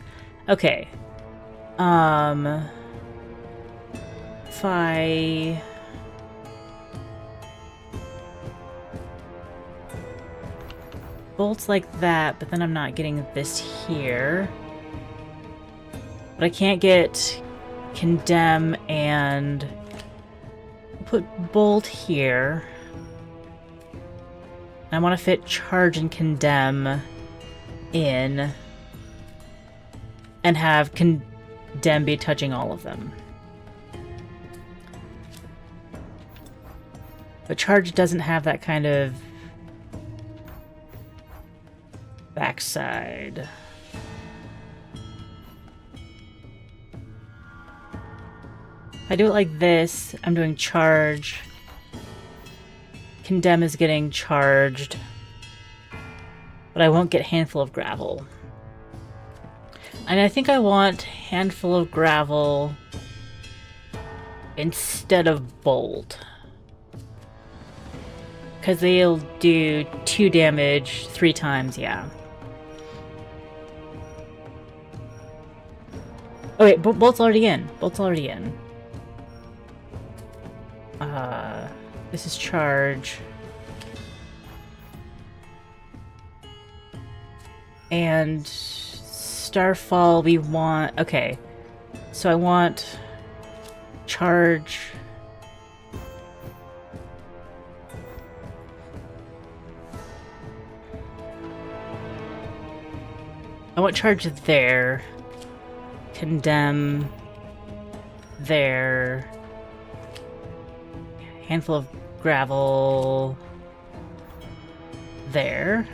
Okay. If I... Bolt's like that, but then I'm not getting this here. But I can't get Condemn and put Bolt here. I want to fit Charge and Condemn in and have Condemn be touching all of them. But Charge doesn't have that kind of backside. If I do it like this, I'm doing Charge. Condemn is getting charged. But I won't get Handful of Gravel. And I think I want Handful of Gravel instead of Bolt. Because they'll do 2 damage 3 times, yeah. Oh wait, Bolt's already in. Bolt's already in. This is Charge. And Starfall we want... Okay. So I want Charge... I want Charge there. Condemn there. Handful of Gravel there.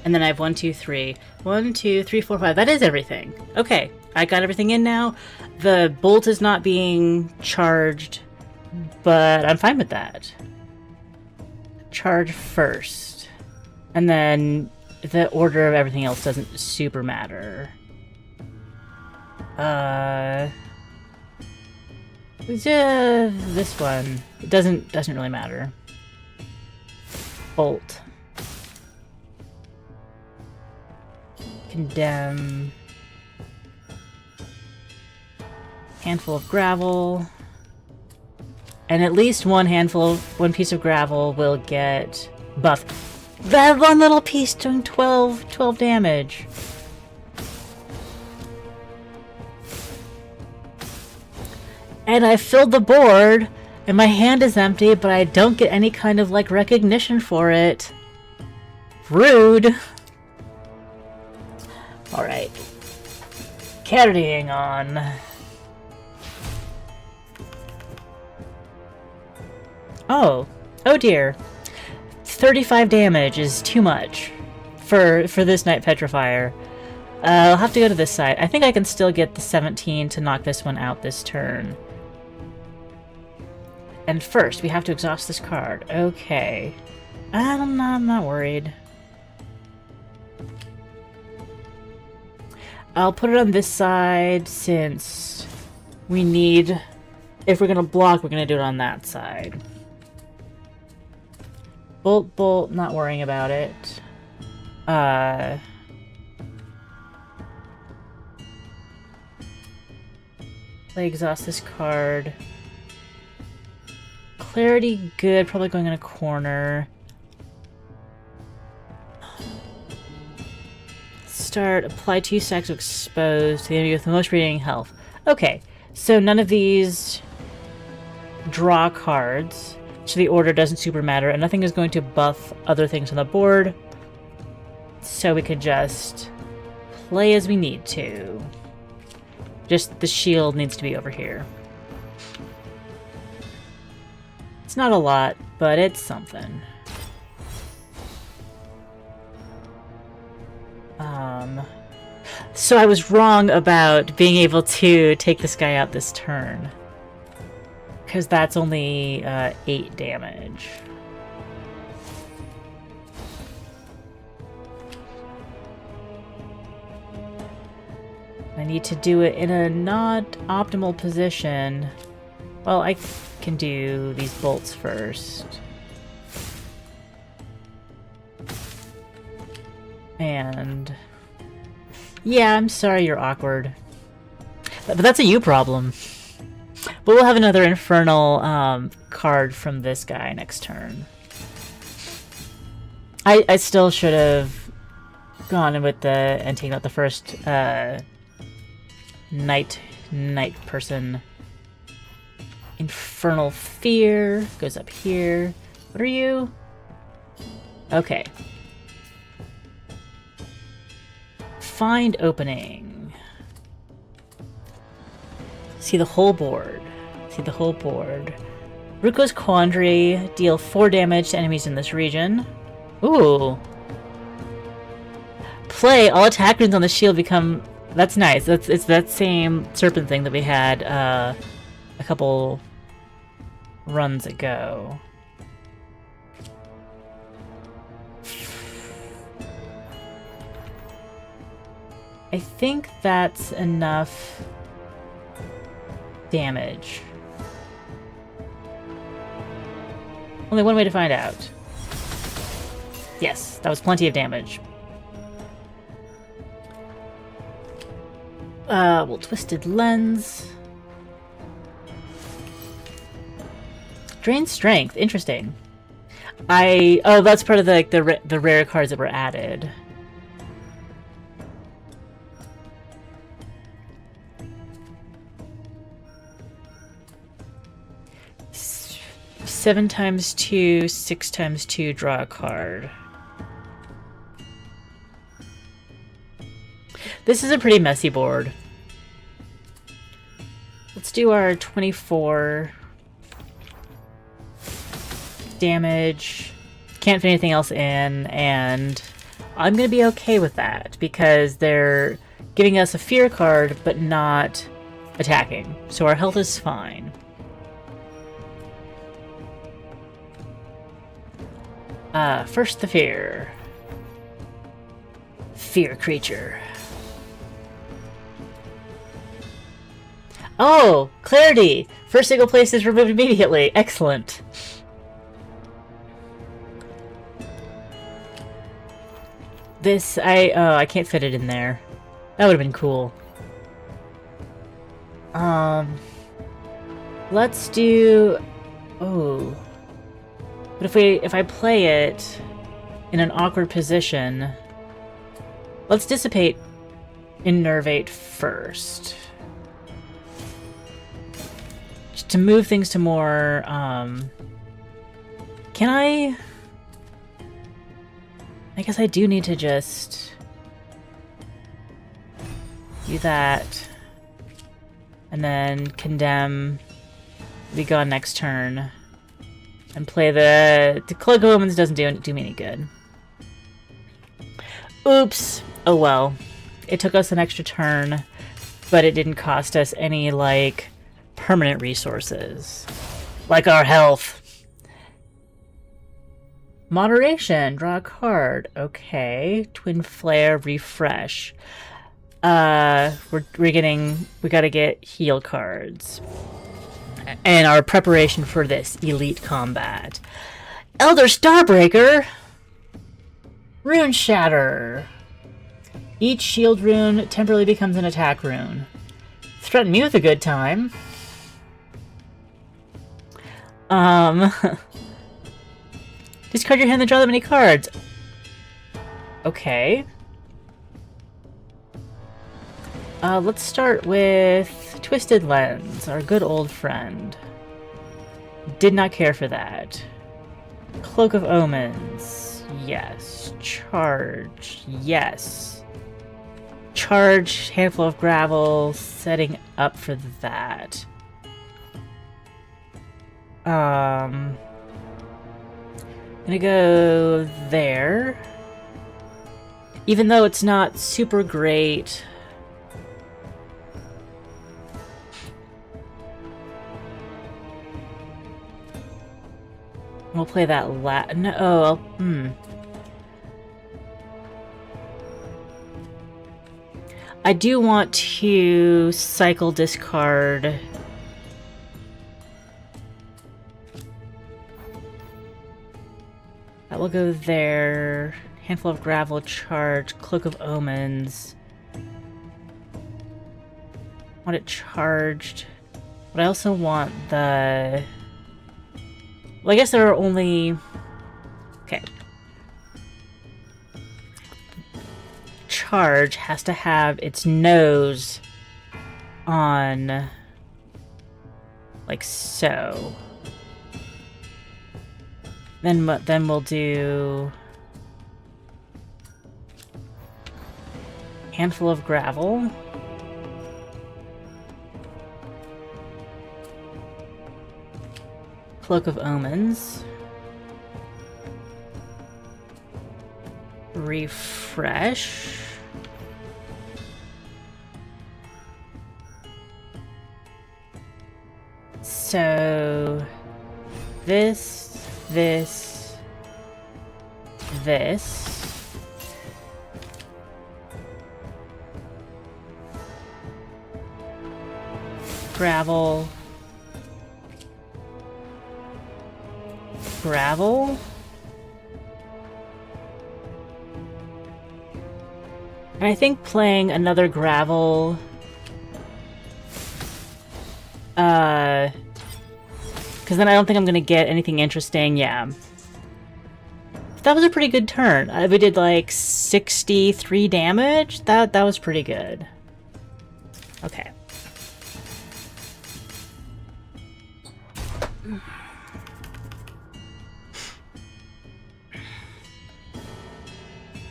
And then I have 1, 2, 3. 1, 2, 3, 4, 5. That is everything. Okay, I got everything in now. The Bolt is not being charged, but I'm fine with that. Charge first. And then the order of everything else doesn't super matter. This one. It doesn't really matter. Bolt. Condemn. Handful of gravel. And at least one piece of gravel will get buffed. That one little piece doing 12 damage. And I filled the board, and my hand is empty, but I don't get any kind of, like, recognition for it. Rude. Alright. Carrying on. Oh. Oh dear. 35 damage is too much for this Night Petrifier. I'll have to go to this side. I think I can still get the 17 to knock this one out this turn. And first, we have to exhaust this card. Okay. I'm not worried. I'll put it on this side since we need... If we're gonna block, we're gonna do it on that side. Bolt, bolt, not worrying about it. Play exhaust this card. Clarity, good. Probably going in a corner. Start. Apply 2 stacks of exposed to the enemy with the most remaining health. Okay, so none of these draw cards, so the order doesn't super matter, and nothing is going to buff other things on the board. So we can just play as we need to. Just the shield needs to be over here. It's not a lot, but it's something. So I was wrong about being able to take this guy out this turn. Because that's only 8 damage. I need to do it in a not optimal position. Well, I can do these bolts first. And... yeah, I'm sorry you're awkward. But that's a you problem. But we'll have another Infernal card from this guy next turn. I still should have gone in with the... and taken out the first night person. Infernal Fear goes up here. What are you? Okay. Find opening. See the whole board. See the whole board. Ruko's Quandary. Deal 4 damage to enemies in this region. Ooh. Play. All attack runes on the shield become... That's nice. It's that same serpent thing that we had a couple runs ago. I think that's enough damage. Only one way to find out. Yes, that was plenty of damage. Well, Twisted Lens. Drain Strength. Interesting. Oh, that's part of the rare cards that were added. Seven times 2, 6 times 2, draw a card. This is a pretty messy board. Let's do our 24 damage. Can't fit anything else in, and I'm gonna be okay with that because they're giving us a fear card but not attacking, so our health is fine. First the fear. Fear creature. Oh, clarity! First single place is removed immediately. Excellent. This, I can't fit it in there. That would have been cool. Let's do... Oh. But if I play it in an awkward position... Let's dissipate Innervate first. Just to move things to more, Can I guess I do need to just... do that. And then Condemn. Be gone next turn. And play the Cloak of Omens doesn't do me any good. Oops. Oh well. It took us an extra turn, but it didn't cost us any, like, permanent resources. Like our health. Moderation. Draw a card. Okay. Twin Flare. Refresh. We gotta get heal cards. And our preparation for this elite combat. Elder Starbreaker! Rune Shatter. Each shield rune temporarily becomes an attack rune. Threaten me with a good time. Discard your hand and draw that many cards. Okay. Let's start with Twisted Lens, our good old friend. Did not care for that. Cloak of Omens. Yes. Charge. Yes. Charge, handful of gravel, setting up for that. Gonna go there. Even though it's not super great. We'll play that no, I do want to cycle discard. That will go there. Handful of gravel, charge, Cloak of Omens. Want it charged. But I also want the... Well, I guess there are only... Okay. Charge has to have its nose on... like so. Then we'll do... handful of gravel. Cloak of Omens. Refresh. So... this... Gravel. Gravel? And I think playing another gravel... because then I don't think I'm gonna get anything interesting, yeah. That was a pretty good turn. We did like 63 damage? That was pretty good. Okay.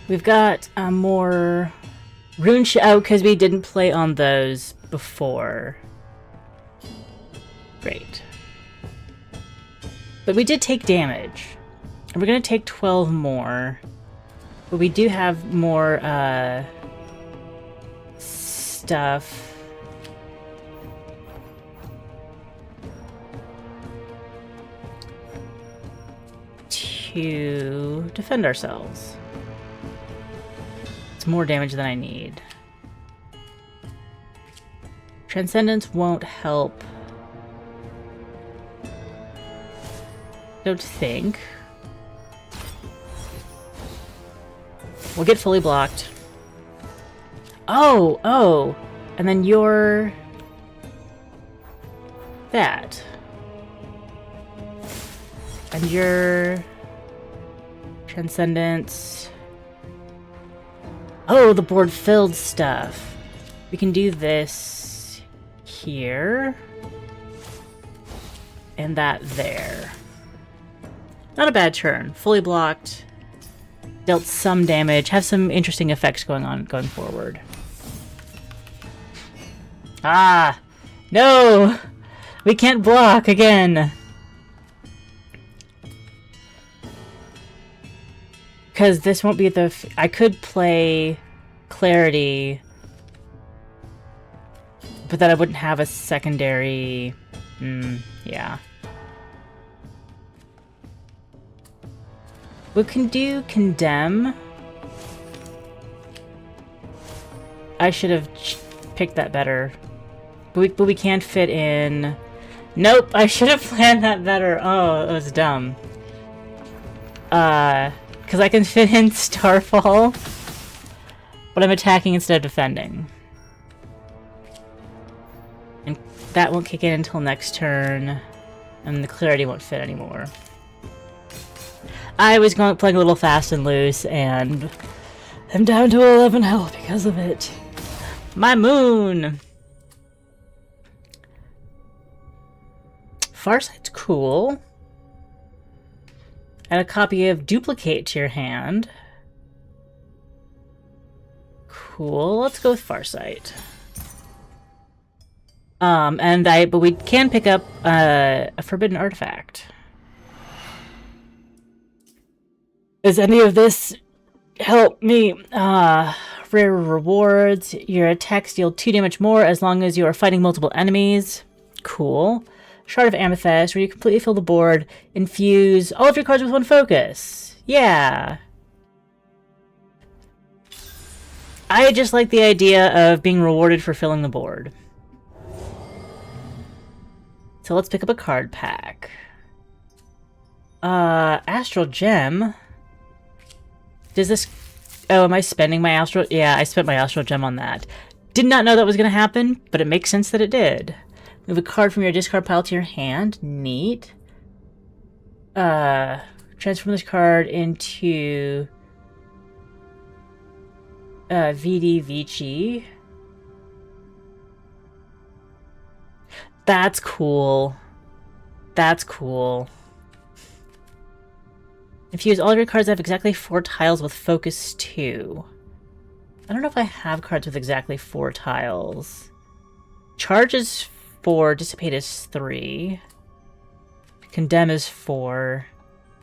We've got more rune because we didn't play on those before. Great. But we did take damage. And we're gonna take 12 more. But we do have more stuff. To defend ourselves. It's more damage than I need. Transcendence won't help. Don't think. We'll get fully blocked. Oh! And then you're... that. And your Transcendence. Oh, the board filled stuff. We can do this here. And that there. Not a bad turn. Fully blocked. Dealt some damage. Have some interesting effects going on going forward. Ah! No! We can't block again! Because this won't be the... I could play Clarity, but then I wouldn't have a secondary... yeah. We can do Condemn. I should have picked that better. But we can't fit in... Nope! I should have planned that better. Oh, it was dumb. Because I can fit in Starfall, but I'm attacking instead of defending. And that won't kick in until next turn, and the Clarity won't fit anymore. I was playing a little fast and loose, and I'm down to 11 health because of it. My moon! Farsight's cool. Add a copy of Duplicate to your hand. Cool. Let's go with Farsight. But we can pick up a Forbidden Artifact. Does any of this help me? Rare rewards. Your attacks deal 2 damage more as long as you are fighting multiple enemies. Cool. Shard of Amethyst, where you completely fill the board. Infuse all of your cards with 1 focus. Yeah. I just like the idea of being rewarded for filling the board. So let's pick up a card pack. Astral Gem. Does this... Oh, am I spending my Astral... Yeah, I spent my Astral Gem on that. Did not know that was going to happen, but it makes sense that it did. Move a card from your discard pile to your hand. Neat. Transform this card into... VD Vici. That's cool. That's cool. Infuse all of your cards that have exactly 4 tiles with focus 2. I don't know if I have cards with exactly 4 tiles. Charge is 4, Dissipate is 3. Condemn is 4.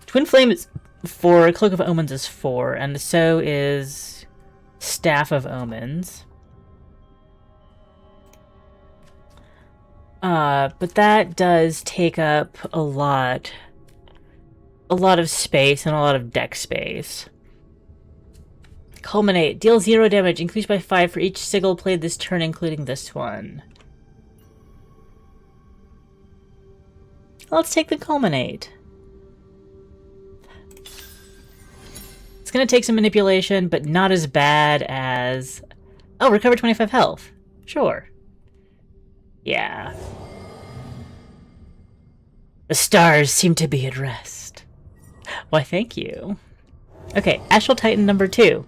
Twin Flame is 4, Cloak of Omens is 4, and so is Staff of Omens. But that does take up a lot of space and a lot of deck space. Culminate. Deal 0 damage, increased by 5 for each sigil played this turn, including this one. Let's take the Culminate. It's going to take some manipulation, but not as bad as... Oh, recover 25 health. Sure. Yeah. The stars seem to be at rest. Why, thank you. Okay, Astral Titan number 2.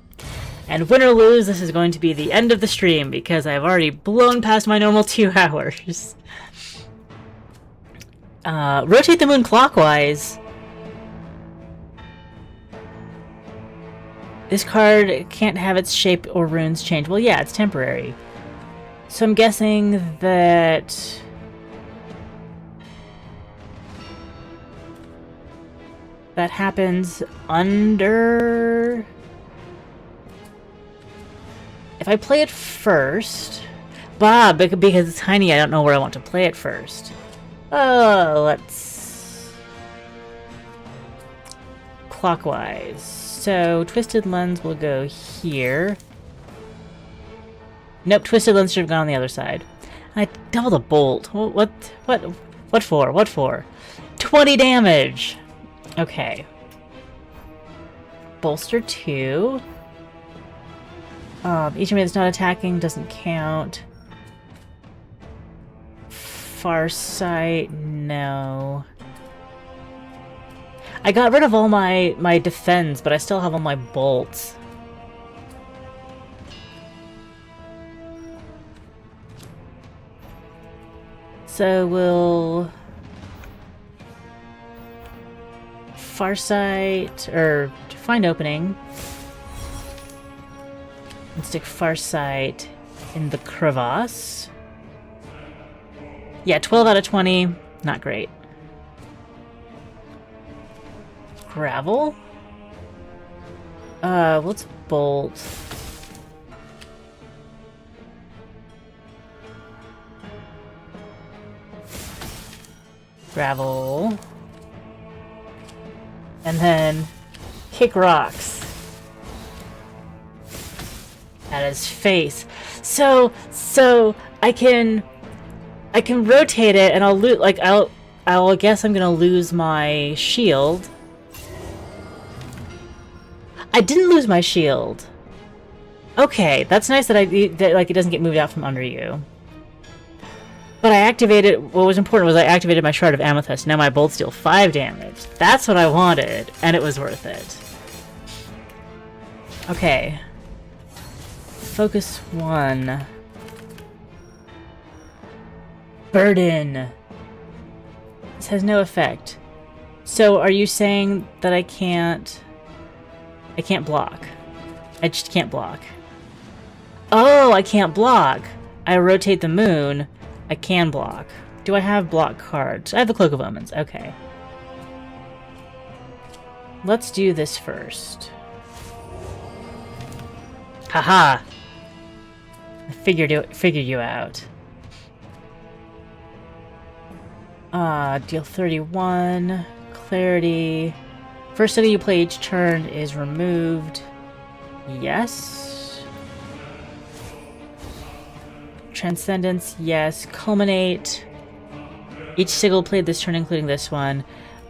And win or lose, this is going to be the end of the stream because I've already blown past my normal 2 hours. Rotate the moon clockwise. This card can't have its shape or runes change. Well, yeah, it's temporary. So I'm guessing that... that happens under... If I play it first... Bah, because it's tiny, I don't know where I want to play it first. Oh, let's... clockwise. So, Twisted Lens will go here. Nope, Twisted Lens should have gone on the other side. I doubled a bolt. What for? What for? 20 damage! Okay. Bolster 2. Each enemy that's not attacking doesn't count. Far sight, no. I got rid of all my defense, but I still have all my bolts. So we'll Farsight, or find opening, and stick Farsight in the crevasse. Yeah, 12 out of 20, not great. Gravel? What's bolt? Gravel. And then kick rocks at his face. So I can rotate it, and I'll lose. Like I'll guess I'm gonna lose my shield. I didn't lose my shield. Okay, that's nice that like it doesn't get moved out from under you. But I activated, what was important was I activated my Shard of Amethyst. Now my bolts deal 5 damage. That's what I wanted, and it was worth it. Okay. Focus 1. Burden. This has no effect. So are you saying that I can't block? I just can't block. Oh, I can't block. I rotate the moon. I can block. Do I have block cards? I have the Cloak of Omens. Okay. Let's do this first. Haha! I figured you out. Deal 31. Clarity. First city you play each turn is removed. Yes. Transcendence, yes. Culminate. Each sigil played this turn, including this one.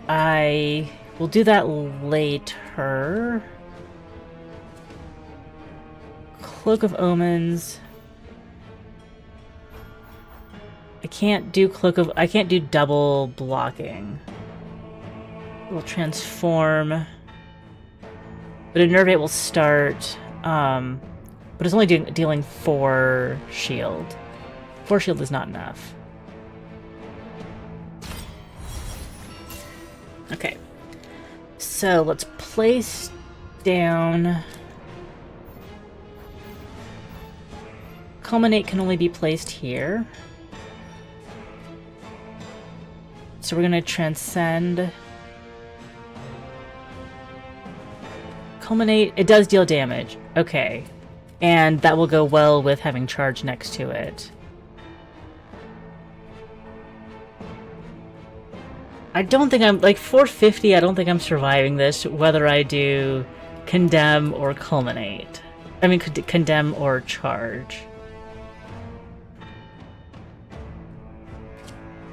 I will do that later. Cloak of Omens. I can't do double blocking. It will transform. But Innervate will start. But it's only dealing 4 shield. 4 shield is not enough. Okay. So let's place down... Culminate can only be placed here. So we're gonna transcend... Culminate, it does deal damage. Okay. And that will go well with having charge next to it. I don't think I'm... Like, 450, I don't think I'm surviving this, whether I do Condemn or Culminate. I mean, Condemn or Charge.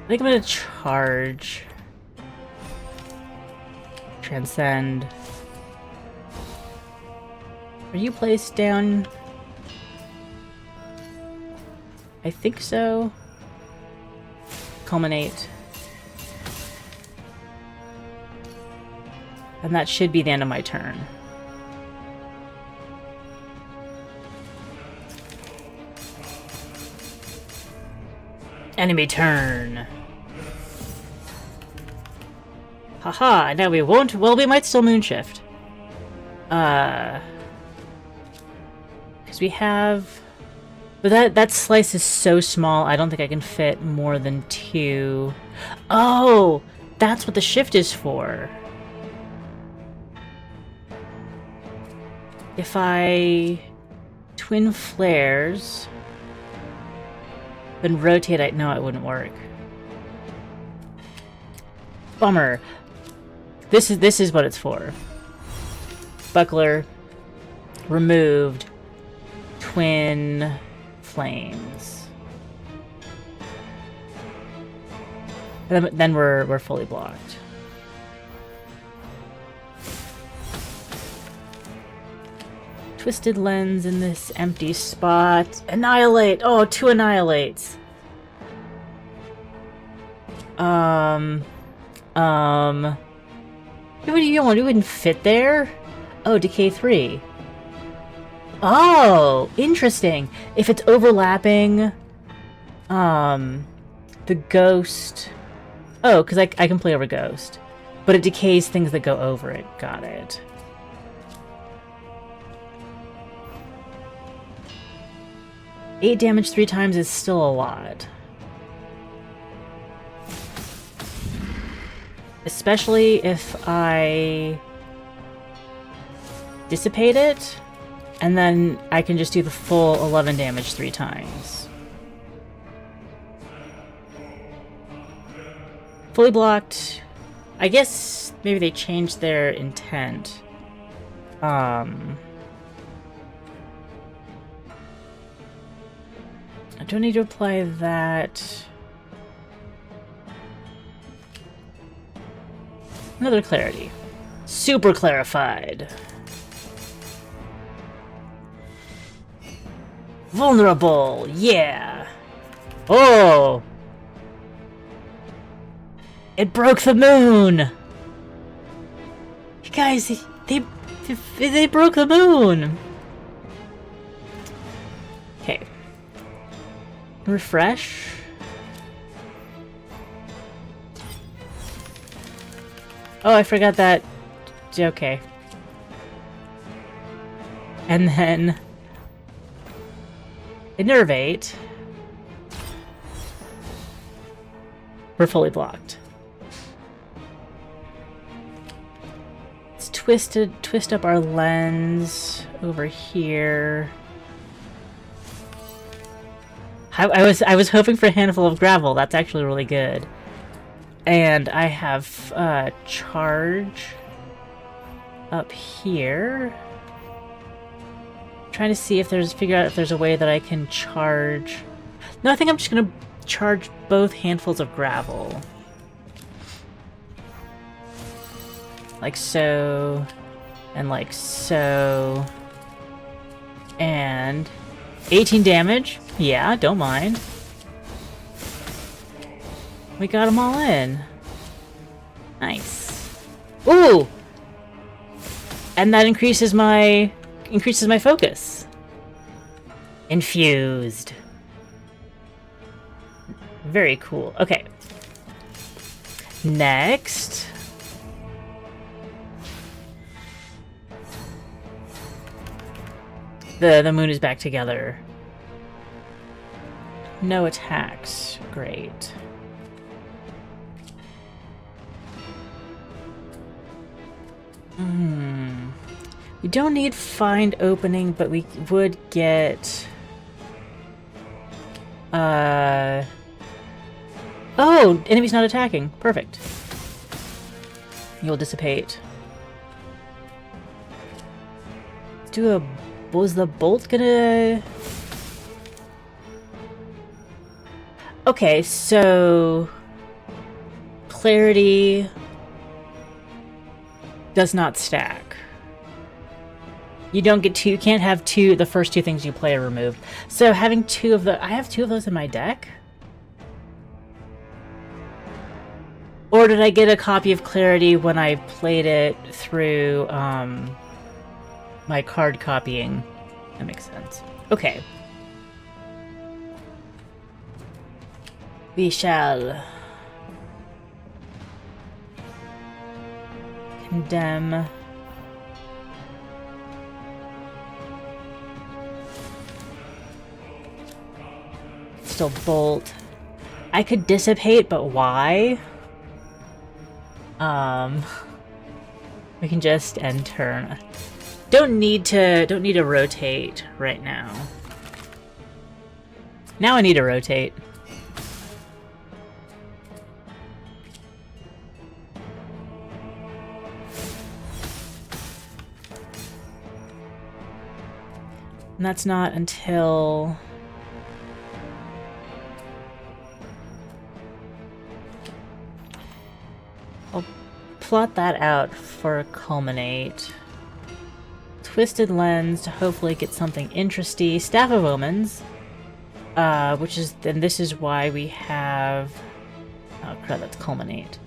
I think I'm gonna Charge. Transcend. Are you placed down? I think so. Culminate. And that should be the end of my turn. Enemy turn. Haha, now we won't. Well, we might still Moonshift. Because we have... But that slice is so small, I don't think I can fit more than 2. Oh! That's what the shift is for. If I... Twin Flares... Then rotate, no, it wouldn't work. Bummer. This is what it's for. Buckler. Removed. Twin Flames. Then we're fully blocked. Twisted Lens in this empty spot. Annihilate! Oh, 2 annihilates. You wouldn't fit there? Oh, decay 3. Oh, interesting. If it's overlapping, the ghost... Oh, because I can play over ghost. But it decays things that go over it. Got it. Eight damage 3 times is still a lot. Especially if I dissipate it, and then I can just do the full 11 damage 3 times. Fully blocked. I guess maybe they changed their intent. I don't need to apply that. Another clarity. Super clarified. Vulnerable, yeah. Oh! It broke the moon! You guys, they broke the moon! Okay. Refresh. Oh, I forgot that. Okay. And then... Innervate. We're fully blocked. Let's twist up our lens over here. I was hoping for a handful of gravel. That's actually really good. And I have charge up here. Trying to see if figure out if there's a way that I can charge. No, I think I'm just gonna charge both handfuls of gravel. Like so, and like so. And 18 damage. Yeah, don't mind. We got them all in. Nice. Ooh! And that increases my focus. Infused. Very cool. Okay. Next. The moon is back together. No attacks. Great. We don't need find opening, but we would get... Oh! Enemy's not attacking. Perfect. You'll dissipate. Let's do a... Was the bolt gonna... Okay, so... Clarity... does not stack. You don't get two, you can't have two, the first two things you play are removed. So having two of the, I have two of those in my deck? Or did I get a copy of Clarity when I played it through my card copying? That makes sense. Okay. We shall condemn. Still bolt. I could dissipate, but why? We can just end turn. Don't need to rotate right now. Now I need to rotate. And that's not until... I'll plot that out for a culminate. Twisted Lens to hopefully get something interesting. Staff of Omens, which is, and this is why we have... Oh crap, that's culminate.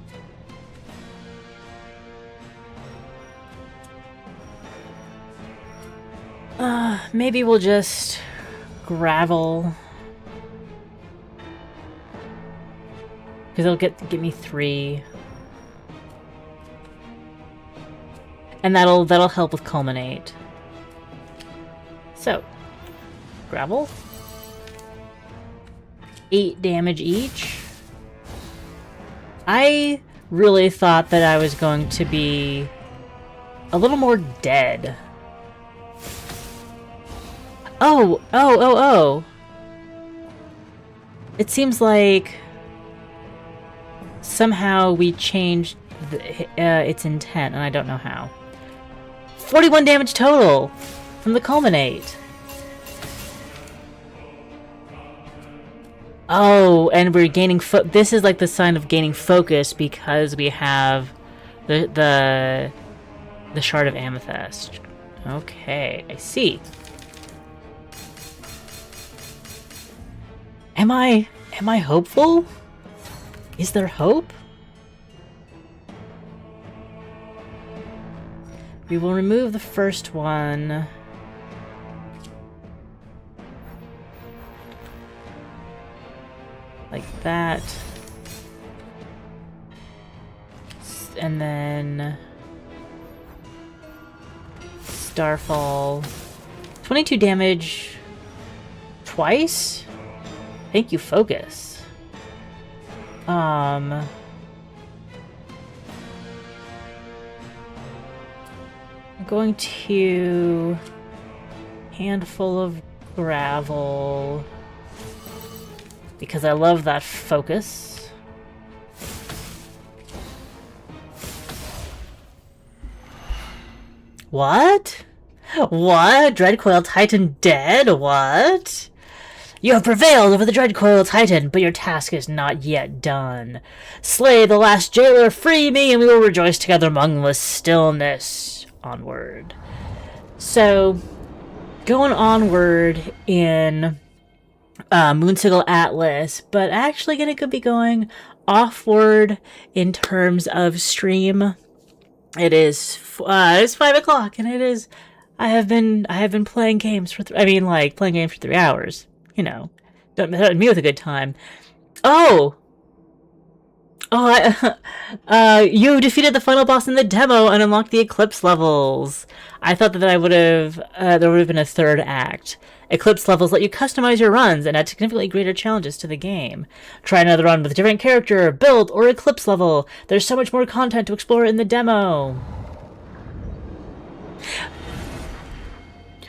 Maybe we'll just gravel. Because it'll get me 3. And that'll help with culminate. So, gravel. 8 damage each. I really thought that I was going to be a little more dead. Oh. It seems like somehow we changed its intent, and I don't know how. 41 damage total from the culminate. Oh, and we're gaining this is like the sign of gaining focus because we have the shard of amethyst. Okay, I see. Am I hopeful? Is there hope? We will remove the first one. Like that. And then Starfall. 22 damage twice? Thank you, focus. I'm going to handful of gravel because I love that focus. What? What? Dreadcoil Titan dead? What? You have prevailed over the Dreadcoil Titan, but your task is not yet done. Slay the last jailer, free me, and we will rejoice together among the stillness. Onward. So, going onward in Moonsigil Atlas, but actually gonna be going offward in terms of stream. It's 5 o'clock, and it is. I have been playing games for. Playing games for 3 hours. You know, don't threaten me with a good time. Oh, you defeated the final boss in the demo and unlocked the Eclipse levels. I thought that there would have been a third act. Eclipse levels let you customize your runs and add significantly greater challenges to the game. Try another run with a different character, build, or Eclipse level. There's so much more content to explore in the demo.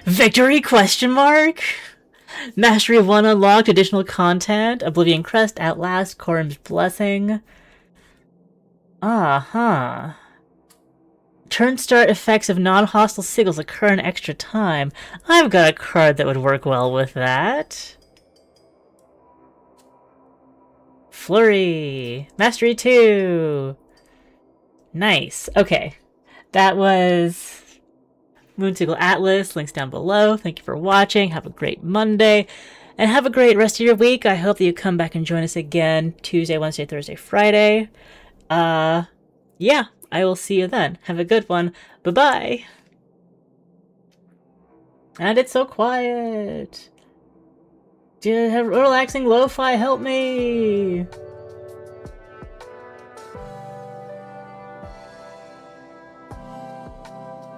Victory ? Mastery of 1 unlocked, additional content, Oblivion Crest, Outlast, Korum's Blessing. Turn start effects of non-hostile sigils occur in extra time. I've got a card that would work well with that. Flurry. Mastery 2. Nice. Okay. That was Moonsigil Atlas. Links down below. Thank you for watching. Have a great Monday. And have a great rest of your week. I hope that you come back and join us again Tuesday, Wednesday, Thursday, Friday. Yeah, I will see you then. Have a good one. Bye-bye. And it's so quiet. Relaxing lo-fi, help me.